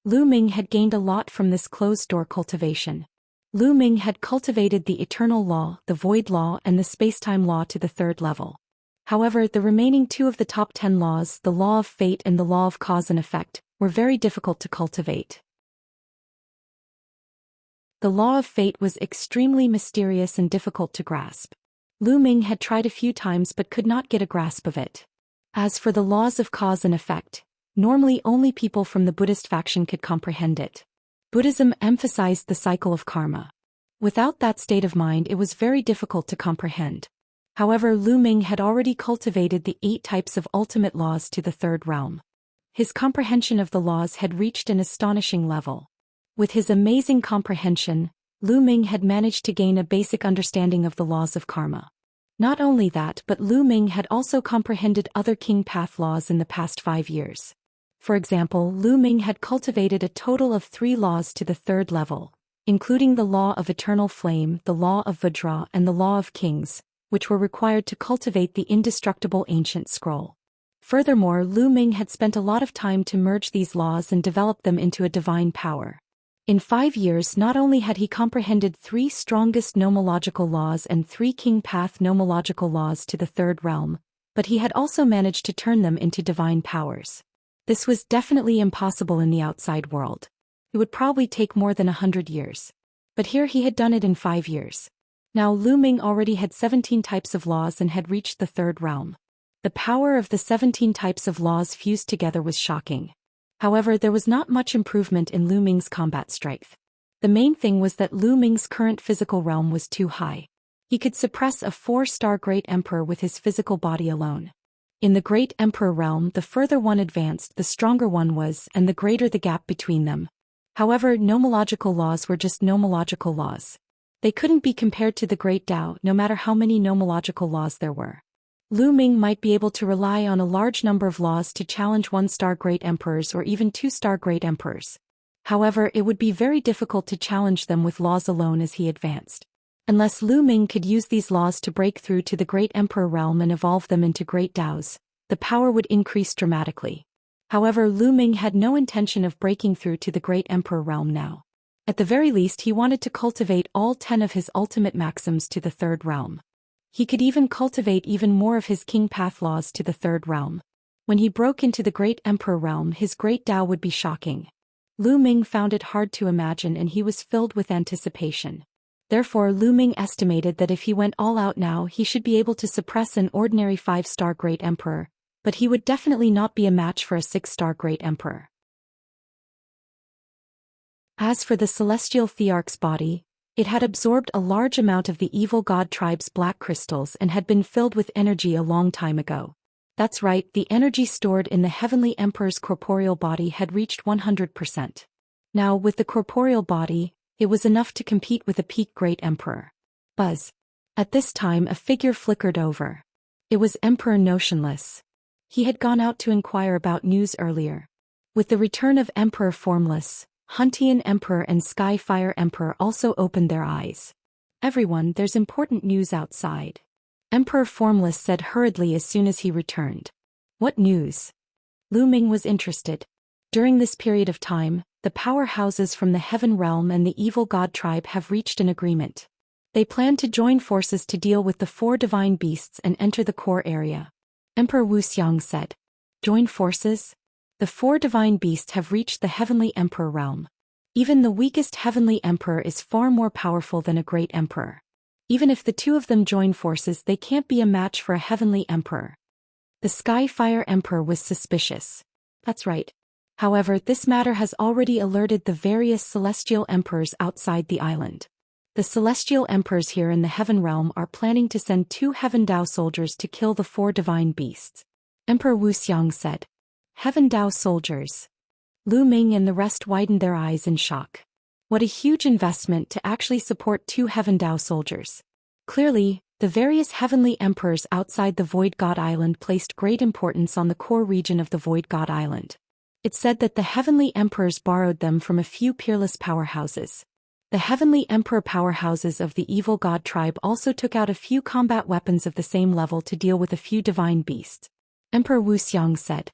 Lu Ming had gained a lot from this closed-door cultivation. Lu Ming had cultivated the eternal law, the void law, and the spacetime law to the 3rd level. However, the remaining 2 of the top 10 laws, the law of fate and the law of cause and effect, were very difficult to cultivate. The law of fate was extremely mysterious and difficult to grasp. Lu Ming had tried a few times but could not get a grasp of it. As for the laws of cause and effect, normally only people from the Buddhist faction could comprehend it. Buddhism emphasized the cycle of karma. Without that state of mind, it was very difficult to comprehend. However, Lu Ming had already cultivated the 8 types of ultimate laws to the 3rd realm. His comprehension of the laws had reached an astonishing level. With his amazing comprehension, Lu Ming had managed to gain a basic understanding of the laws of karma. Not only that, but Lu Ming had also comprehended other king path laws in the past 5 years. For example, Lu Ming had cultivated a total of 3 laws to the 3rd level, including the law of eternal flame, the law of Vajra, and the law of kings, which were required to cultivate the indestructible ancient scroll. Furthermore, Lu Ming had spent a lot of time to merge these laws and develop them into a divine power. In 5 years, not only had he comprehended 3 strongest nomological laws and 3 king path nomological laws to the 3rd realm, but he had also managed to turn them into divine powers. This was definitely impossible in the outside world. It would probably take more than 100 years. But here he had done it in 5 years. Now Lu Ming already had 17 types of laws and had reached the 3rd realm. The power of the 17 types of laws fused together was shocking. However, there was not much improvement in Lu Ming's combat strength. The main thing was that Lu Ming's current physical realm was too high. He could suppress a 4-star Great Emperor with his physical body alone. In the Great Emperor realm, the further one advanced, the stronger one was, and the greater the gap between them. However, nomological laws were just nomological laws. They couldn't be compared to the Great Tao, no matter how many nomological laws there were. Lu Ming might be able to rely on a large number of laws to challenge 1-star Great Emperors or even 2-star Great Emperors. However, it would be very difficult to challenge them with laws alone as he advanced. Unless Lu Ming could use these laws to break through to the Great Emperor realm and evolve them into Great Taos, the power would increase dramatically. However, Lu Ming had no intention of breaking through to the Great Emperor realm now. At the very least, he wanted to cultivate all 10 of his ultimate maxims to the 3rd realm. He could even cultivate even more of his king path laws to the 3rd realm. When he broke into the Great Emperor realm, his Great Tao would be shocking. Lu Ming found it hard to imagine and he was filled with anticipation. Therefore, Lu Ming estimated that if he went all out now, he should be able to suppress an ordinary 5-star Great Emperor, but he would definitely not be a match for a 6-star Great Emperor. As for the celestial thearch's body, it had absorbed a large amount of the evil god tribe's black crystals and had been filled with energy a long time ago. That's right, the energy stored in the heavenly emperor's corporeal body had reached 100%. Now, with the corporeal body, it was enough to compete with a peak great emperor. Buzz. At this time a figure flickered over. It was Emperor Notionless. He had gone out to inquire about news earlier. With the return of Emperor Formless, Huntian Emperor and Skyfire Emperor also opened their eyes. Everyone, there's important news outside. Emperor Formless said hurriedly as soon as he returned. What news? Lu Ming was interested. During this period of time, the powerhouses from the Heaven Realm and the Evil God Tribe have reached an agreement. They plan to join forces to deal with the 4 divine beasts and enter the core area. Emperor Wuxia said. Join forces? The 4 divine beasts have reached the Heavenly Emperor realm. Even the weakest Heavenly Emperor is far more powerful than a great emperor. Even if the 2 of them join forces, they can't be a match for a Heavenly Emperor. The Skyfire Emperor was suspicious. That's right. However, this matter has already alerted the various celestial emperors outside the island. The celestial emperors here in the Heaven Realm are planning to send 2 Heaven Dao soldiers to kill the 4 divine beasts. Emperor Wuxiang said. Heaven Dao soldiers. Lu Ming and the rest widened their eyes in shock. What a huge investment to actually support 2 Heaven Dao soldiers. Clearly, the various heavenly emperors outside the Void God Island placed great importance on the core region of the Void God Island. It said that the heavenly emperors borrowed them from a few peerless powerhouses. The heavenly emperor powerhouses of the evil god tribe also took out a few combat weapons of the same level to deal with a few divine beasts. Emperor Wuxia said,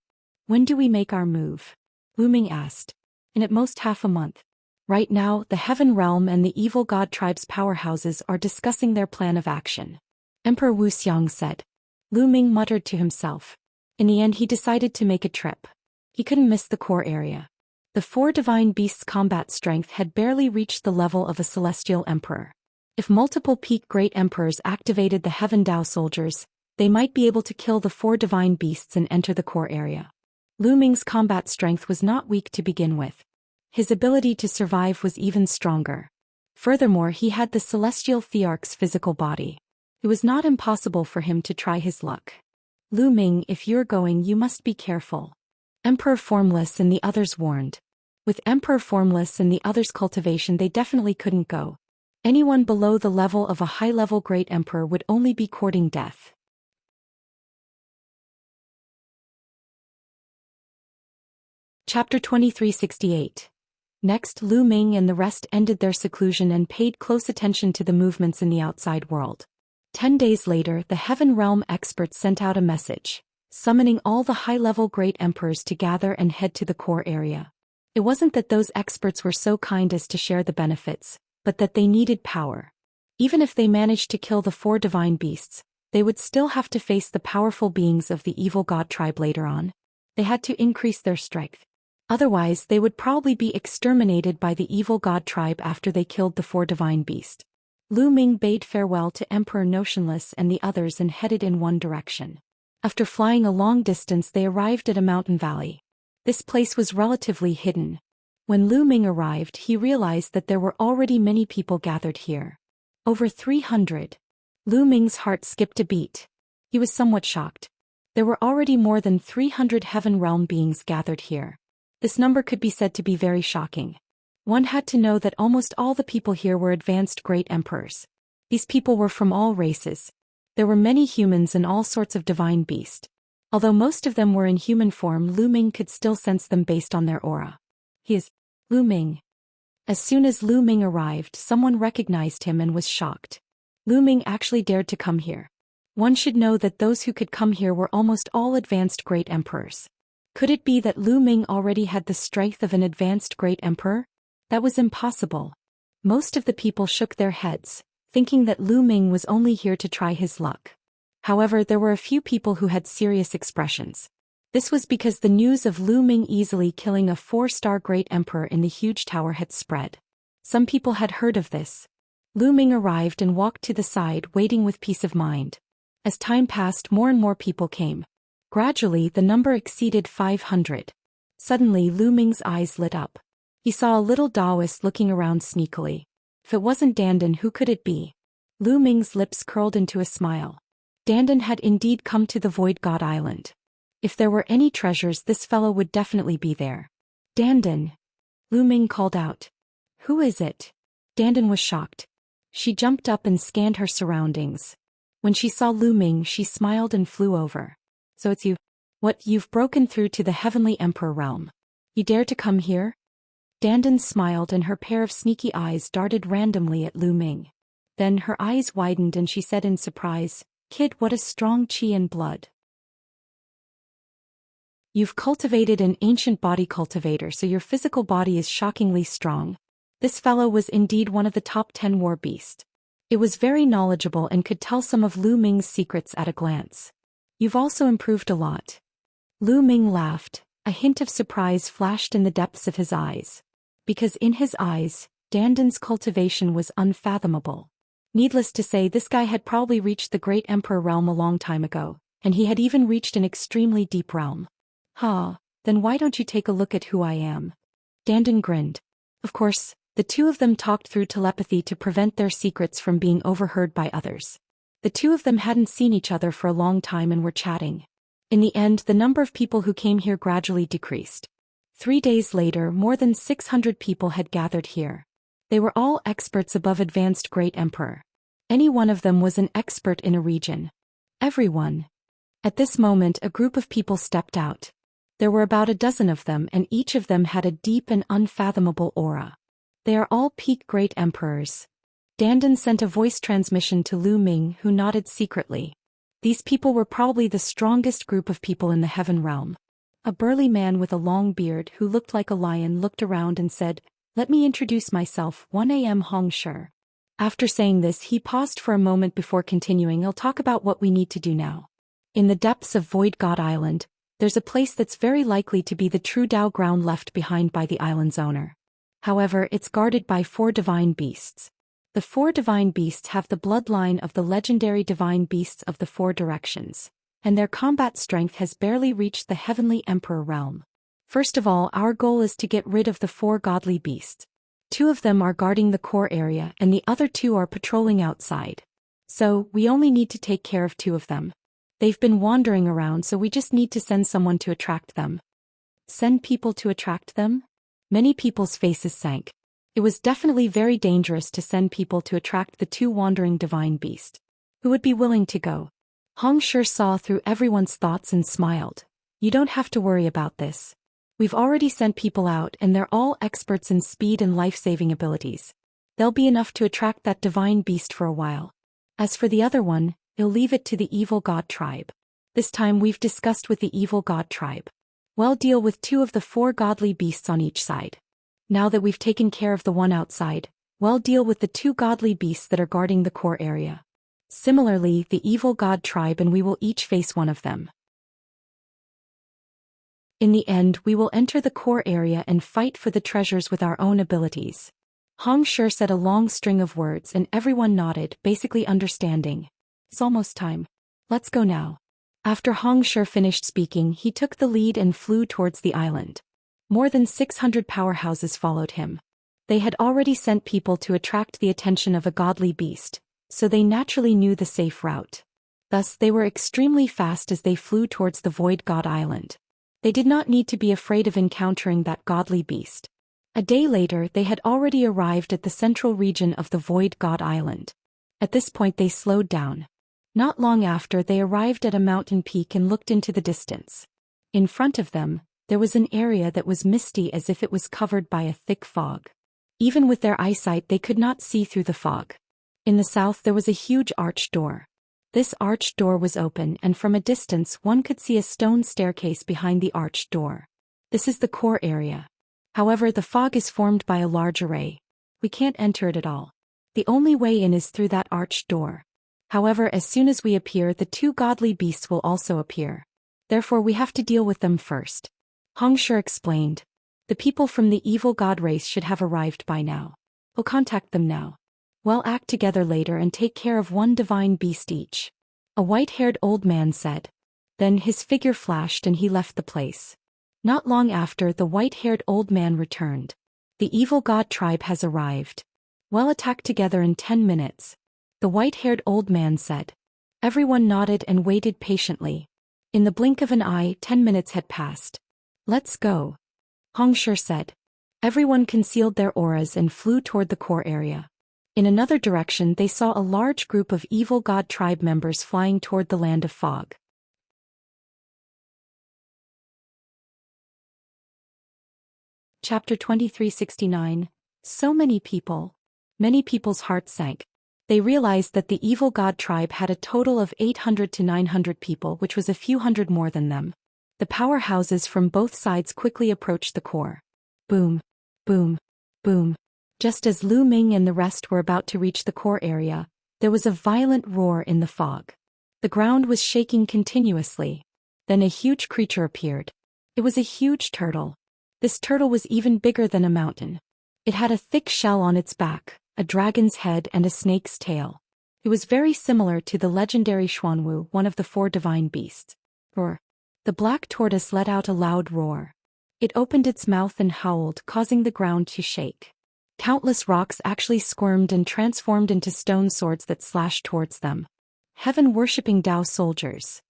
"When do we make our move?" Lu Ming asked. "In at most half a month. Right now, the Heaven Realm and the evil god tribe's powerhouses are discussing their plan of action." Emperor Wuxia said. Lu Ming muttered to himself. In the end, he decided to make a trip. He couldn't miss the core area. The 4 divine beasts' combat strength had barely reached the level of a celestial emperor. If multiple peak great emperors activated the Heaven Dao soldiers, they might be able to kill the 4 divine beasts and enter the core area. Lu Ming's combat strength was not weak to begin with. His ability to survive was even stronger. Furthermore, he had the celestial thearch's physical body. It was not impossible for him to try his luck. "Lu Ming, if you're going, you must be careful," Emperor Formless and the others warned. With Emperor Formless and the others' cultivation, they definitely couldn't go. Anyone below the level of a high-level great emperor would only be courting death. Chapter 2368. Next, Lu Ming and the rest ended their seclusion and paid close attention to the movements in the outside world. 10 days later, the Heaven Realm experts sent out a message, summoning all the high-level great emperors to gather and head to the core area. It wasn't that those experts were so kind as to share the benefits, but that they needed power. Even if they managed to kill the 4 divine beasts, they would still have to face the powerful beings of the evil god tribe later on. They had to increase their strength. Otherwise, they would probably be exterminated by the evil god tribe after they killed the 4 divine beasts. Lu Ming bade farewell to Emperor Notionless and the others and headed in one direction. After flying a long distance, they arrived at a mountain valley. This place was relatively hidden. When Lu Ming arrived, he realized that there were already many people gathered here. Over 300. Lu Ming's heart skipped a beat. He was somewhat shocked. There were already more than 300 Heaven Realm beings gathered here. This number could be said to be very shocking. One had to know that almost all the people here were advanced great emperors. These people were from all races. There were many humans and all sorts of divine beasts. Although most of them were in human form, Lu Ming could still sense them based on their aura. "He is Lu Ming." As soon as Lu Ming arrived, someone recognized him and was shocked. Lu Ming actually dared to come here. One should know that those who could come here were almost all advanced great emperors. Could it be that Lu Ming already had the strength of an advanced great emperor? That was impossible. Most of the people shook their heads, thinking that Lu Ming was only here to try his luck. However, there were a few people who had serious expressions. This was because the news of Lu Ming easily killing a 4-star great emperor in the huge tower had spread. Some people had heard of this. Lu Ming arrived and walked to the side, waiting with peace of mind. As time passed, more and more people came. Gradually, the number exceeded 500. Suddenly, Lu Ming's eyes lit up. He saw a little Taoist looking around sneakily. If it wasn't Dandan, who could it be? Lu Ming's lips curled into a smile. Dandan had indeed come to the Void God Island. If there were any treasures, this fellow would definitely be there. "Dandan!" Lu Ming called out. "Who is it?" Dandan was shocked. She jumped up and scanned her surroundings. When she saw Lu Ming, she smiled and flew over. "So it's you. What, you've broken through to the Heavenly Emperor realm? You dare to come here?" Dandan smiled and her pair of sneaky eyes darted randomly at Lu Ming. Then her eyes widened and she said in surprise, "Kid, what a strong chi and blood. You've cultivated an ancient body cultivator, so your physical body is shockingly strong." This fellow was indeed one of the top 10 war beasts. It was very knowledgeable and could tell some of Lu Ming's secrets at a glance. "You've also improved a lot." Lu Ming laughed. A hint of surprise flashed in the depths of his eyes. Because in his eyes, Dandan's cultivation was unfathomable. Needless to say, this guy had probably reached the Great Emperor realm a long time ago, and he had even reached an extremely deep realm. Then why don't you take a look at who I am?" Dandan grinned. Of course, the two of them talked through telepathy to prevent their secrets from being overheard by others. The two of them hadn't seen each other for a long time and were chatting. In the end, the number of people who came here gradually decreased. 3 days later, more than 600 people had gathered here. They were all experts above advanced great emperor. Any one of them was an expert in a region. Everyone. At this moment a group of people stepped out. There were about a dozen of them and each of them had a deep and unfathomable aura. They are all peak great emperors. Dandan sent a voice transmission to Lu Ming, who nodded secretly. These people were probably the strongest group of people in the heaven realm. A burly man with a long beard who looked like a lion looked around and said, "Let me introduce myself, 1am Hong Shi." After saying this he paused for a moment before continuing, "I'll talk about what we need to do now. In the depths of Void God Island, there's a place that's very likely to be the true Dao ground left behind by the island's owner. However, it's guarded by 4 divine beasts. The 4 divine beasts have the bloodline of the legendary divine beasts of the 4 directions, and their combat strength has barely reached the heavenly emperor realm. First of all, our goal is to get rid of the 4 godly beasts. 2 of them are guarding the core area and the other 2 are patrolling outside. So, we only need to take care of 2 of them. They've been wandering around, so we just need to send someone to attract them." Send people to attract them? Many people's faces sank. It was definitely very dangerous to send people to attract the 2 wandering divine beasts. Who would be willing to go? Hong Shi saw through everyone's thoughts and smiled. "You don't have to worry about this. We've already sent people out and they're all experts in speed and life-saving abilities. They'll be enough to attract that divine beast for a while. As for the other one, you'll leave it to the evil god tribe. This time we've discussed with the evil god tribe. We'll deal with 2 of the 4 godly beasts on each side. Now that we've taken care of the one outside, we'll deal with the 2 godly beasts that are guarding the core area. Similarly, the evil god tribe, and we will each face one of them. In the end, we will enter the core area and fight for the treasures with our own abilities." Hong Shi said a long string of words and everyone nodded, basically understanding. "It's almost time. Let's go now." After Hong Shi finished speaking, he took the lead and flew towards the island. More than 600 powerhouses followed him. They had already sent people to attract the attention of a godly beast, so they naturally knew the safe route. Thus they were extremely fast as they flew towards the Void God Island. They did not need to be afraid of encountering that godly beast. A day later they had already arrived at the central region of the Void God Island. At this point they slowed down. Not long after they arrived at a mountain peak and looked into the distance. In front of them, there was an area that was misty as if it was covered by a thick fog. Even with their eyesight they could not see through the fog. In the south there was a huge arched door. This arched door was open and from a distance one could see a stone staircase behind the arched door. This is the core area. However, the fog is formed by a large array. We can't enter it at all. The only way in is through that arched door. However, as soon as we appear, the 2 godly beasts will also appear. Therefore we have to deal with them first. Hong Shi explained. The people from the evil god race should have arrived by now. We'll contact them now. We'll act together later and take care of 1 divine beast each. A white-haired old man said. Then his figure flashed and he left the place. Not long after, the white-haired old man returned. The evil god tribe has arrived. We'll attack together in 10 minutes. The white-haired old man said. Everyone nodded and waited patiently. In the blink of an eye, 10 minutes had passed. "Let's go," Hong Shi said. Everyone concealed their auras and flew toward the core area. In another direction they saw a large group of evil god tribe members flying toward the land of fog. Chapter 2369. So many people. Many people's hearts sank. They realized that the evil god tribe had a total of 800 to 900 people, which was a few hundred more than them. The powerhouses from both sides quickly approached the core. Boom, boom, boom. Just as Lu Ming and the rest were about to reach the core area, there was a violent roar in the fog. The ground was shaking continuously. Then a huge creature appeared. It was a huge turtle. This turtle was even bigger than a mountain. It had a thick shell on its back, a dragon's head and a snake's tail. It was very similar to the legendary Xuanwu, one of the 4 divine beasts. Roar. The black tortoise let out a loud roar. It opened its mouth and howled, causing the ground to shake. Countless rocks actually squirmed and transformed into stone swords that slashed towards them. Heaven-worshipping Dao soldiers.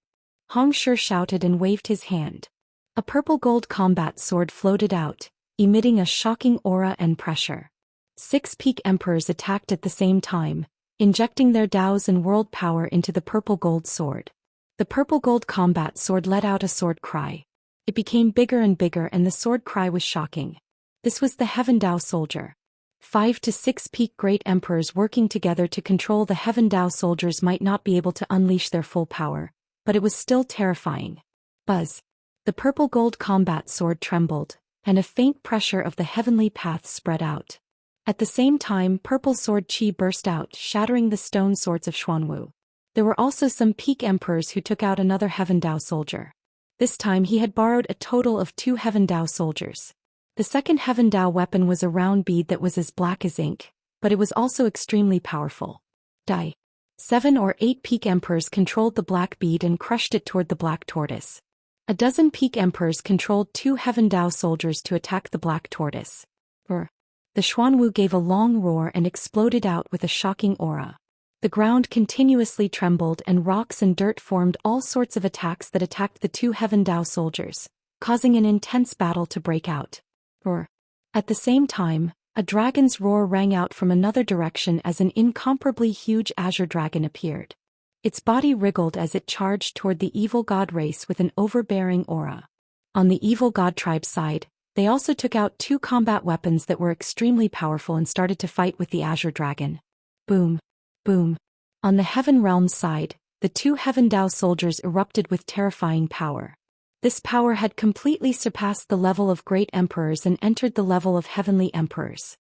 Hong Shi shouted and waved his hand. A purple gold combat sword floated out, emitting a shocking aura and pressure. 6 peak emperors attacked at the same time, injecting their Daos and world power into the purple gold sword. The purple gold combat sword let out a sword cry. It became bigger and bigger, and the sword cry was shocking. This was the Heaven Dao soldier. 5 to 6 peak great emperors working together to control the Heaven Dao soldiers might not be able to unleash their full power, but it was still terrifying. Buzz. The purple gold combat sword trembled, and a faint pressure of the heavenly path spread out. At the same time, purple sword chi burst out, shattering the stone swords of Xuanwu. There were also some peak emperors who took out another Heaven Dao soldier. This time he had borrowed a total of 2 Heaven Dao soldiers. The second Heaven Dao weapon was a round bead that was as black as ink, but it was also extremely powerful. 7 or 8 peak emperors controlled the black bead and crushed it toward the black tortoise. A dozen peak emperors controlled 2 Heaven Dao soldiers to attack the black tortoise. The Xuanwu gave a long roar and exploded out with a shocking aura. The ground continuously trembled, and rocks and dirt formed all sorts of attacks that attacked the 2 Heaven Dao soldiers, causing an intense battle to break out. At the same time, a dragon's roar rang out from another direction as an incomparably huge azure dragon appeared. Its body wriggled as it charged toward the evil god race with an overbearing aura. On the evil god tribe side, they also took out 2 combat weapons that were extremely powerful and started to fight with the azure dragon. Boom. Boom. On the Heaven Realms side, the 2 Heaven Dao soldiers erupted with terrifying power. This power had completely surpassed the level of great emperors and entered the level of heavenly emperors.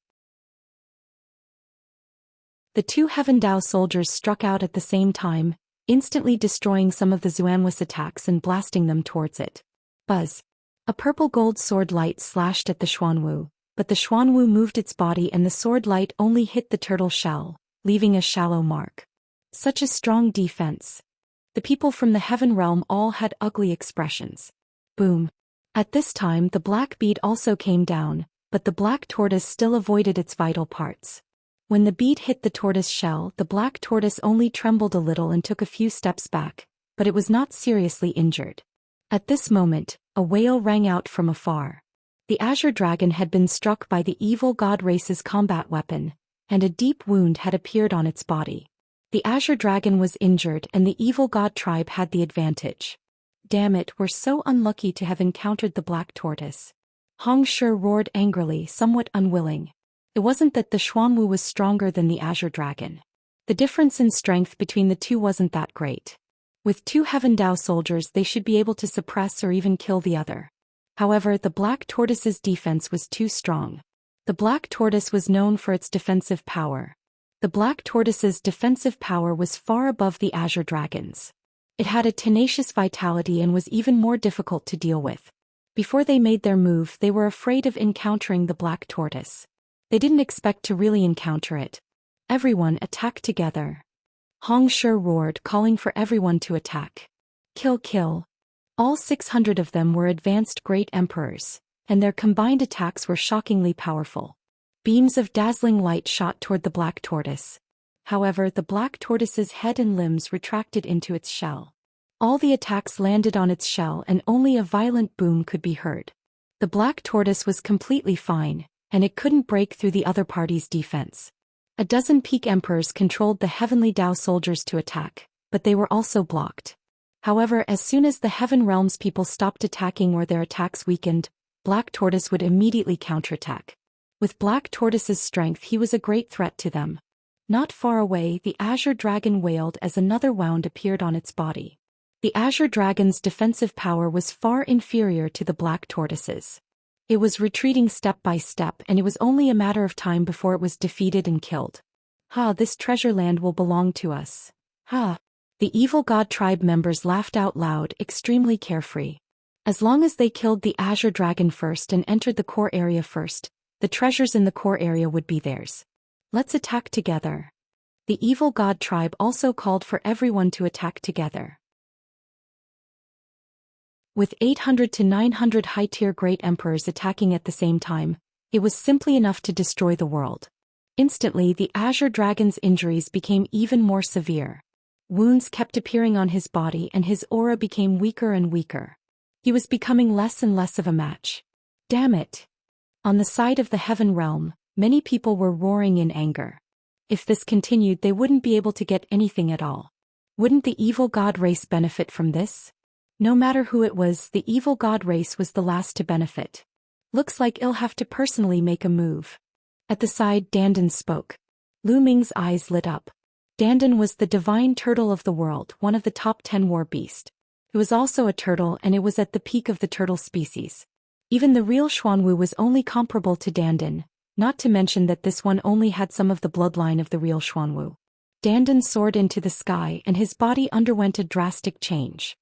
The 2 Heaven Dao soldiers struck out at the same time, instantly destroying some of the Xuanwu's attacks and blasting them towards it. Buzz. A purple gold sword light slashed at the Xuanwu, but the Xuanwu moved its body and the sword light only hit the turtle shell, leaving a shallow mark. Such a strong defense. The people from the Heaven Realm all had ugly expressions. Boom. At this time the black bead also came down, but the black tortoise still avoided its vital parts. When the bead hit the tortoise shell, the black tortoise only trembled a little and took a few steps back, but it was not seriously injured. At this moment, a wail rang out from afar. The azure dragon had been struck by the evil god race's combat weapon, and a deep wound had appeared on its body. The azure dragon was injured and the evil god tribe had the advantage. Damn it, we're so unlucky to have encountered the black tortoise. Hong Shi roared angrily, somewhat unwilling. It wasn't that the Xuanwu was stronger than the azure dragon. The difference in strength between the two wasn't that great. With 2 Heaven Dao soldiers they should be able to suppress or even kill the other. However, the black tortoise's defense was too strong. The black tortoise was known for its defensive power. The black tortoise's defensive power was far above the azure dragon's. It had a tenacious vitality and was even more difficult to deal with. Before they made their move, they were afraid of encountering the black tortoise. They didn't expect to really encounter it. Everyone attacked together. Hong Shi roared, calling for everyone to attack. Kill, kill. All 600 of them were advanced great emperors, and their combined attacks were shockingly powerful. Beams of dazzling light shot toward the black tortoise. However, the black tortoise's head and limbs retracted into its shell. All the attacks landed on its shell and only a violent boom could be heard. The black tortoise was completely fine, and it couldn't break through the other party's defense. A dozen peak emperors controlled the heavenly Dao soldiers to attack, but they were also blocked. However, as soon as the Heaven Realms people stopped attacking or their attacks weakened, Black Tortoise would immediately counterattack. With Black Tortoise's strength, he was a great threat to them. Not far away, the Azure Dragon wailed as another wound appeared on its body. The Azure Dragon's defensive power was far inferior to the Black Tortoise's. It was retreating step by step, and it was only a matter of time before it was defeated and killed. Ha, this treasure land will belong to us. Ha! The evil god tribe members laughed out loud, extremely carefree. As long as they killed the Azure Dragon first and entered the core area first, the treasures in the core area would be theirs. Let's attack together. The evil god tribe also called for everyone to attack together. With 800 to 900 high-tier great emperors attacking at the same time, it was simply enough to destroy the world. Instantly, the Azure Dragon's injuries became even more severe. Wounds kept appearing on his body and his aura became weaker and weaker. He was becoming less and less of a match. Damn it! On the side of the Heaven Realm, Many people were roaring in anger. If this continued, they wouldn't be able to get anything at all. Wouldn't the evil god race benefit from this? No matter who it was, the evil god race was the last to benefit. Looks like I'll have to personally make a move. At the side, Dandan spoke. Lu Ming's eyes lit up. Dandan was the divine turtle of the world, one of the top 10 war beasts. It was also a turtle, and it was at the peak of the turtle species. Even the real Xuanwu was only comparable to Dandan, not to mention that this one only had some of the bloodline of the real Xuanwu. Dandan soared into the sky and his body underwent a drastic change.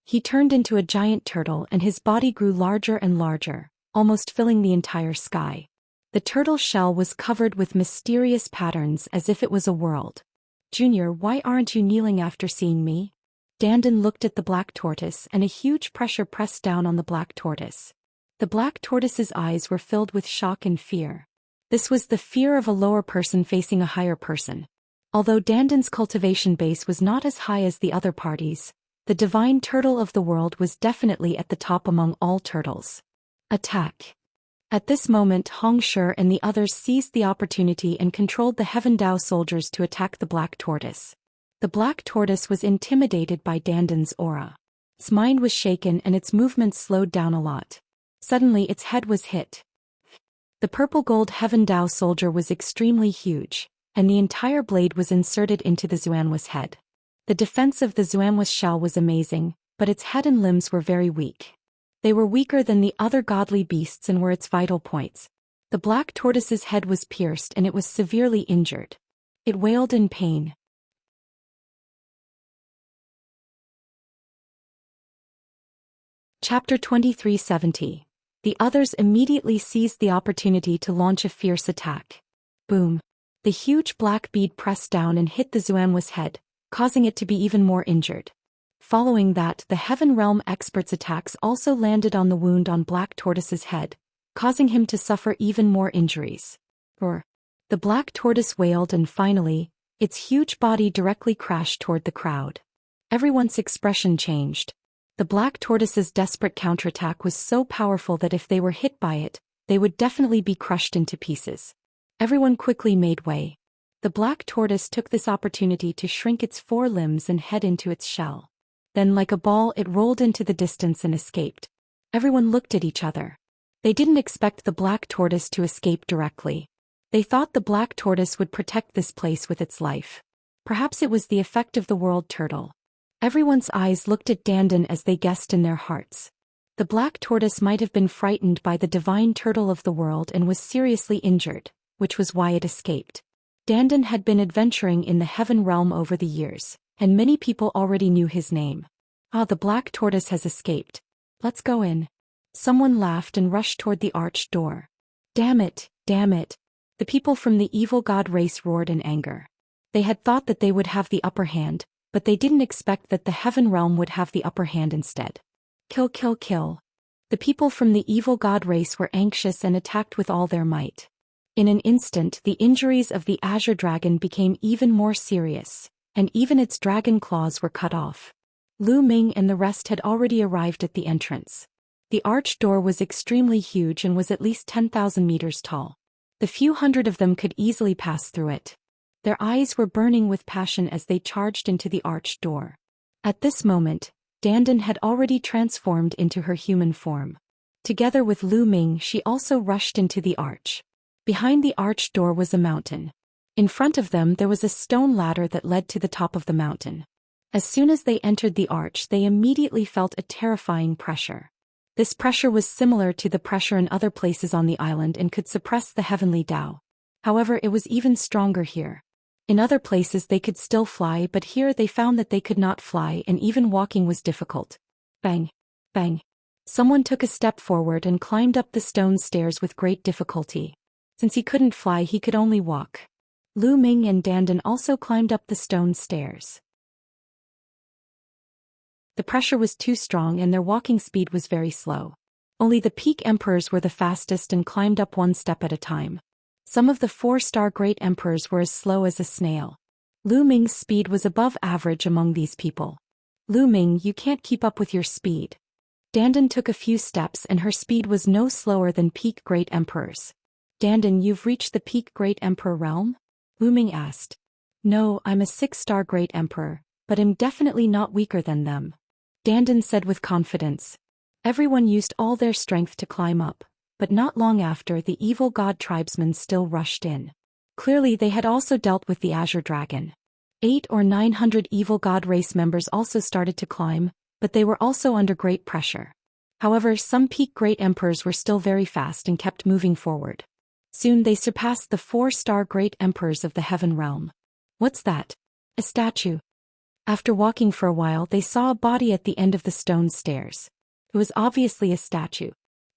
He turned into a giant turtle and his body grew larger and larger, almost filling the entire sky. The turtle's shell was covered with mysterious patterns as if it was a world. Junior, why aren't you kneeling after seeing me? Dandan looked at the black tortoise and a huge pressure pressed down on the black tortoise. The black tortoise's eyes were filled with shock and fear. This was the fear of a lower person facing a higher person. Although Dandan's cultivation base was not as high as the other parties, the divine turtle of the world was definitely at the top among all turtles. Attack! At this moment, Hong Shi and the others seized the opportunity and controlled the Heaven Dao soldiers to attack the black tortoise. The black tortoise was intimidated by Dandan's aura. Its mind was shaken and its movements slowed down a lot. Suddenly its head was hit. The purple-gold Heaven Dao soldier was extremely huge, and the entire blade was inserted into the Xuanwa's head. The defense of the Xuanwa's shell was amazing, but its head and limbs were very weak. They were weaker than the other godly beasts and were its vital points. The black tortoise's head was pierced and it was severely injured. It wailed in pain. Chapter 2370. The others immediately seized the opportunity to launch a fierce attack. Boom! The huge black bead pressed down and hit the Xuanwa's head, causing it to be even more injured. Following that, the Heaven Realm expert's attacks also landed on the wound on Black Tortoise's head, causing him to suffer even more injuries. The Black Tortoise wailed and finally, its huge body directly crashed toward the crowd. Everyone's expression changed. The Black Tortoise's desperate counterattack was so powerful that if they were hit by it, they would definitely be crushed into pieces. Everyone quickly made way. The Black Tortoise took this opportunity to shrink its four limbs and head into its shell. Then like a ball it rolled into the distance and escaped. Everyone looked at each other. They didn't expect the Black Tortoise to escape directly. They thought the Black Tortoise would protect this place with its life. Perhaps it was the effect of the world turtle. Everyone's eyes looked at Dandan as they guessed in their hearts. The Black Tortoise might have been frightened by the divine turtle of the world and was seriously injured, which was why it escaped. Dandan had been adventuring in the Heaven Realm over the years, and many people already knew his name. The Black Tortoise has escaped. Let's go in. Someone laughed and rushed toward the arched door. Damn it, damn it. The people from the evil god race roared in anger. They had thought that they would have the upper hand, but they didn't expect that the Heaven Realm would have the upper hand instead. Kill, kill, kill. The people from the evil god race were anxious and attacked with all their might. In an instant, the injuries of the Azure Dragon became even more serious, and even its dragon claws were cut off. Lu Ming and the rest had already arrived at the entrance. The arched door was extremely huge and was at least 10,000 meters tall. The few hundred of them could easily pass through it. Their eyes were burning with passion as they charged into the arched door. At this moment, Dandan had already transformed into her human form. Together with Lu Ming, she also rushed into the arch. Behind the arched door was a mountain. In front of them there was a stone ladder that led to the top of the mountain. As soon as they entered the arch, they immediately felt a terrifying pressure. This pressure was similar to the pressure in other places on the island and could suppress the heavenly Tao. However, it was even stronger here. In other places they could still fly, but here they found that they could not fly and even walking was difficult. Bang! Bang! Someone took a step forward and climbed up the stone stairs with great difficulty. Since he couldn't fly, he could only walk. Lu Ming and Dandan also climbed up the stone stairs. The pressure was too strong and their walking speed was very slow. Only the peak emperors were the fastest and climbed up one step at a time. Some of the 4-star great emperors were as slow as a snail. Lu Ming's speed was above average among these people. Lu Ming, you can't keep up with your speed. Dandan took a few steps and her speed was no slower than peak great emperors. Dandan, you've reached the peak Great Emperor realm? Lu Ming asked. No, I'm a 6-star Great Emperor, but I'm definitely not weaker than them. Dandan said with confidence. Everyone used all their strength to climb up, but not long after the evil god tribesmen still rushed in. Clearly they had also dealt with the Azure Dragon. 800 or 900 evil god race members also started to climb, but they were also under great pressure. However, some peak Great Emperors were still very fast and kept moving forward. Soon they surpassed the 4-star Great Emperors of the Heaven Realm. What's that? A statue. After walking for a while, they saw a body at the end of the stone stairs. It was obviously a statue.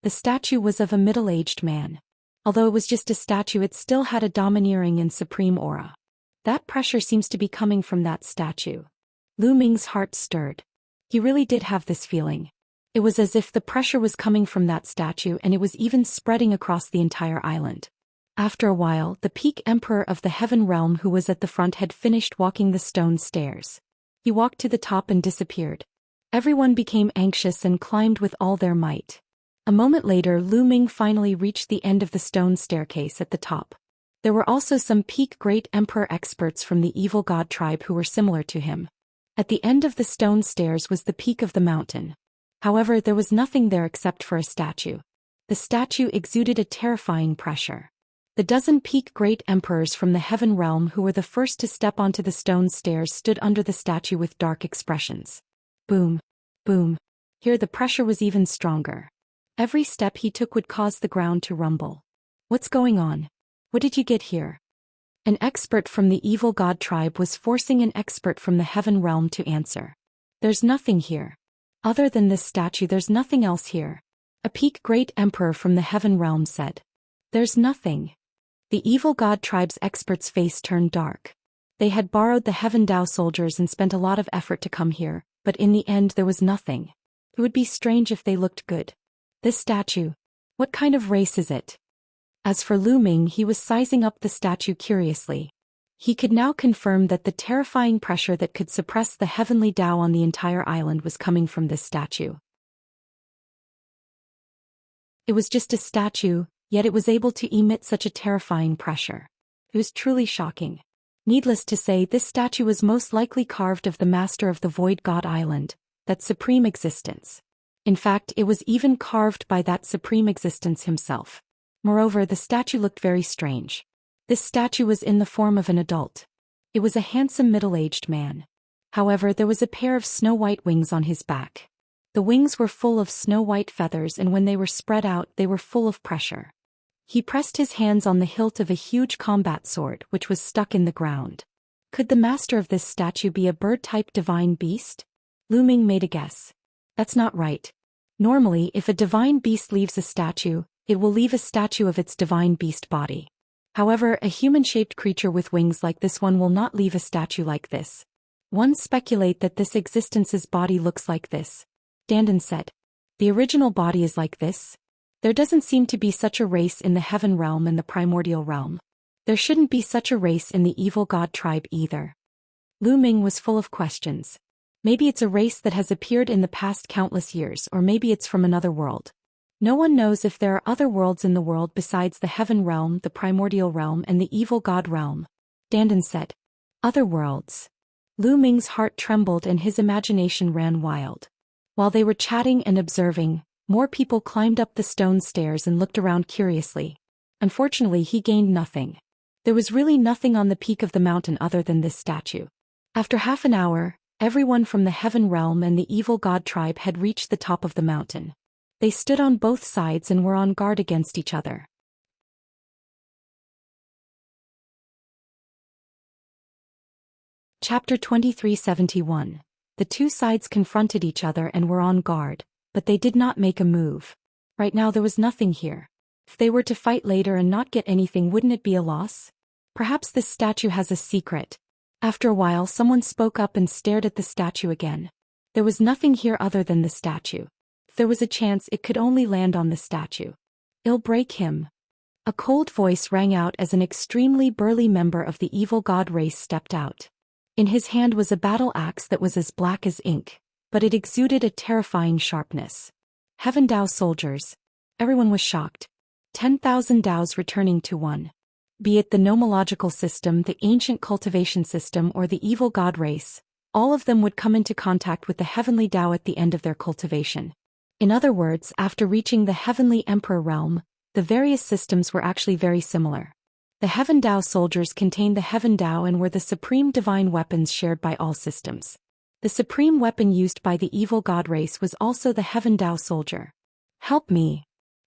The statue was of a middle-aged man. Although it was just a statue, it still had a domineering and supreme aura. That pressure seems to be coming from that statue. Lu Ming's heart stirred. He really did have this feeling. It was as if the pressure was coming from that statue, and it was even spreading across the entire island. After a while, the peak emperor of the Heaven Realm who was at the front had finished walking the stone stairs. He walked to the top and disappeared. Everyone became anxious and climbed with all their might. A moment later, Lu Ming finally reached the end of the stone staircase at the top. There were also some peak Great Emperor experts from the evil god tribe who were similar to him. At the end of the stone stairs was the peak of the mountain. However, there was nothing there except for a statue. The statue exuded a terrifying pressure. The dozen peak Great Emperors from the Heaven Realm who were the first to step onto the stone stairs stood under the statue with dark expressions. Boom. Boom. Here the pressure was even stronger. Every step he took would cause the ground to rumble. What's going on? What did you get here? An expert from the evil god tribe was forcing an expert from the Heaven Realm to answer. There's nothing here. Other than this statue, there's nothing else here. A peak Great Emperor from the Heaven Realm said. There's nothing. The evil god tribe's expert's face turned dark. They had borrowed the Heaven Dao soldiers and spent a lot of effort to come here, but in the end there was nothing. It would be strange if they looked good. This statue. What kind of race is it? As for Lu Ming, he was sizing up the statue curiously. He could now confirm that the terrifying pressure that could suppress the heavenly Dao on the entire island was coming from this statue. It was just a statue, yet it was able to emit such a terrifying pressure. It was truly shocking. Needless to say, this statue was most likely carved of the master of the Void God Island, that supreme existence. In fact, it was even carved by that supreme existence himself. Moreover, the statue looked very strange. This statue was in the form of an adult. It was a handsome middle-aged man. However, there was a pair of snow-white wings on his back. The wings were full of snow-white feathers, and when they were spread out, they were full of pressure. He pressed his hands on the hilt of a huge combat sword which was stuck in the ground. Could the master of this statue be a bird-type divine beast? Lu Ming made a guess. That's not right. Normally, if a divine beast leaves a statue, it will leave a statue of its divine beast body. However, a human-shaped creature with wings like this one will not leave a statue like this. One speculate that this existence's body looks like this. Dandan said. The original body is like this? There doesn't seem to be such a race in the Heaven Realm and the Primordial Realm. There shouldn't be such a race in the evil god tribe either. Lu Ming was full of questions. Maybe it's a race that has appeared in the past countless years, or maybe it's from another world. No one knows if there are other worlds in the world besides the Heaven Realm, the Primordial Realm, and the Evil God Realm. Dandan said. Other worlds. Lu Ming's heart trembled and his imagination ran wild. While they were chatting and observing, more people climbed up the stone stairs and looked around curiously. Unfortunately, he gained nothing. There was really nothing on the peak of the mountain other than this statue. After half an hour, everyone from the Heaven Realm and the Evil God tribe had reached the top of the mountain. They stood on both sides and were on guard against each other. Chapter 2371. The two sides confronted each other and were on guard, but they did not make a move. Right now there was nothing here. If they were to fight later and not get anything, wouldn't it be a loss? Perhaps this statue has a secret. After a while, someone spoke up and stared at the statue again. There was nothing here other than the statue. If there was a chance, it could only land on the statue. It'll break him. A cold voice rang out as an extremely burly member of the evil god race stepped out. In his hand was a battle axe that was as black as ink, but it exuded a terrifying sharpness. Heaven Dao soldiers. Everyone was shocked. 10,000 Daos returning to one. Be it the nomological system, the ancient cultivation system, or the evil god race, all of them would come into contact with the heavenly Dao at the end of their cultivation. In other words, after reaching the heavenly emperor realm, the various systems were actually very similar. The Heaven Dao soldiers contained the Heaven Dao and were the supreme divine weapons shared by all systems. The supreme weapon used by the evil god race was also the Heaven Dao soldier. Help me.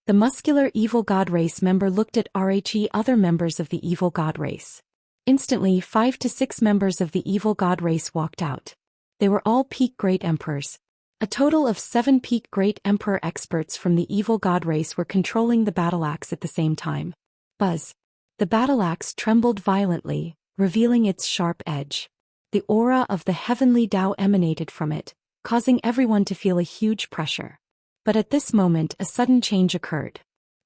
The muscular evil god race member looked at other members of the evil god race. Instantly, 5 to 6 members of the evil god race walked out. They were all peak great emperors. A total of 7 peak great emperor experts from the evil god race were controlling the battle axe at the same time. Buzz. The battle axe trembled violently, revealing its sharp edge. The aura of the heavenly Dao emanated from it, causing everyone to feel a huge pressure. But at this moment a sudden change occurred.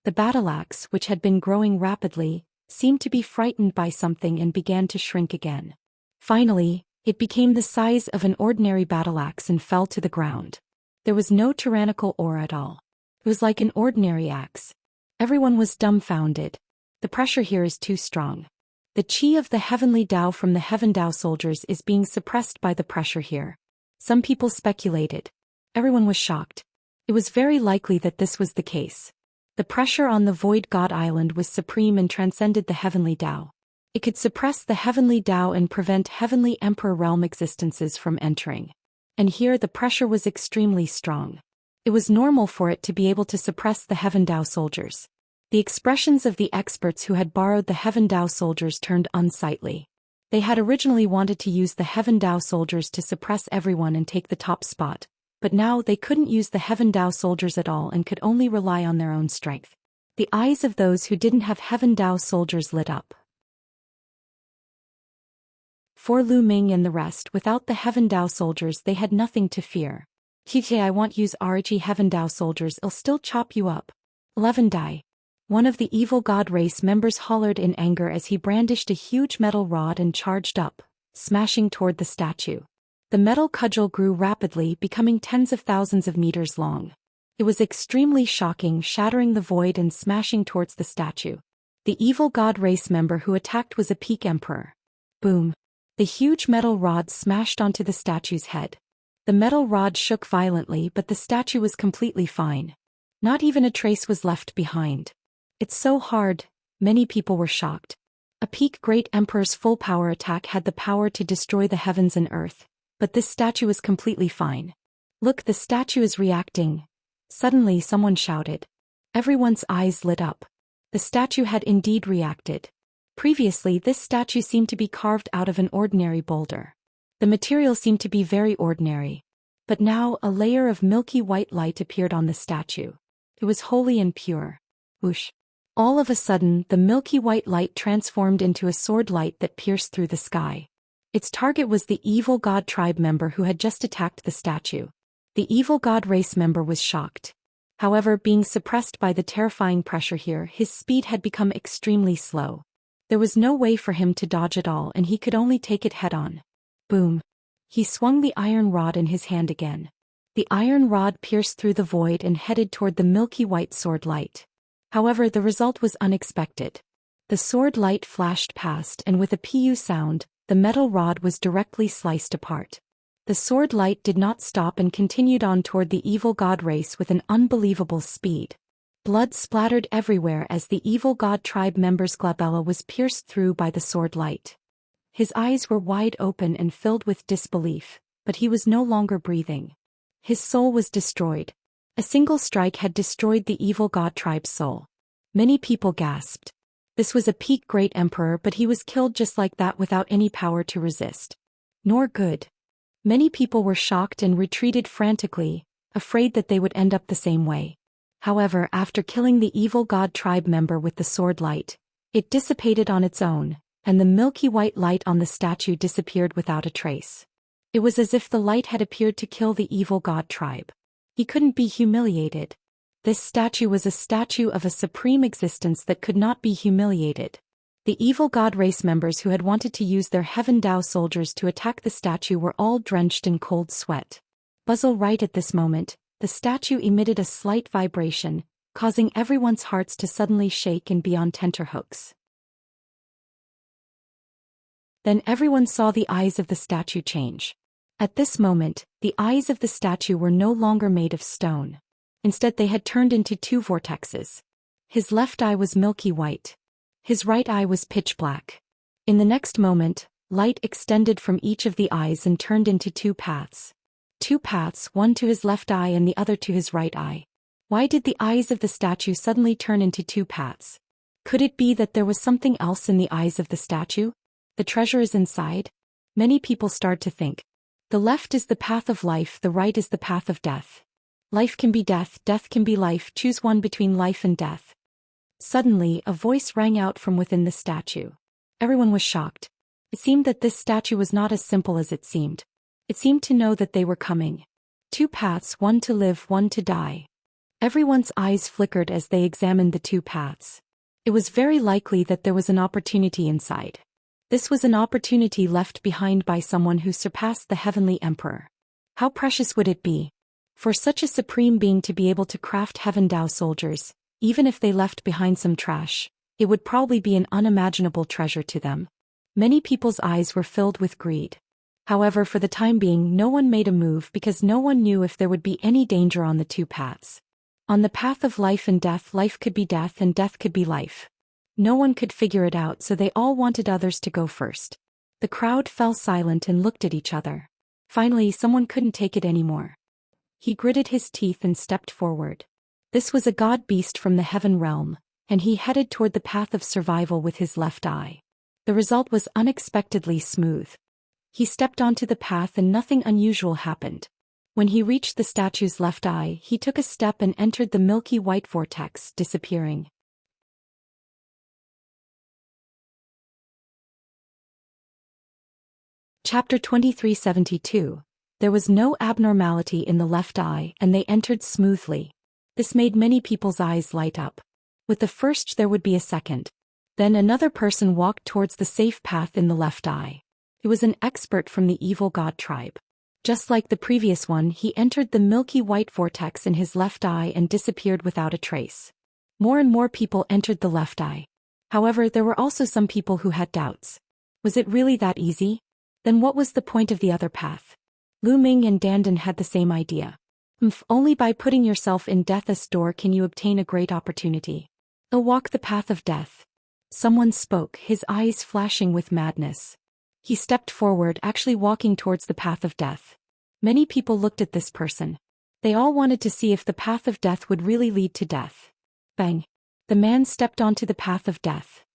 The battle axe, which had been growing rapidly, seemed to be frightened by something and began to shrink again. Finally, it became the size of an ordinary battle axe and fell to the ground. There was no tyrannical aura at all. It was like an ordinary axe. Everyone was dumbfounded. The pressure here is too strong. The chi of the heavenly Dao from the Heaven Dao soldiers is being suppressed by the pressure here. Some people speculated. Everyone was shocked. It was very likely that this was the case. The pressure on the Void God Island was supreme and transcended the heavenly Dao. It could suppress the heavenly Dao and prevent heavenly Emperor realm existences from entering. And here the pressure was extremely strong. It was normal for it to be able to suppress the Heaven Dao soldiers. The expressions of the experts who had borrowed the Heaven Dao soldiers turned unsightly. They had originally wanted to use the Heaven Dao soldiers to suppress everyone and take the top spot, but now they couldn't use the Heaven Dao soldiers at all and could only rely on their own strength. The eyes of those who didn't have Heaven Dao soldiers lit up. For Lu Ming and the rest, without the Heaven Dao soldiers they had nothing to fear. TJ, I won't use RHE Heaven Dao soldiers, I'll still chop you up. 11 die. One of the evil god race members hollered in anger as he brandished a huge metal rod and charged up, smashing toward the statue. The metal cudgel grew rapidly, becoming tens of thousands of meters long. It was extremely shocking, shattering the void and smashing towards the statue. The evil god race member who attacked was a peak emperor. Boom. The huge metal rod smashed onto the statue's head. The metal rod shook violently, but the statue was completely fine. Not even a trace was left behind. It's so hard, many people were shocked. A peak great emperor's full power attack had the power to destroy the heavens and earth, but this statue is completely fine. Look, the statue is reacting. Suddenly someone shouted. Everyone's eyes lit up. The statue had indeed reacted. Previously this statue seemed to be carved out of an ordinary boulder. The material seemed to be very ordinary. But now a layer of milky white light appeared on the statue. It was holy and pure. Whoosh. All of a sudden, the milky white light transformed into a sword light that pierced through the sky. Its target was the evil god tribe member who had just attacked the statue. The evil god race member was shocked. However, being suppressed by the terrifying pressure here, his speed had become extremely slow. There was no way for him to dodge at all and he could only take it head-on. Boom. He swung the iron rod in his hand again. The iron rod pierced through the void and headed toward the milky white sword light. However, the result was unexpected. The sword light flashed past and with a pu sound, the metal rod was directly sliced apart. The sword light did not stop and continued on toward the evil god race with an unbelievable speed. Blood splattered everywhere as the evil god tribe member's glabella was pierced through by the sword light. His eyes were wide open and filled with disbelief, but he was no longer breathing. His soul was destroyed. A single strike had destroyed the evil god tribe's soul. Many people gasped. This was a peak great emperor, but he was killed just like that without any power to resist. Nor good. Many people were shocked and retreated frantically, afraid that they would end up the same way. However, after killing the evil god tribe member with the sword light, it dissipated on its own, and the milky white light on the statue disappeared without a trace. It was as if the light had appeared to kill the evil god tribe. He couldn't be humiliated. This statue was a statue of a supreme existence that could not be humiliated. The evil god race members who had wanted to use their Heaven Dao soldiers to attack the statue were all drenched in cold sweat. Buzzle right at this moment, the statue emitted a slight vibration, causing everyone's hearts to suddenly shake and be on tenterhooks. Then everyone saw the eyes of the statue change. At this moment, the eyes of the statue were no longer made of stone. Instead, they had turned into two vortexes. His left eye was milky white. His right eye was pitch black. In the next moment, light extended from each of the eyes and turned into two paths. Two paths, one to his left eye and the other to his right eye. Why did the eyes of the statue suddenly turn into two paths? Could it be that there was something else in the eyes of the statue? The treasure is inside? Many people start to think. The left is the path of life, the right is the path of death. Life can be death, death can be life, choose one between life and death. Suddenly, a voice rang out from within the statue. Everyone was shocked. It seemed that this statue was not as simple as it seemed. It seemed to know that they were coming. Two paths, one to live, one to die. Everyone's eyes flickered as they examined the two paths. It was very likely that there was an opportunity inside. This was an opportunity left behind by someone who surpassed the heavenly emperor. How precious would it be for such a supreme being to be able to craft heaven Dao soldiers? Even if they left behind some trash, it would probably be an unimaginable treasure to them. Many people's eyes were filled with greed. However, for the time being, no one made a move because no one knew if there would be any danger on the two paths. On the path of life and death, life could be death and death could be life. No one could figure it out, so they all wanted others to go first. The crowd fell silent and looked at each other. Finally, someone couldn't take it anymore. He gritted his teeth and stepped forward. This was a god beast from the heaven realm, and he headed toward the path of survival with his left eye. The result was unexpectedly smooth. He stepped onto the path and nothing unusual happened. When he reached the statue's left eye, he took a step and entered the milky white vortex, disappearing. Chapter 2372. There was no abnormality in the left eye and they entered smoothly. This made many people's eyes light up. With the first there would be a second. Then another person walked towards the safe path in the left eye. It was an expert from the evil god tribe. Just like the previous one, he entered the milky white vortex in his left eye and disappeared without a trace. More and more people entered the left eye. However, there were also some people who had doubts. Was it really that easy? Then what was the point of the other path? Lu Ming and Dandan had the same idea. Only by putting yourself in death's door can you obtain a great opportunity. Walk the path of death. Someone spoke, his eyes flashing with madness. He stepped forward, actually walking towards the path of death. Many people looked at this person. They all wanted to see if the path of death would really lead to death. Bang! The man stepped onto the path of death.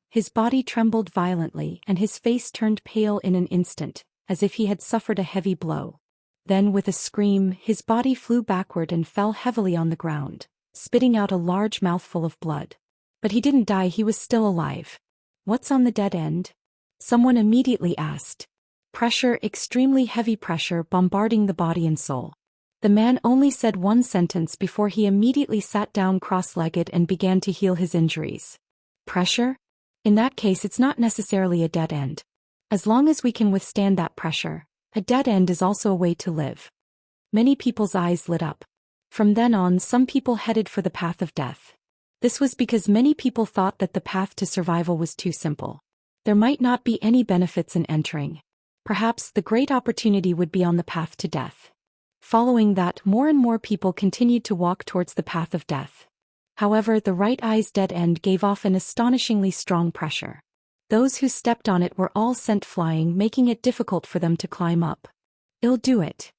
His body trembled violently and his face turned pale in an instant, as if he had suffered a heavy blow. Then with a scream, his body flew backward and fell heavily on the ground, spitting out a large mouthful of blood. But he didn't die, he was still alive. What's on the dead end? Someone immediately asked. Pressure, extremely heavy pressure bombarding the body and soul. The man only said one sentence before he immediately sat down cross-legged and began to heal his injuries. Pressure? In that case, it's not necessarily a dead end. As long as we can withstand that pressure, a dead end is also a way to live. Many people's eyes lit up. From then on, some people headed for the path of death. This was because many people thought that the path to survival was too simple. There might not be any benefits in entering. Perhaps the great opportunity would be on the path to death. Following that, more and more people continued to walk towards the path of death. However, the right eye's dead end gave off an astonishingly strong pressure. Those who stepped on it were all sent flying, making it difficult for them to climb up. I'll do it.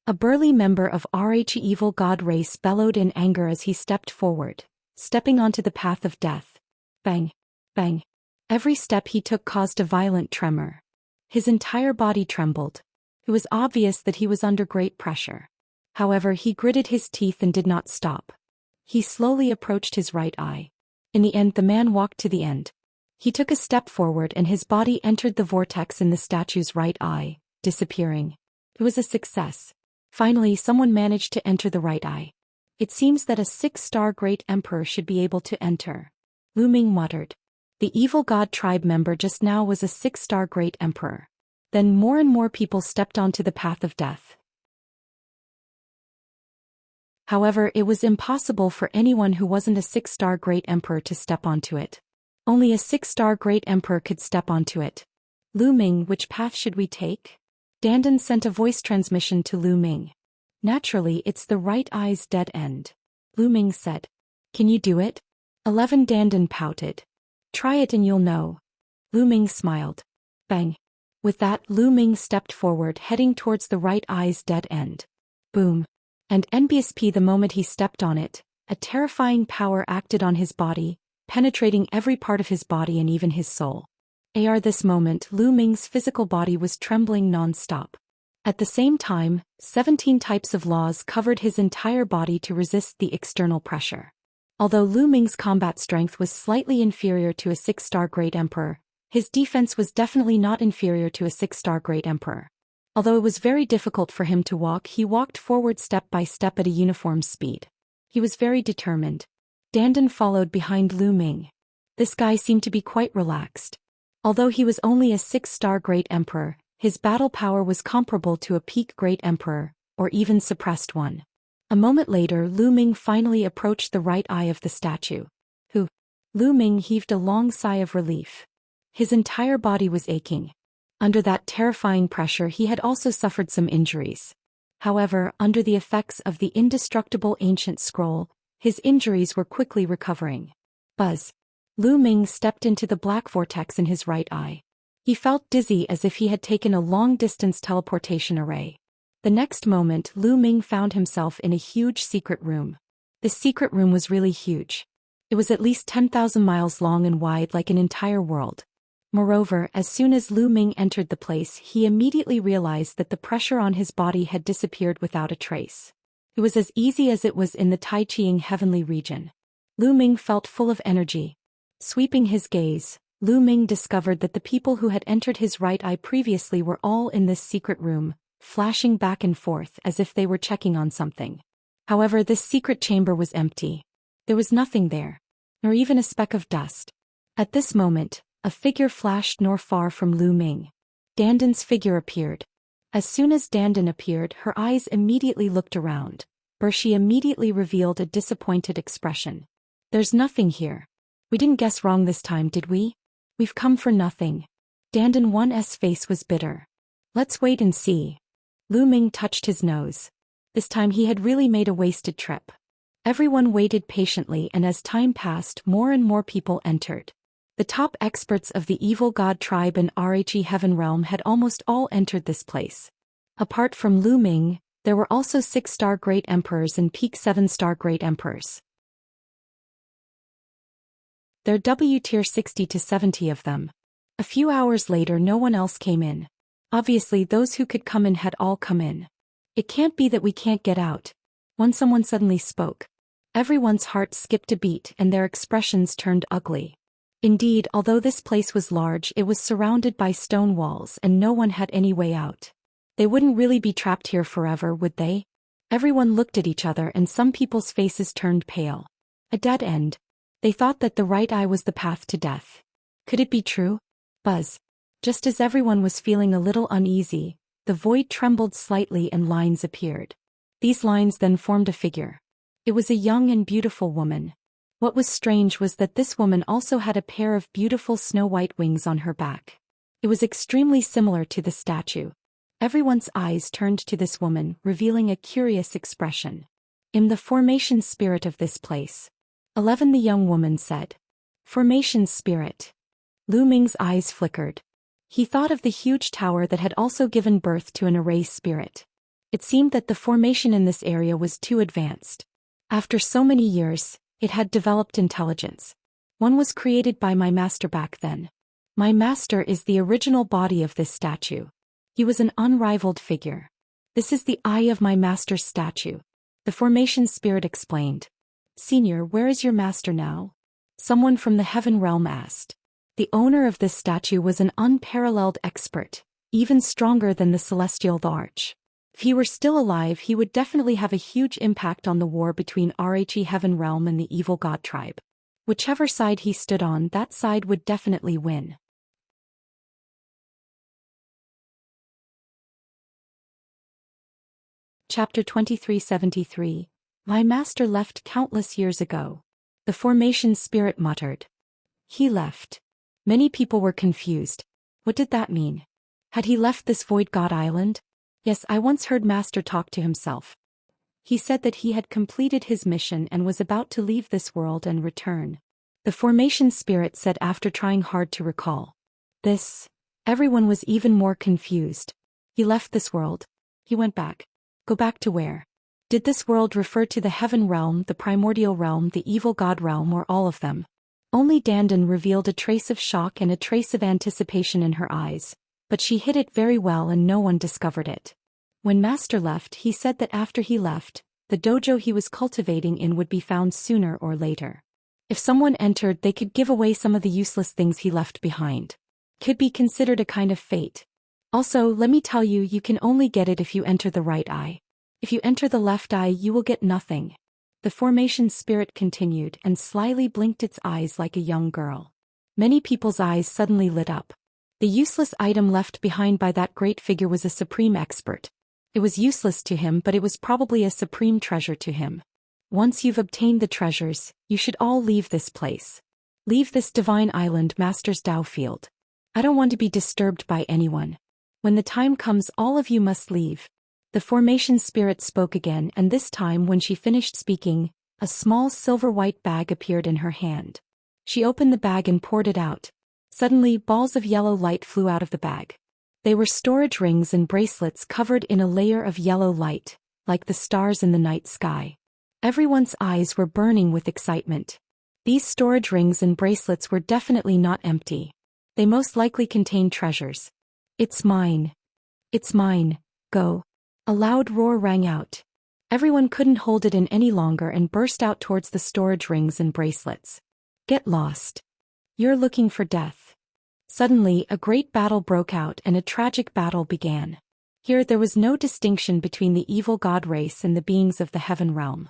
A burly member of RH evil god race bellowed in anger as he stepped forward, stepping onto the path of death. Bang! Bang! Every step he took caused a violent tremor. His entire body trembled. It was obvious that he was under great pressure. However, he gritted his teeth and did not stop. He slowly approached his right eye. In the end, the man walked to the end. He took a step forward and his body entered the vortex in the statue's right eye, disappearing. It was a success. Finally, someone managed to enter the right eye. It seems that a 6-star great emperor should be able to enter. Lu Ming muttered. The evil god tribe member just now was a 6-star great emperor. Then more and more people stepped onto the path of death. However, it was impossible for anyone who wasn't a 6-star Great Emperor to step onto it. Only a 6-star Great Emperor could step onto it. Lu Ming, which path should we take? Dandan sent a voice transmission to Lu Ming. Naturally, it's the right eye's dead end. Lu Ming said. Can you do it? 11 Dandan pouted. Try it and you'll know. Lu Ming smiled. Bang. With that, Lu Ming stepped forward, heading towards the right eye's dead end. Boom. And NBSP the moment he stepped on it, a terrifying power acted on his body, penetrating every part of his body and even his soul. This moment, Lu Ming's physical body was trembling non-stop. At the same time, 17 types of laws covered his entire body to resist the external pressure. Although Lu Ming's combat strength was slightly inferior to a 6-star Great Emperor, his defense was definitely not inferior to a 6-star Great Emperor. Although it was very difficult for him to walk, he walked forward step by step at a uniform speed. He was very determined. Dandan followed behind Lu Ming. This guy seemed to be quite relaxed. Although he was only a 6-star Great Emperor, his battle power was comparable to a peak Great Emperor, or even suppressed one. A moment later, Lu Ming finally approached the right eye of the statue. Lu Ming heaved a long sigh of relief. His entire body was aching. Under that terrifying pressure, he had also suffered some injuries. However, under the effects of the indestructible ancient scroll, his injuries were quickly recovering. Buzz. Lu Ming stepped into the black vortex in his right eye. He felt dizzy as if he had taken a long-distance teleportation array. The next moment, Lu Ming found himself in a huge secret room. This secret room was really huge. It was at least 10,000 miles long and wide, like an entire world. Moreover, as soon as Lu Ming entered the place, he immediately realized that the pressure on his body had disappeared without a trace. It was as easy as it was in the Tai Chiing heavenly region. Lu Ming felt full of energy. Sweeping his gaze, Lu Ming discovered that the people who had entered his right eye previously were all in this secret room, flashing back and forth as if they were checking on something. However, this secret chamber was empty. There was nothing there, nor even a speck of dust. At this moment, a figure flashed not far from Lu Ming. Dandan's figure appeared. As soon as Dandan appeared, her eyes immediately looked around, but she immediately revealed a disappointed expression. There's nothing here. We didn't guess wrong this time, did we? We've come for nothing. Dandan 1's face was bitter. Let's wait and see. Lu Ming touched his nose. This time he had really made a wasted trip. Everyone waited patiently, and as time passed, more and more people entered. The top experts of the evil god tribe and Rhe Heaven Realm had almost all entered this place. Apart from Lu Ming, there were also 6-star Great Emperors and peak 7-star Great Emperors. There were tier 60 to 70 of them. A few hours later, no one else came in. Obviously, those who could come in had all come in. It can't be that we can't get out. Someone suddenly spoke. Everyone's heart skipped a beat and their expressions turned ugly. Indeed, although this place was large, it was surrounded by stone walls and no one had any way out. They wouldn't really be trapped here forever, would they? Everyone looked at each other and some people's faces turned pale. A dead end. They thought that the right eye was the path to death. Could it be true? Buzz. Just as everyone was feeling a little uneasy, the void trembled slightly and lines appeared. These lines then formed a figure. It was a young and beautiful woman. What was strange was that this woman also had a pair of beautiful snow-white wings on her back. It was extremely similar to the statue. Everyone's eyes turned to this woman, revealing a curious expression. "I'm the formation spirit of this place." 11 The young woman said. Formation spirit. Lu Ming's eyes flickered. He thought of the huge tower that had also given birth to an array spirit. It seemed that the formation in this area was too advanced. After so many years, it had developed intelligence. One was created by my master back then. My master is the original body of this statue. He was an unrivaled figure. This is the eye of my master's statue. The formation spirit explained. Senior, where is your master now? Someone from the heaven realm asked. The owner of this statue was an unparalleled expert, even stronger than the celestial arch. If he were still alive, he would definitely have a huge impact on the war between Rhe Heaven Realm and the evil god tribe. Whichever side he stood on, that side would definitely win. Chapter 2373, My master left countless years ago. The formation spirit muttered. He left. Many people were confused. What did that mean? Had he left this void god island? Yes, I once heard master talk to himself. He said that he had completed his mission and was about to leave this world and return. The formation spirit said after trying hard to recall. This. Everyone was even more confused. He left this world. He went back. Go back to where? Did this world refer to the heaven realm, the primordial realm, the evil god realm, or all of them? Only Dandan revealed a trace of shock and a trace of anticipation in her eyes, but she hid it very well and no one discovered it. When master left, he said that after he left, the dojo he was cultivating in would be found sooner or later. If someone entered, they could give away some of the useless things he left behind. Could be considered a kind of fate. Also, let me tell you, you can only get it if you enter the right eye. If you enter the left eye, you will get nothing. The formation spirit continued and slyly blinked its eyes like a young girl. Many people's eyes suddenly lit up. The useless item left behind by that great figure was a supreme expert. It was useless to him, but it was probably a supreme treasure to him. Once you've obtained the treasures, you should all leave this place. Leave this divine island, Master's Dao Field. I don't want to be disturbed by anyone. When the time comes, all of you must leave. The formation spirit spoke again, and this time when she finished speaking, a small silver-white bag appeared in her hand. She opened the bag and poured it out. Suddenly, balls of yellow light flew out of the bag. They were storage rings and bracelets covered in a layer of yellow light, like the stars in the night sky. Everyone's eyes were burning with excitement. These storage rings and bracelets were definitely not empty. They most likely contained treasures. It's mine. It's mine. Go. A loud roar rang out. Everyone couldn't hold it in any longer and burst out towards the storage rings and bracelets. Get lost. You're looking for death. Suddenly, a great battle broke out and a tragic battle began. Here there was no distinction between the evil god race and the beings of the heaven realm.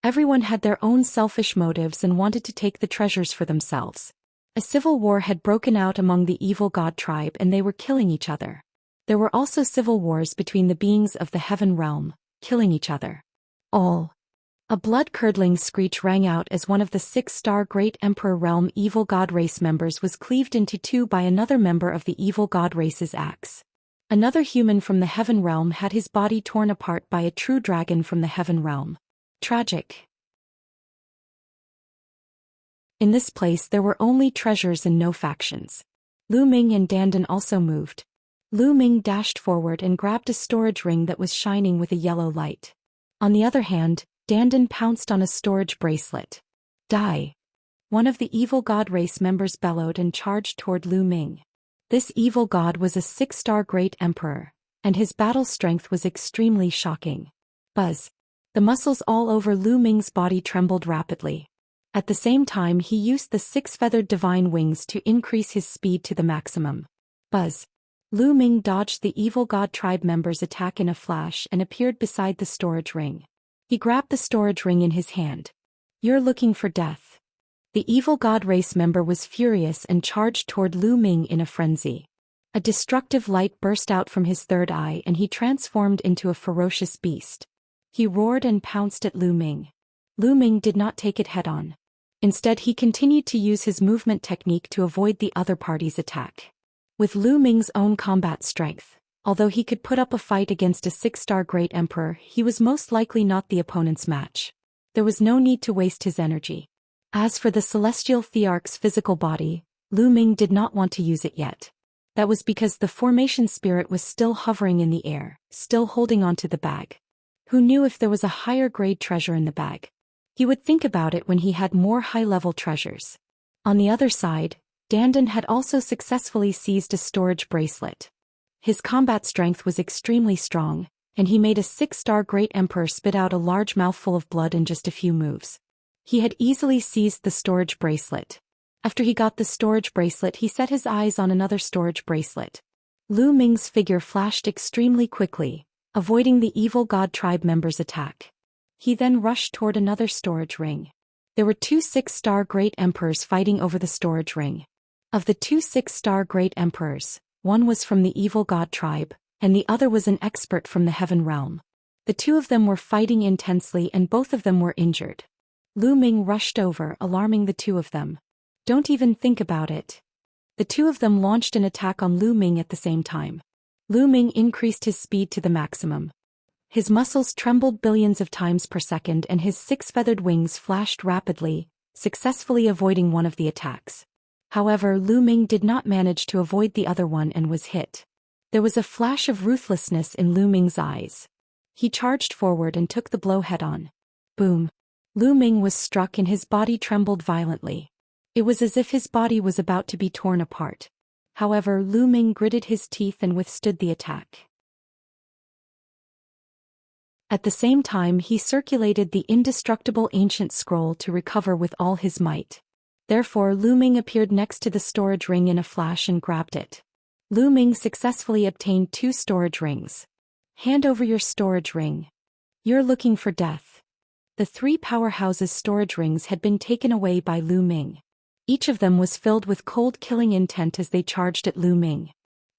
Everyone had their own selfish motives and wanted to take the treasures for themselves. A civil war had broken out among the evil god tribe and they were killing each other. There were also civil wars between the beings of the heaven realm, killing each other. All. A blood-curdling screech rang out as one of the 6-star Great Emperor Realm evil god race members was cleaved into two by another member of the evil god race's axe. Another human from the heaven realm had his body torn apart by a true dragon from the heaven realm. Tragic. In this place there were only treasures and no factions. Lu Ming and Dandan also moved. Lu Ming dashed forward and grabbed a storage ring that was shining with a yellow light. On the other hand, Dandan pounced on a storage bracelet. Die! One of the evil god race members bellowed and charged toward Lu Ming. This evil god was a 6-star Great Emperor, and his battle strength was extremely shocking. Buzz! The muscles all over Lu Ming's body trembled rapidly. At the same time he used the 6-feathered divine wings to increase his speed to the maximum. Buzz! Lu Ming dodged the evil god tribe member's attack in a flash and appeared beside the storage ring. He grabbed the storage ring in his hand. You're looking for death. The evil god race member was furious and charged toward Lu Ming in a frenzy. A destructive light burst out from his third eye and he transformed into a ferocious beast. He roared and pounced at Lu Ming. Lu Ming did not take it head-on. Instead he continued to use his movement technique to avoid the other party's attack. With Lu Ming's own combat strength, although he could put up a fight against a 6-star Great Emperor, he was most likely not the opponent's match. There was no need to waste his energy. As for the Celestial Thearch's physical body, Lu Ming did not want to use it yet. That was because the formation spirit was still hovering in the air, still holding onto the bag. Who knew if there was a higher grade treasure in the bag? He would think about it when he had more high-level treasures. On the other side, Dandan had also successfully seized a storage bracelet. His combat strength was extremely strong, and he made a 6-star Great Emperor spit out a large mouthful of blood in just a few moves. He had easily seized the storage bracelet. After he got the storage bracelet, he set his eyes on another storage bracelet. Lu Ming's figure flashed extremely quickly, avoiding the evil god tribe member's attack. He then rushed toward another storage ring. There were 2 6-star Great Emperors fighting over the storage ring. Of the 2 6-star Great Emperors, one was from the evil god tribe, and the other was an expert from the heaven realm. The two of them were fighting intensely and both of them were injured. Lu Ming rushed over, alarming the two of them. Don't even think about it. The two of them launched an attack on Lu Ming at the same time. Lu Ming increased his speed to the maximum. His muscles trembled billions of times per second and his 6 feathered wings flashed rapidly, successfully avoiding one of the attacks. However, Lu Ming did not manage to avoid the other one and was hit. There was a flash of ruthlessness in Lu Ming's eyes. He charged forward and took the blow head-on. Boom. Lu Ming was struck and his body trembled violently. It was as if his body was about to be torn apart. However, Lu Ming gritted his teeth and withstood the attack. At the same time, he circulated the indestructible ancient scroll to recover with all his might. Therefore, Lu Ming appeared next to the storage ring in a flash and grabbed it. Lu Ming successfully obtained 2 storage rings. Hand over your storage ring. You're looking for death. The 3 powerhouses' storage rings had been taken away by Lu Ming. Each of them was filled with cold killing intent as they charged at Lu Ming.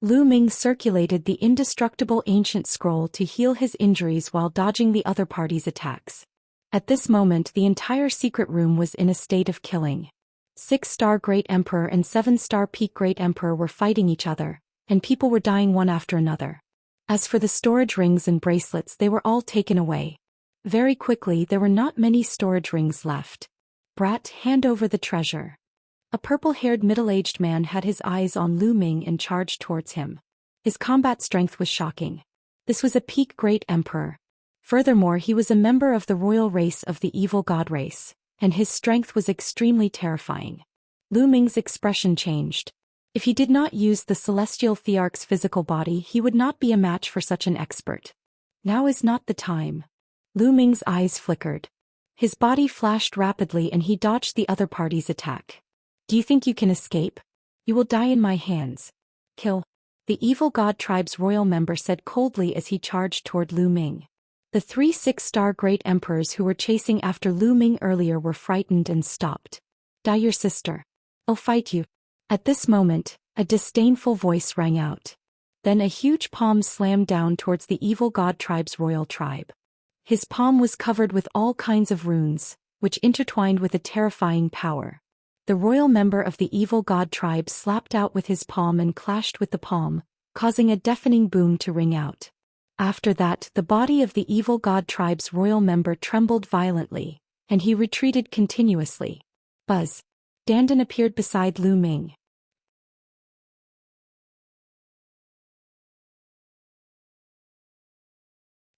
Lu Ming circulated the indestructible ancient scroll to heal his injuries while dodging the other party's attacks. At this moment, the entire secret room was in a state of killing. 6-star Great Emperor and 7-star Peak Great Emperor were fighting each other, and people were dying one after another. As for the storage rings and bracelets, they were all taken away. Very quickly, there were not many storage rings left. Brat, hand over the treasure. A purple-haired middle-aged man had his eyes on Lu Ming and charged towards him. His combat strength was shocking. This was a peak Great Emperor. Furthermore, he was a member of the royal race of the evil god race, and his strength was extremely terrifying. Lu Ming's expression changed. If he did not use the celestial thearch's physical body, he would not be a match for such an expert. Now is not the time. Lu Ming's eyes flickered. His body flashed rapidly and he dodged the other party's attack. Do you think you can escape? You will die in my hands. Kill. The evil god tribe's royal member said coldly as he charged toward Lu Ming. The 3 6-star Great Emperors who were chasing after Lu Ming earlier were frightened and stopped. Die your sister. I'll fight you. At this moment, a disdainful voice rang out. Then a huge palm slammed down towards the evil god tribe's royal tribe. His palm was covered with all kinds of runes, which intertwined with a terrifying power. The royal member of the evil god tribe slapped out with his palm and clashed with the palm, causing a deafening boom to ring out. After that, the body of the evil god tribe's royal member trembled violently, and he retreated continuously. Buzz. Dandan appeared beside Lu Ming.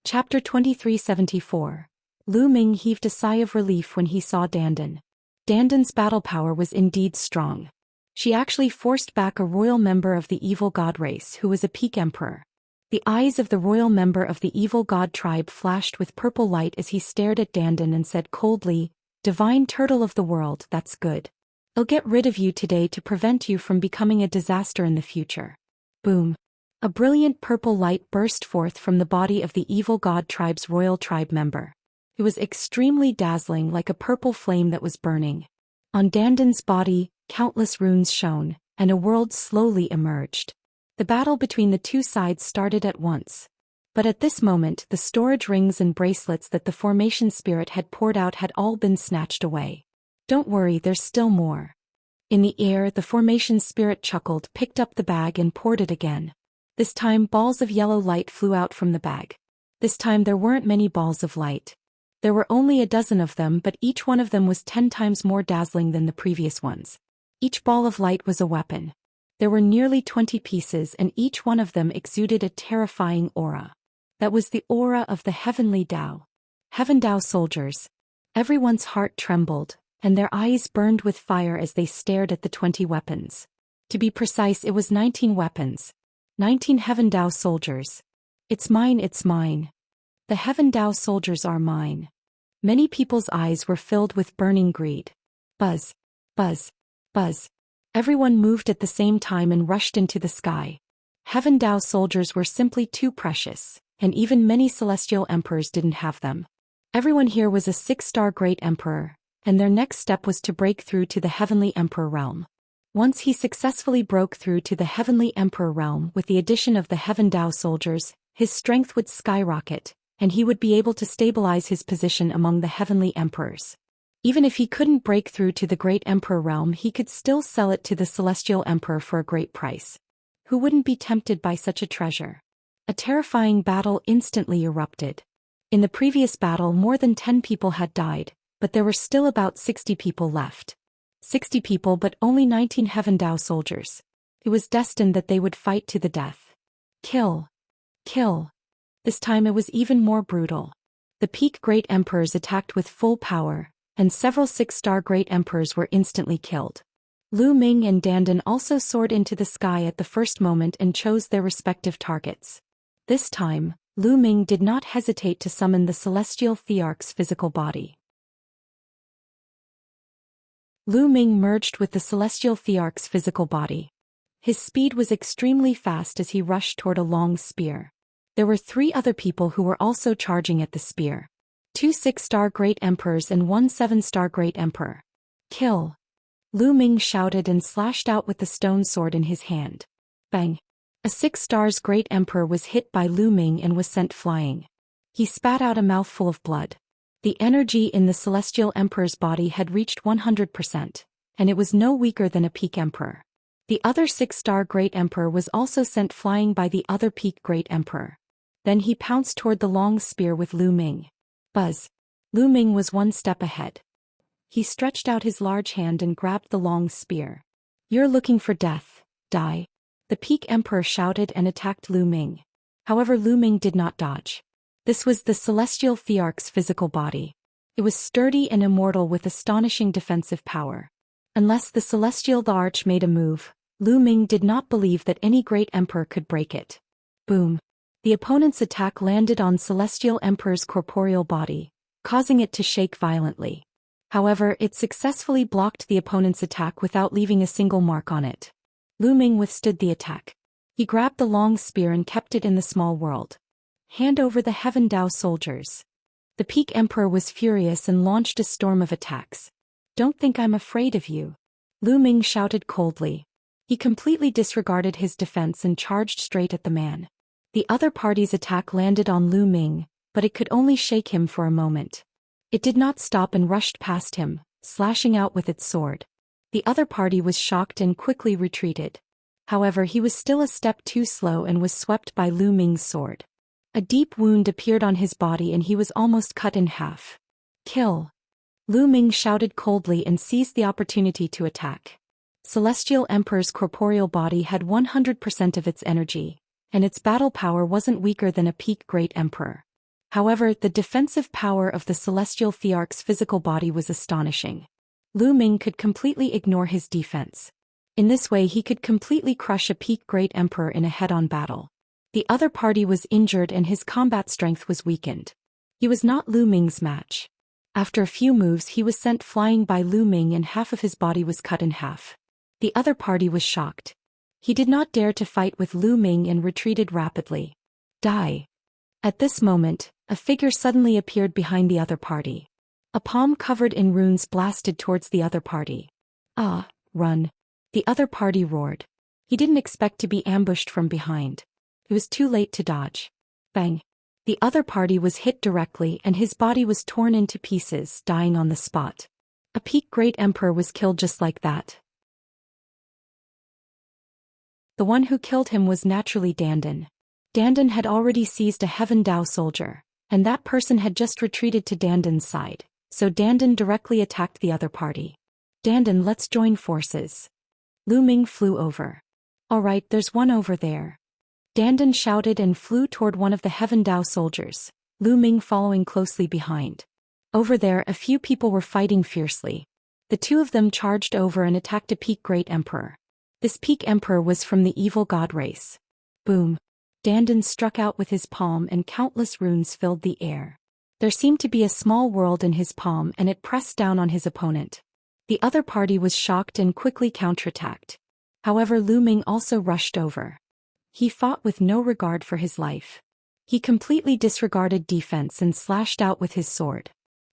Chapter 2374. Lu Ming heaved a sigh of relief when he saw Dandan. Dandan's battle power was indeed strong. She actually forced back a royal member of the evil god race who was a peak emperor. The eyes of the royal member of the evil god tribe flashed with purple light as he stared at Dandan and said coldly, "Divine turtle of the world, that's good. I'll get rid of you today to prevent you from becoming a disaster in the future." Boom. A brilliant purple light burst forth from the body of the evil god tribe's royal tribe member. It was extremely dazzling, like a purple flame that was burning. On Dandan's body, countless runes shone, and a world slowly emerged. The battle between the two sides started at once. But at this moment, the storage rings and bracelets that the formation spirit had poured out had all been snatched away. Don't worry, there's still more. In the air, the formation spirit chuckled, picked up the bag and poured it again. This time, balls of yellow light flew out from the bag. This time there weren't many balls of light. There were only a dozen of them, but each one of them was 10 times more dazzling than the previous ones. Each ball of light was a weapon. There were nearly 20 pieces and each one of them exuded a terrifying aura. That was the aura of the Heavenly Tao. Heaven Tao soldiers. Everyone's heart trembled, and their eyes burned with fire as they stared at the 20 weapons. To be precise, it was 19 weapons. 19 Heaven Tao soldiers. It's mine, it's mine. The Heaven Tao soldiers are mine. Many people's eyes were filled with burning greed. Buzz. Buzz. Buzz. Everyone moved at the same time and rushed into the sky. Heaven Tao soldiers were simply too precious, and even many celestial emperors didn't have them. Everyone here was a 6-star Great Emperor, and their next step was to break through to the Heavenly Emperor realm. Once he successfully broke through to the Heavenly Emperor realm with the addition of the Heaven Tao soldiers, his strength would skyrocket, and he would be able to stabilize his position among the heavenly emperors. Even if he couldn't break through to the Great Emperor realm, he could still sell it to the Celestial Emperor for a great price. Who wouldn't be tempted by such a treasure? A terrifying battle instantly erupted. In the previous battle, more than 10 people had died, but there were still about 60 people left. 60 people, but only 19 Heaven Dao soldiers. It was destined that they would fight to the death. Kill. Kill. This time it was even more brutal. The peak Great Emperors attacked with full power, and several 6-star Great Emperors were instantly killed. Lu Ming and Dandan also soared into the sky at the first moment and chose their respective targets. This time, Lu Ming did not hesitate to summon the Celestial Thearch's physical body. Lu Ming merged with the Celestial Thearch's physical body. His speed was extremely fast as he rushed toward a long spear. There were 3 other people who were also charging at the spear. 2 6-star Great Emperors and 1 7-star Great Emperor. Kill! Lu Ming shouted and slashed out with the stone sword in his hand. Bang! A 6-star's Great Emperor was hit by Lu Ming and was sent flying. He spat out a mouthful of blood. The energy in the Celestial Emperor's body had reached 100%, and it was no weaker than a peak Emperor. The other 6-star Great Emperor was also sent flying by the other peak Great Emperor. Then he pounced toward the long spear with Lu Ming. Buzz! Lu Ming was 1 step ahead. He stretched out his large hand and grabbed the long spear. You're looking for death, die. The peak Emperor shouted and attacked Lu Ming. However, Lu Ming did not dodge. This was the Celestial Thearch's physical body. It was sturdy and immortal with astonishing defensive power. Unless the Celestial Thearch made a move, Lu Ming did not believe that any Great Emperor could break it. Boom! The opponent's attack landed on Celestial Emperor's corporeal body, causing it to shake violently. However, it successfully blocked the opponent's attack without leaving a single mark on it. Lu Ming withstood the attack. He grabbed the long spear and kept it in the small world. Hand over the Heaven Dao soldiers. The peak Emperor was furious and launched a storm of attacks. Don't think I'm afraid of you. Lu Ming shouted coldly. He completely disregarded his defense and charged straight at the man. The other party's attack landed on Lu Ming, but it could only shake him for a moment. It did not stop and rushed past him, slashing out with its sword. The other party was shocked and quickly retreated. However, he was still a step too slow and was swept by Lu Ming's sword. A deep wound appeared on his body and he was almost cut in half. Kill! Lu Ming shouted coldly and seized the opportunity to attack. Celestial Emperor's corporeal body had 100% of its energy, and its battle power wasn't weaker than a peak Great Emperor. However, the defensive power of the Celestial Thearch's physical body was astonishing. Lu Ming could completely ignore his defense. In this way he could completely crush a peak Great Emperor in a head-on battle. The other party was injured and his combat strength was weakened. He was not Lu Ming's match. After a few moves he was sent flying by Lu Ming and half of his body was cut in half. The other party was shocked. He did not dare to fight with Lu Ming and retreated rapidly. Die! At this moment, a figure suddenly appeared behind the other party. A palm covered in runes blasted towards the other party. Ah, run! The other party roared. He didn't expect to be ambushed from behind. It was too late to dodge. Bang! The other party was hit directly and his body was torn into pieces, dying on the spot. A peak Great Emperor was killed just like that. The one who killed him was naturally Dandan. Dandan had already seized a Heaven Dao soldier, and that person had just retreated to Dandan's side, so Dandan directly attacked the other party. Dandan, let's join forces. Lu Ming flew over. Alright, there's one over there. Dandan shouted and flew toward one of the Heaven Dao soldiers, Lu Ming following closely behind. Over there a few people were fighting fiercely. The two of them charged over and attacked a peak Great Emperor. This peak Emperor was from the evil god race. Boom! Dandan struck out with his palm and countless runes filled the air. There seemed to be a small world in his palm and it pressed down on his opponent. The other party was shocked and quickly counterattacked. However, Lu Ming also rushed over. He fought with no regard for his life. He completely disregarded defense and slashed out with his sword.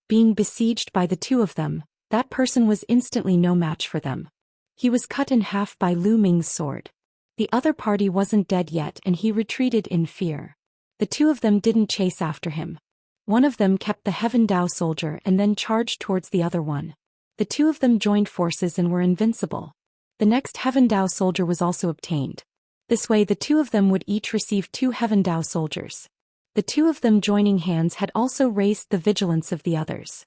Being besieged by the two of them, that person was instantly no match for them. He was cut in half by Lu Ming's sword. The other party wasn't dead yet and he retreated in fear. The two of them didn't chase after him. One of them kept the Heaven Dao soldier and then charged towards the other one. The two of them joined forces and were invincible. The next Heaven Dao soldier was also obtained. This way the two of them would each receive 2 Heaven Dao soldiers. The two of them joining hands had also raised the vigilance of the others.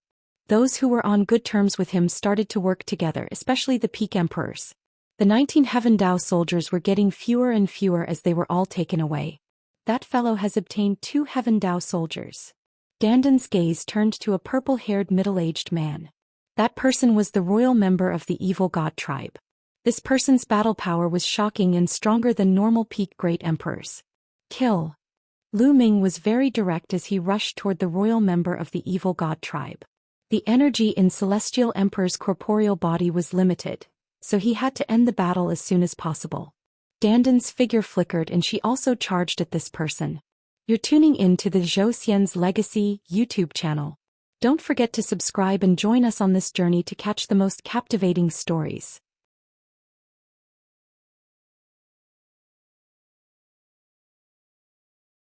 Those who were on good terms with him started to work together, especially the peak emperors. The 19 Heaven Dao soldiers were getting fewer and fewer as they were all taken away. That fellow has obtained 2 Heaven Dao soldiers. Gandon's gaze turned to a purple-haired middle-aged man. That person was the royal member of the evil god tribe. This person's battle power was shocking and stronger than normal peak great emperors. Kill. Lu Ming was very direct as he rushed toward the royal member of the evil god tribe. The energy in Celestial Emperor's corporeal body was limited, so he had to end the battle as soon as possible. Gandon's figure flickered and she also charged at this person. You're tuning in to the Zhou Xian's Legacy YouTube channel. Don't forget to subscribe and join us on this journey to catch the most captivating stories.